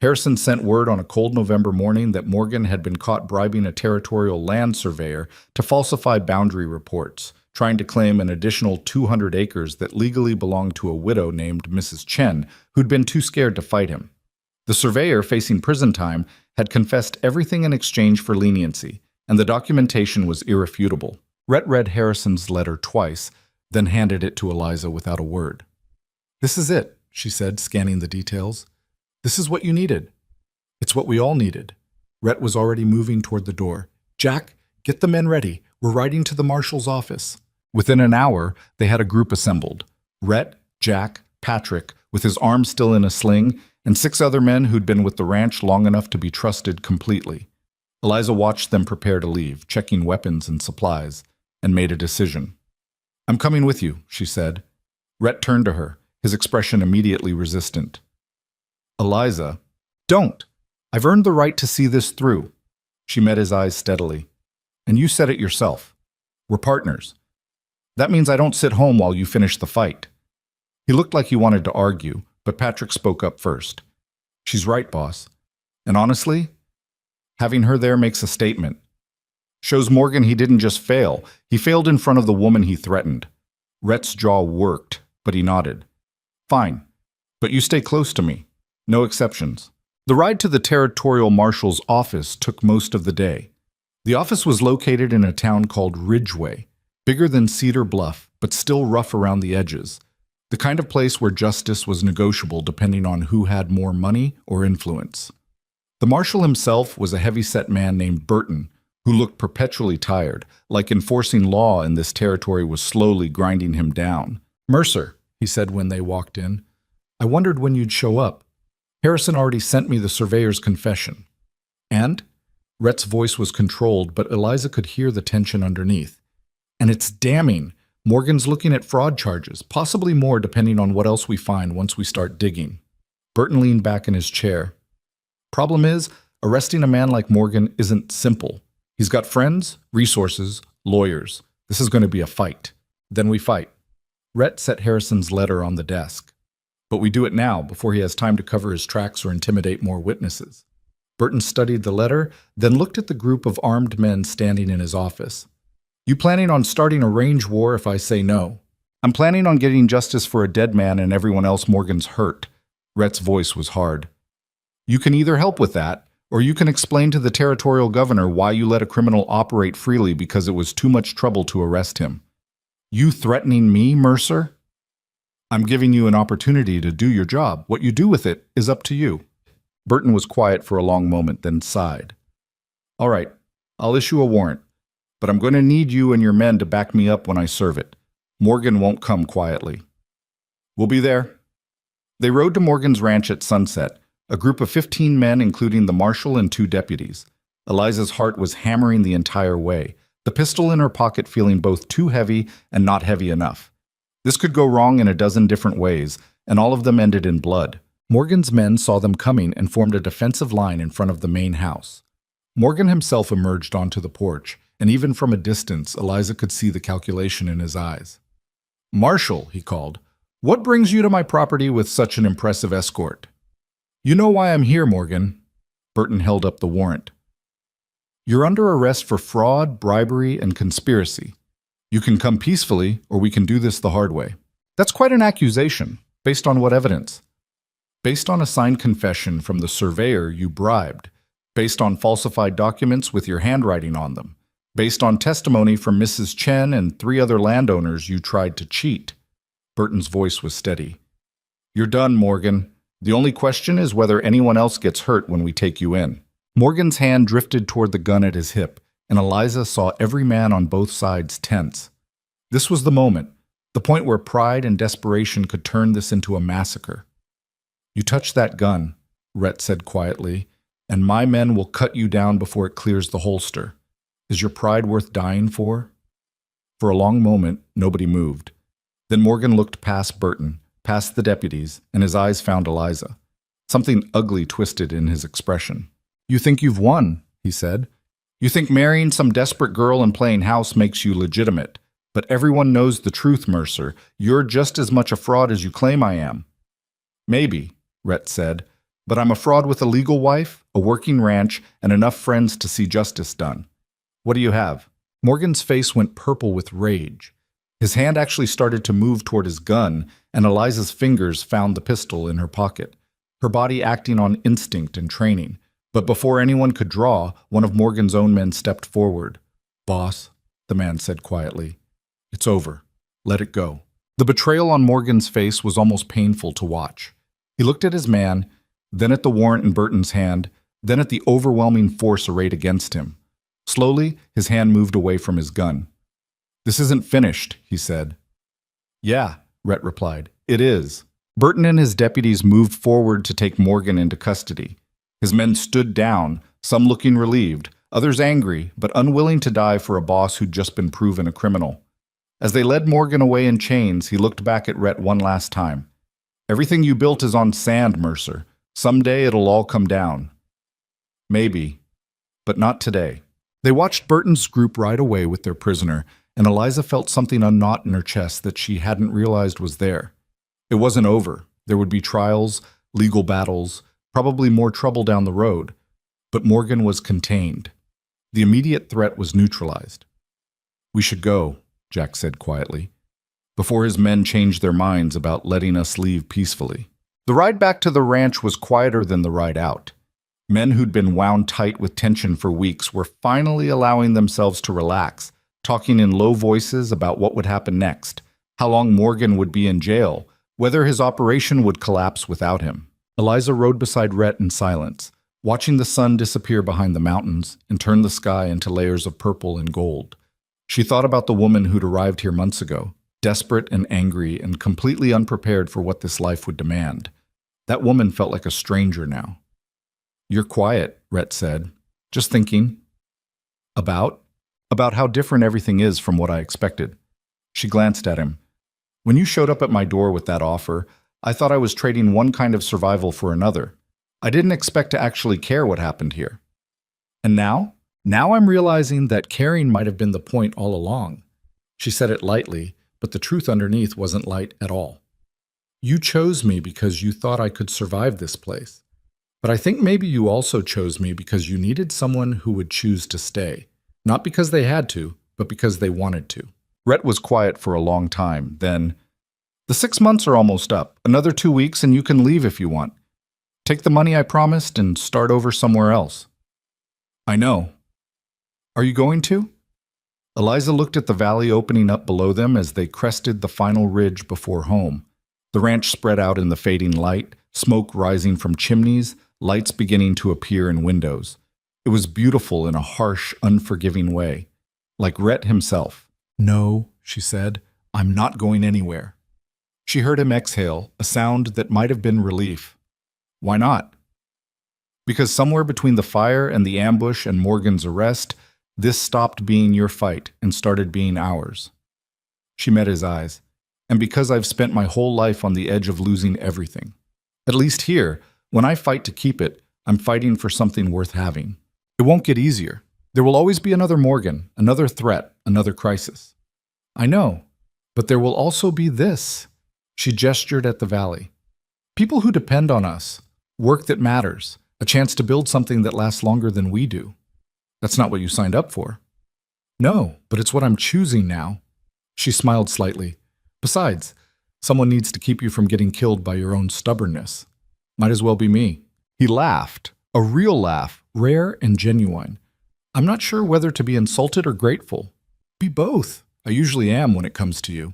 Harrison sent word on a cold November morning that Morgan had been caught bribing a territorial land surveyor to falsify boundary reports, trying to claim an additional 200 acres that legally belonged to a widow named Mrs. Chen, who'd been too scared to fight him. The surveyor, facing prison time, had confessed everything in exchange for leniency, and the documentation was irrefutable. Rhett read Harrison's letter twice, then handed it to Eliza without a word. This is it, she said, scanning the details. This is what you needed. It's what we all needed. Rhett was already moving toward the door. Jack, get the men ready. We're riding to the marshal's office. Within an hour, they had a group assembled. Rhett, Jack, Patrick, with his arm still in a sling, and 6 other men who'd been with the ranch long enough to be trusted completely. Eliza watched them prepare to leave, checking weapons and supplies, and made a decision. I'm coming with you, she said. Rhett turned to her, his expression immediately resistant. Eliza, don't. I've earned the right to see this through. She met his eyes steadily. And you said it yourself. We're partners. That means I don't sit home while you finish the fight. He looked like he wanted to argue, but Patrick spoke up first. She's right, boss. And honestly, having her there makes a statement. Shows Morgan he didn't just fail, he failed in front of the woman he threatened. Rhett's jaw worked, but he nodded. Fine, but you stay close to me. No exceptions. The ride to the territorial marshal's office took most of the day. The office was located in a town called Ridgeway, bigger than Cedar Bluff, but still rough around the edges. The kind of place where justice was negotiable depending on who had more money or influence. The marshal himself was a heavy-set man named Burton, who looked perpetually tired, like enforcing law in this territory was slowly grinding him down. "Mercer," he said when they walked in, "I wondered when you'd show up. Harrison already sent me the surveyor's confession." "And?" Rhett's voice was controlled, but Eliza could hear the tension underneath. "And it's damning. Morgan's looking at fraud charges, possibly more depending on what else we find once we start digging." Burton leaned back in his chair. "Problem is, arresting a man like Morgan isn't simple. He's got friends, resources, lawyers. This is going to be a fight. Then we fight." Rhett set Harrison's letter on the desk. "But we do it now, before he has time to cover his tracks or intimidate more witnesses." Burton studied the letter, then looked at the group of armed men standing in his office. "You planning on starting a range war if I say no?" "I'm planning on getting justice for a dead man and everyone else Morgan's hurt." Rhett's voice was hard. "You can either help with that, or you can explain to the territorial governor why you let a criminal operate freely because it was too much trouble to arrest him." "You threatening me, Mercer?" "I'm giving you an opportunity to do your job. What you do with it is up to you." Burton was quiet for a long moment, then sighed. "All right, I'll issue a warrant, but I'm going to need you and your men to back me up when I serve it. Morgan won't come quietly." "We'll be there." They rode to Morgan's ranch at sunset, a group of 15 men including the marshal and 2 deputies. Eliza's heart was hammering the entire way, the pistol in her pocket feeling both too heavy and not heavy enough. This could go wrong in a dozen different ways, and all of them ended in blood. Morgan's men saw them coming and formed a defensive line in front of the main house. Morgan himself emerged onto the porch, and even from a distance, Eliza could see the calculation in his eyes. "Marshal," he called, "what brings you to my property with such an impressive escort?" "You know why I'm here, Morgan." Burton held up the warrant. "You're under arrest for fraud, bribery, and conspiracy. You can come peacefully, or we can do this the hard way." "That's quite an accusation. Based on what evidence?" "Based on a signed confession from the surveyor you bribed. Based on falsified documents with your handwriting on them. Based on testimony from Mrs. Chen and 3 other landowners you tried to cheat." Burton's voice was steady. "You're done, Morgan. The only question is whether anyone else gets hurt when we take you in." Morgan's hand drifted toward the gun at his hip, and Eliza saw every man on both sides tense. This was the moment, the point where pride and desperation could turn this into a massacre. "You touch that gun," Rhett said quietly, "and my men will cut you down before it clears the holster. Is your pride worth dying for?" For a long moment, nobody moved. Then Morgan looked past Burton, past the deputies, and his eyes found Eliza. Something ugly twisted in his expression. "You think you've won," he said. "You think marrying some desperate girl and playing house makes you legitimate. But everyone knows the truth, Mercer. You're just as much a fraud as you claim I am." "Maybe," Rhett said, "but I'm a fraud with a legal wife, a working ranch, and enough friends to see justice done. What do you have?" Morgan's face went purple with rage. His hand actually started to move toward his gun, and Eliza's fingers found the pistol in her pocket, her body acting on instinct and training. But before anyone could draw, one of Morgan's own men stepped forward. "Boss," the man said quietly, "it's over. Let it go." The betrayal on Morgan's face was almost painful to watch. He looked at his man, then at the warrant in Burton's hand, then at the overwhelming force arrayed against him. Slowly, his hand moved away from his gun. "This isn't finished," he said. "Yeah," Rhett replied, "it is." Burton and his deputies moved forward to take Morgan into custody. His men stood down, some looking relieved, others angry, but unwilling to die for a boss who'd just been proven a criminal. As they led Morgan away in chains, he looked back at Rhett one last time. "Everything you built is on sand, Mercer. Someday it'll all come down." "Maybe, but not today." They watched Burton's group ride away with their prisoner, and Eliza felt something unknot in her chest that she hadn't realized was there. It wasn't over. There would be trials, legal battles, probably more trouble down the road. But Morgan was contained. The immediate threat was neutralized. "We should go," Jack said quietly, before his men changed their minds about letting us leave peacefully. The ride back to the ranch was quieter than the ride out. Men who'd been wound tight with tension for weeks were finally allowing themselves to relax, talking in low voices about what would happen next, how long Morgan would be in jail, whether his operation would collapse without him. Eliza rode beside Rhett in silence, watching the sun disappear behind the mountains and turn the sky into layers of purple and gold. She thought about the woman who'd arrived here months ago, desperate and angry and completely unprepared for what this life would demand. That woman felt like a stranger now. "You're quiet," Rhett said. "Just thinking." About how different everything is from what I expected." She glanced at him. "When you showed up at my door with that offer, I thought I was trading one kind of survival for another. I didn't expect to actually care what happened here. And now? Now I'm realizing that caring might have been the point all along." She said it lightly, but the truth underneath wasn't light at all. "You chose me because you thought I could survive this place. But I think maybe you also chose me because you needed someone who would choose to stay. Not because they had to, but because they wanted to." Rhett was quiet for a long time. Then, "The 6 months are almost up. Another 2 weeks and you can leave if you want. Take the money I promised and start over somewhere else." "I know. Are you going to?" Eliza looked at the valley opening up below them as they crested the final ridge before home. The ranch spread out in the fading light, smoke rising from chimneys, lights beginning to appear in windows. It was beautiful in a harsh, unforgiving way, like Rhett himself. "No," she said, "I'm not going anywhere." She heard him exhale, a sound that might have been relief. "Why not?" "Because somewhere between the fire and the ambush and Morgan's arrest, this stopped being your fight and started being ours." She met his eyes. "And because I've spent my whole life on the edge of losing everything. At least here, when I fight to keep it, I'm fighting for something worth having. It won't get easier. There will always be another Morgan, another threat, another crisis." "I know, but there will also be this." She gestured at the valley. "People who depend on us, work that matters, a chance to build something that lasts longer than we do." "That's not what you signed up for." "No, but it's what I'm choosing now." She smiled slightly. "Besides, someone needs to keep you from getting killed by your own stubbornness. Might as well be me." He laughed, a real laugh, rare and genuine. "I'm not sure whether to be insulted or grateful. Be both. I usually am when it comes to you."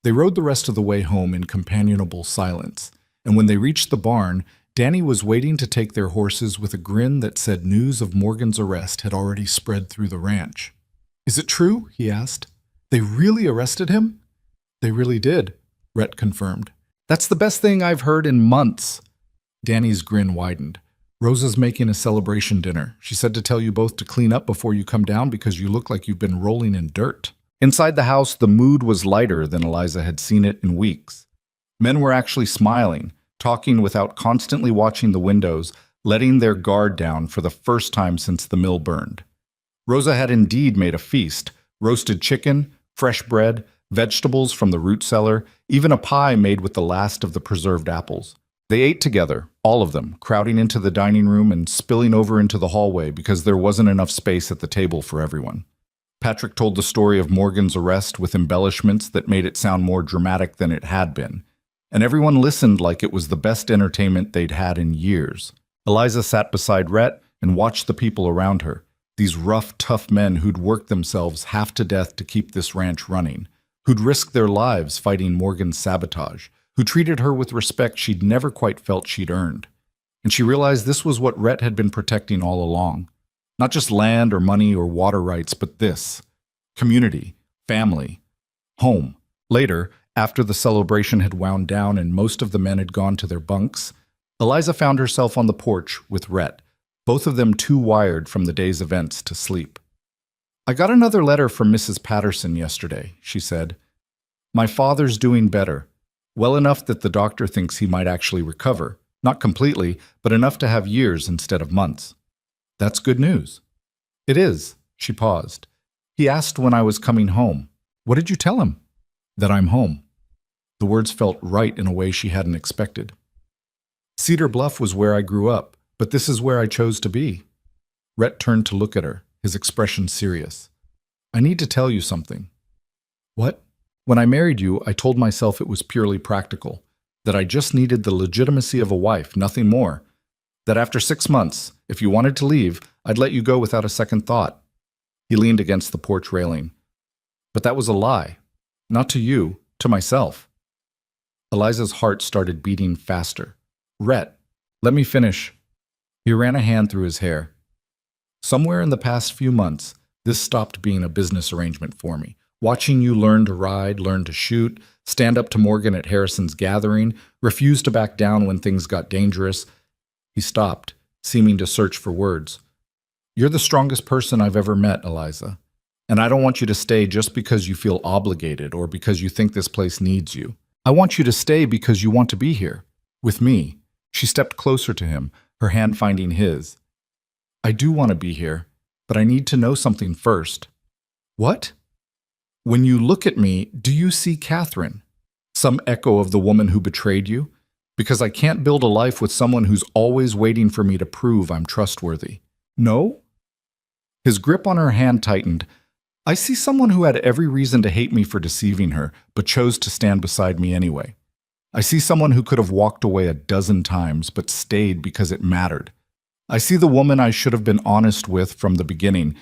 They rode the rest of the way home in companionable silence, and when they reached the barn, Danny was waiting to take their horses with a grin that said news of Morgan's arrest had already spread through the ranch. "Is it true?" he asked. "They really arrested him?" "They really did," Rhett confirmed. "That's the best thing I've heard in months." Danny's grin widened. "Rosa's making a celebration dinner. She said to tell you both to clean up before you come down because you look like you've been rolling in dirt." Inside the house, the mood was lighter than Eliza had seen it in weeks. Men were actually smiling, talking without constantly watching the windows, letting their guard down for the first time since the mill burned. Rosa had indeed made a feast: roasted chicken, fresh bread, vegetables from the root cellar, even a pie made with the last of the preserved apples. They ate together, all of them, crowding into the dining room and spilling over into the hallway because there wasn't enough space at the table for everyone. Patrick told the story of Morgan's arrest with embellishments that made it sound more dramatic than it had been, and everyone listened like it was the best entertainment they'd had in years. Eliza sat beside Rhett and watched the people around her, these rough, tough men who'd worked themselves half to death to keep this ranch running, who'd risked their lives fighting Morgan's sabotage, who treated her with respect she'd never quite felt she'd earned. And she realized this was what Rhett had been protecting all along. Not just land or money or water rights, but this: community, family, home. Later, after the celebration had wound down and most of the men had gone to their bunks, Eliza found herself on the porch with Rhett, both of them too wired from the day's events to sleep. "I got another letter from Mrs. Patterson yesterday," she said. "My father's doing better. Well enough that the doctor thinks he might actually recover. Not completely, but enough to have years instead of months." "That's good news." "It is." She paused. "He asked when I was coming home." "What did you tell him?" "That I'm home." The words felt right in a way she hadn't expected. Cedar Bluff was where I grew up, but this is where I chose to be. Rhett turned to look at her, his expression serious. I need to tell you something. What? When I married you, I told myself it was purely practical, that I just needed the legitimacy of a wife, nothing more. That after 6 months, if you wanted to leave, I'd let you go without a second thought. He leaned against the porch railing. But that was a lie. Not to you, to myself. Eliza's heart started beating faster. Rhett, let me finish. He ran a hand through his hair. Somewhere in the past few months, this stopped being a business arrangement for me. Watching you learn to ride, learn to shoot, stand up to Morgan at Harrison's gathering, refuse to back down when things got dangerous. He stopped, seeming to search for words. You're the strongest person I've ever met, Eliza. And I don't want you to stay just because you feel obligated or because you think this place needs you. I want you to stay because you want to be here, with me. She stepped closer to him, her hand finding his. I do want to be here, but I need to know something first. What? When you look at me, do you see Catherine? Some echo of the woman who betrayed you? Because I can't build a life with someone who's always waiting for me to prove I'm trustworthy. No? His grip on her hand tightened. I see someone who had every reason to hate me for deceiving her, but chose to stand beside me anyway. I see someone who could have walked away a dozen times, but stayed because it mattered. I see the woman I should have been honest with from the beginning,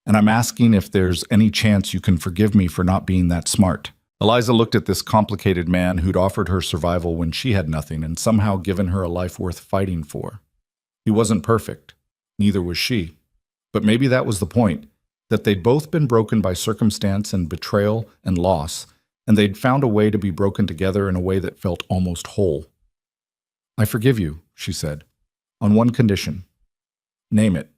and I'm asking if there's any chance you can forgive me for not being that smart. Eliza looked at this complicated man who'd offered her survival when she had nothing and somehow given her a life worth fighting for. He wasn't perfect. Neither was she. But maybe that was the point, that they'd both been broken by circumstance and betrayal and loss, and they'd found a way to be broken together in a way that felt almost whole. I forgive you, she said, on one condition. Name it.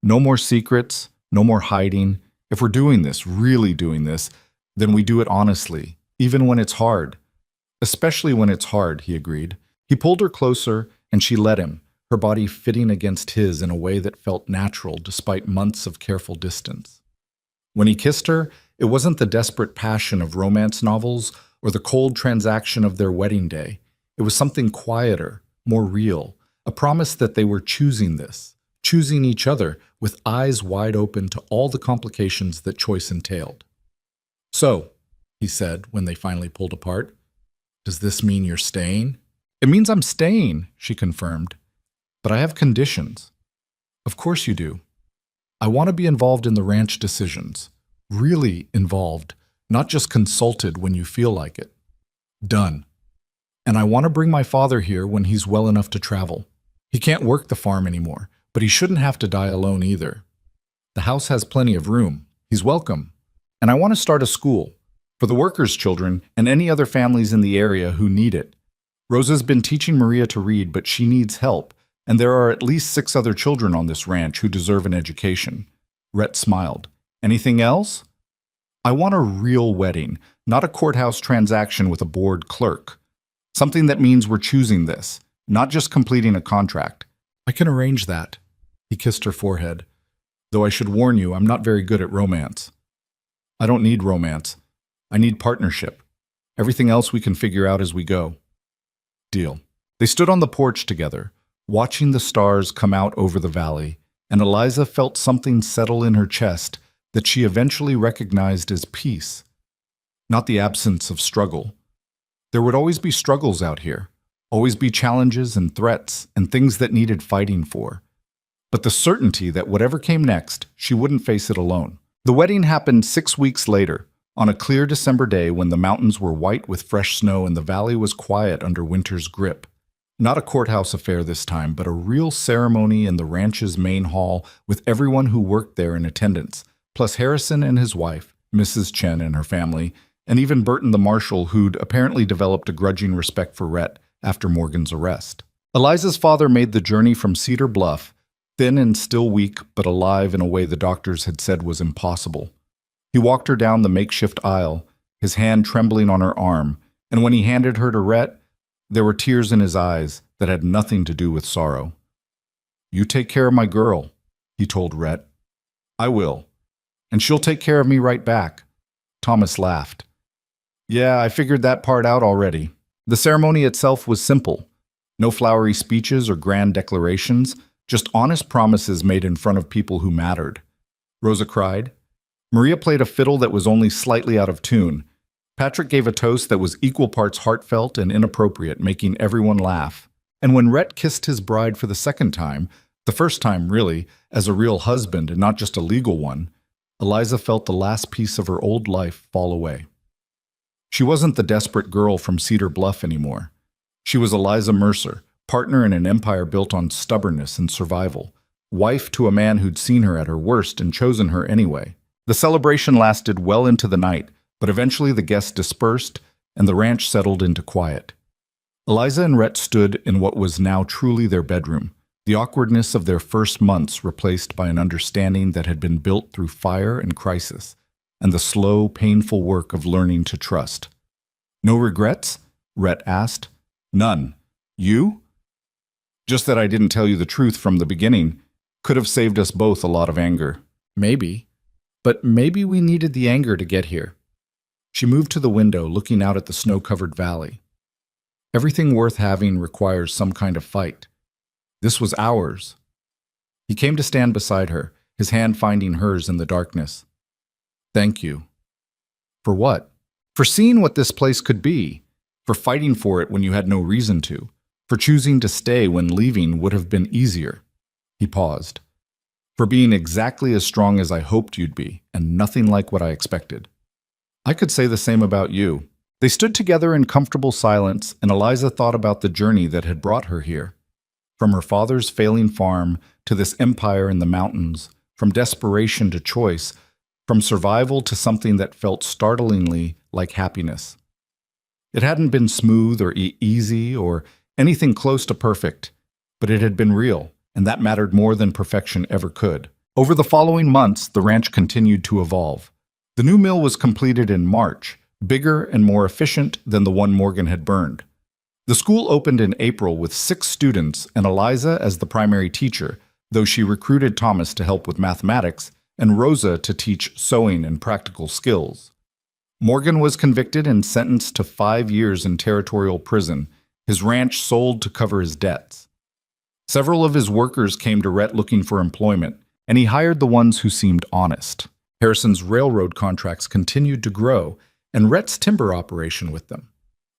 No more secrets, no more hiding. If we're doing this, really doing this, then we do it honestly, even when it's hard. Especially when it's hard, he agreed. He pulled her closer, and she let him, her body fitting against his in a way that felt natural despite months of careful distance. When he kissed her, it wasn't the desperate passion of romance novels or the cold transaction of their wedding day. It was something quieter, more real, a promise that they were choosing this, choosing each other with eyes wide open to all the complications that choice entailed. So, he said when they finally pulled apart, does this mean you're staying? It means I'm staying, she confirmed. But I have conditions. Of course you do. I want to be involved in the ranch decisions. Really involved, not just consulted when you feel like it. Done. And I want to bring my father here when he's well enough to travel. He can't work the farm anymore, but he shouldn't have to die alone either. The house has plenty of room. He's welcome. And I want to start a school for the workers' children and any other families in the area who need it. Rosa's been teaching Maria to read, but she needs help, and there are at least 6 other children on this ranch who deserve an education. Rhett smiled. Anything else? I want a real wedding, not a courthouse transaction with a bored clerk. Something that means we're choosing this, not just completing a contract. I can arrange that. He kissed her forehead. Though I should warn you, I'm not very good at romance. I don't need romance. I need partnership. Everything else we can figure out as we go. Deal. They stood on the porch together, watching the stars come out over the valley, and Eliza felt something settle in her chest that she eventually recognized as peace, not the absence of struggle. There would always be struggles out here, always be challenges and threats and things that needed fighting for. But the certainty that whatever came next, she wouldn't face it alone. The wedding happened 6 weeks later, on a clear December day when the mountains were white with fresh snow and the valley was quiet under winter's grip. Not a courthouse affair this time, but a real ceremony in the ranch's main hall with everyone who worked there in attendance, plus Harrison and his wife, Mrs. Chen and her family, and even Burton the marshal, who'd apparently developed a grudging respect for Rhett after Morgan's arrest. Eliza's father made the journey from Cedar Bluff, thin and still weak, but alive in a way the doctors had said was impossible. He walked her down the makeshift aisle, his hand trembling on her arm, and when he handed her to Rhett, there were tears in his eyes that had nothing to do with sorrow. You take care of my girl, he told Rhett. I will. And she'll take care of me right back. Thomas laughed. Yeah, I figured that part out already. The ceremony itself was simple. No flowery speeches or grand declarations, just honest promises made in front of people who mattered. Rosa cried. Maria played a fiddle that was only slightly out of tune. Patrick gave a toast that was equal parts heartfelt and inappropriate, making everyone laugh. And when Rhett kissed his bride for the second time, the first time really, as a real husband and not just a legal one, Eliza felt the last piece of her old life fall away. She wasn't the desperate girl from Cedar Bluff anymore. She was Eliza Mercer, partner in an empire built on stubbornness and survival, wife to a man who'd seen her at her worst and chosen her anyway. The celebration lasted well into the night, but eventually the guests dispersed and the ranch settled into quiet. Eliza and Rhett stood in what was now truly their bedroom, the awkwardness of their first months replaced by an understanding that had been built through fire and crisis, and the slow, painful work of learning to trust. No regrets? Rhett asked. None. You? Just that I didn't tell you the truth from the beginning. Could have saved us both a lot of anger. Maybe. But maybe we needed the anger to get here. She moved to the window, looking out at the snow-covered valley. Everything worth having requires some kind of fight. This was ours. He came to stand beside her, his hand finding hers in the darkness. Thank you. For what? For seeing what this place could be. For fighting for it when you had no reason to. For choosing to stay when leaving would have been easier. He paused. For being exactly as strong as I hoped you'd be, and nothing like what I expected. I could say the same about you. They stood together in comfortable silence, and Eliza thought about the journey that had brought her here. From her father's failing farm to this empire in the mountains, from desperation to choice, from survival to something that felt startlingly like happiness. It hadn't been smooth or easy or anything close to perfect, but it had been real, and that mattered more than perfection ever could. Over the following months, the ranch continued to evolve. The new mill was completed in March, bigger and more efficient than the one Morgan had burned. The school opened in April with 6 students and Eliza as the primary teacher, though she recruited Thomas to help with mathematics and Rosa to teach sewing and practical skills. Morgan was convicted and sentenced to 5 years in territorial prison, his ranch sold to cover his debts. Several of his workers came to Rhett looking for employment, and he hired the ones who seemed honest. Harrison's railroad contracts continued to grow, and Rhett's timber operation with them.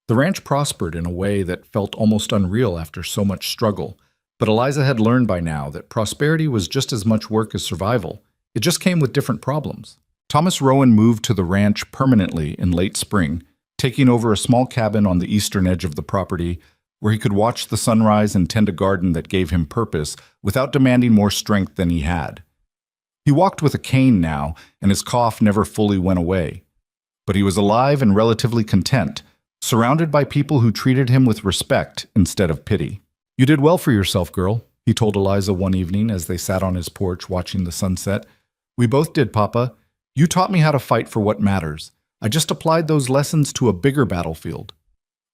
The ranch prospered in a way that felt almost unreal after so much struggle, but Eliza had learned by now that prosperity was just as much work as survival. It just came with different problems. Thomas Rowan moved to the ranch permanently in late spring, taking over a small cabin on the eastern edge of the property where he could watch the sunrise and tend a garden that gave him purpose without demanding more strength than he had. He walked with a cane now, and his cough never fully went away. But he was alive and relatively content, surrounded by people who treated him with respect instead of pity. You did well for yourself, girl, he told Eliza one evening as they sat on his porch watching the sunset. We both did, Papa. You taught me how to fight for what matters. I just applied those lessons to a bigger battlefield.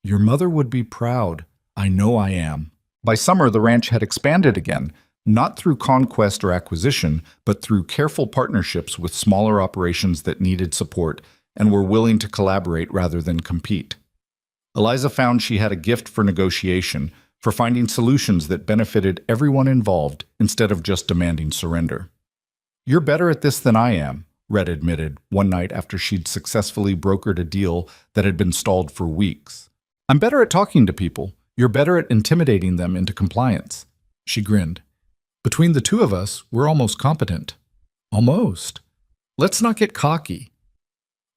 Your mother would be proud. I know I am. By summer, the ranch had expanded again, not through conquest or acquisition, but through careful partnerships with smaller operations that needed support and were willing to collaborate rather than compete. Eliza found she had a gift for negotiation, for finding solutions that benefited everyone involved instead of just demanding surrender. You're better at this than I am, Rhett admitted one night after she'd successfully brokered a deal that had been stalled for weeks. I'm better at talking to people. You're better at intimidating them into compliance. She grinned. Between the two of us, we're almost competent. Almost. Let's not get cocky.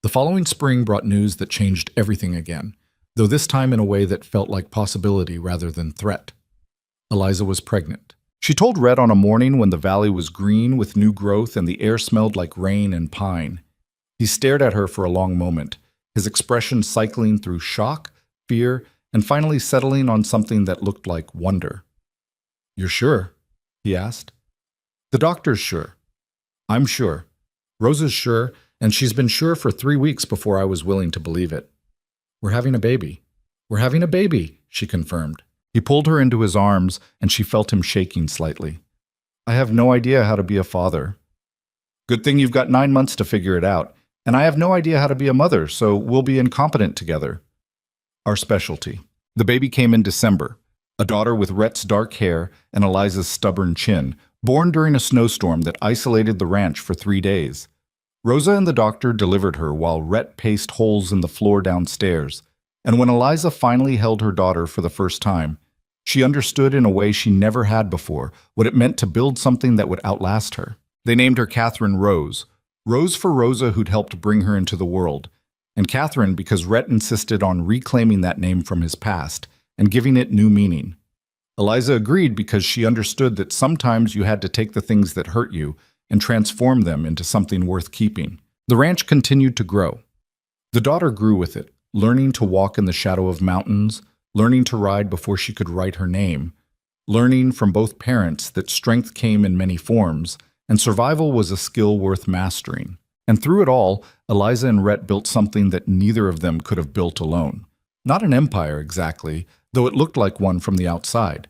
The following spring brought news that changed everything again, though this time in a way that felt like possibility rather than threat. Eliza was pregnant. She told Rhett on a morning when the valley was green with new growth and the air smelled like rain and pine. He stared at her for a long moment, his expression cycling through shock, fear, and finally settling on something that looked like wonder. You're sure? He asked. The doctor's sure. I'm sure. Rosa's sure, and she's been sure for 3 weeks before I was willing to believe it. We're having a baby. We're having a baby, she confirmed. He pulled her into his arms, and she felt him shaking slightly. I have no idea how to be a father. Good thing you've got 9 months to figure it out, and I have no idea how to be a mother, so we'll be incompetent together. Our specialty. The baby came in December. a daughter with Rhett's dark hair and Eliza's stubborn chin, born during a snowstorm that isolated the ranch for 3 days. Rosa and the doctor delivered her while Rhett paced holes in the floor downstairs, and when Eliza finally held her daughter for the first time, she understood in a way she never had before what it meant to build something that would outlast her. They named her Catherine Rose. Rose for Rosa, who'd helped bring her into the world, and Catherine because Rhett insisted on reclaiming that name from his past and giving it new meaning. Eliza agreed because she understood that sometimes you had to take the things that hurt you and transform them into something worth keeping. The ranch continued to grow. The daughter grew with it, learning to walk in the shadow of mountains, learning to ride before she could write her name, learning from both parents that strength came in many forms, and survival was a skill worth mastering. And through it all, Eliza and Rhett built something that neither of them could have built alone. Not an empire exactly, though it looked like one from the outside.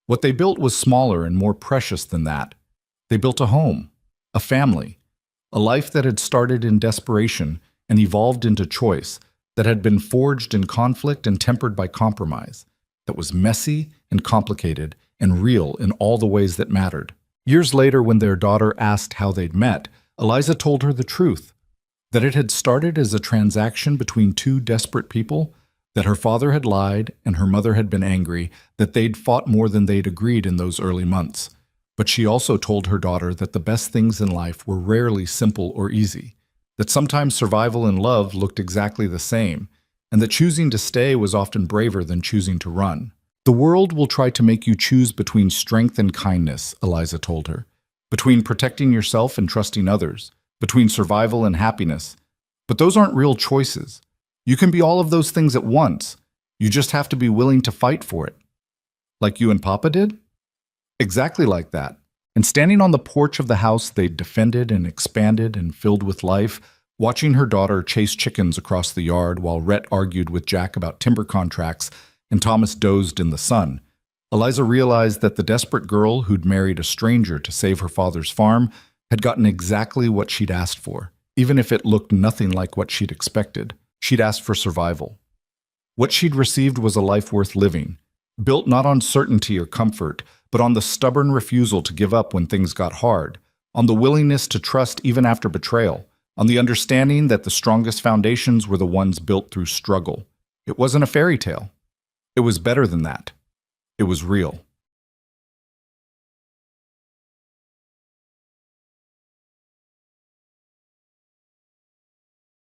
What they built was smaller and more precious than that. They built a home, a family, a life that had started in desperation and evolved into choice, that had been forged in conflict and tempered by compromise, that was messy and complicated and real in all the ways that mattered. Years later, when their daughter asked how they'd met, Eliza told her the truth, that it had started as a transaction between two desperate people, that her father had lied and her mother had been angry, that they'd fought more than they'd agreed in those early months. But she also told her daughter that the best things in life were rarely simple or easy, that sometimes survival and love looked exactly the same, and that choosing to stay was often braver than choosing to run. The world will try to make you choose between strength and kindness, Eliza told her, between protecting yourself and trusting others, between survival and happiness. But those aren't real choices. You can be all of those things at once. You just have to be willing to fight for it. Like you and Papa did? Exactly like that. And standing on the porch of the house they'd defended and expanded and filled with life, watching her daughter chase chickens across the yard while Rhett argued with Jack about timber contracts and Thomas dozed in the sun, Eliza realized that the desperate girl who'd married a stranger to save her father's farm had gotten exactly what she'd asked for, even if it looked nothing like what she'd expected. She'd asked for survival. What she'd received was a life worth living, built not on certainty or comfort, but on the stubborn refusal to give up when things got hard, on the willingness to trust even after betrayal, on the understanding that the strongest foundations were the ones built through struggle. It wasn't a fairy tale. It was better than that. It was real.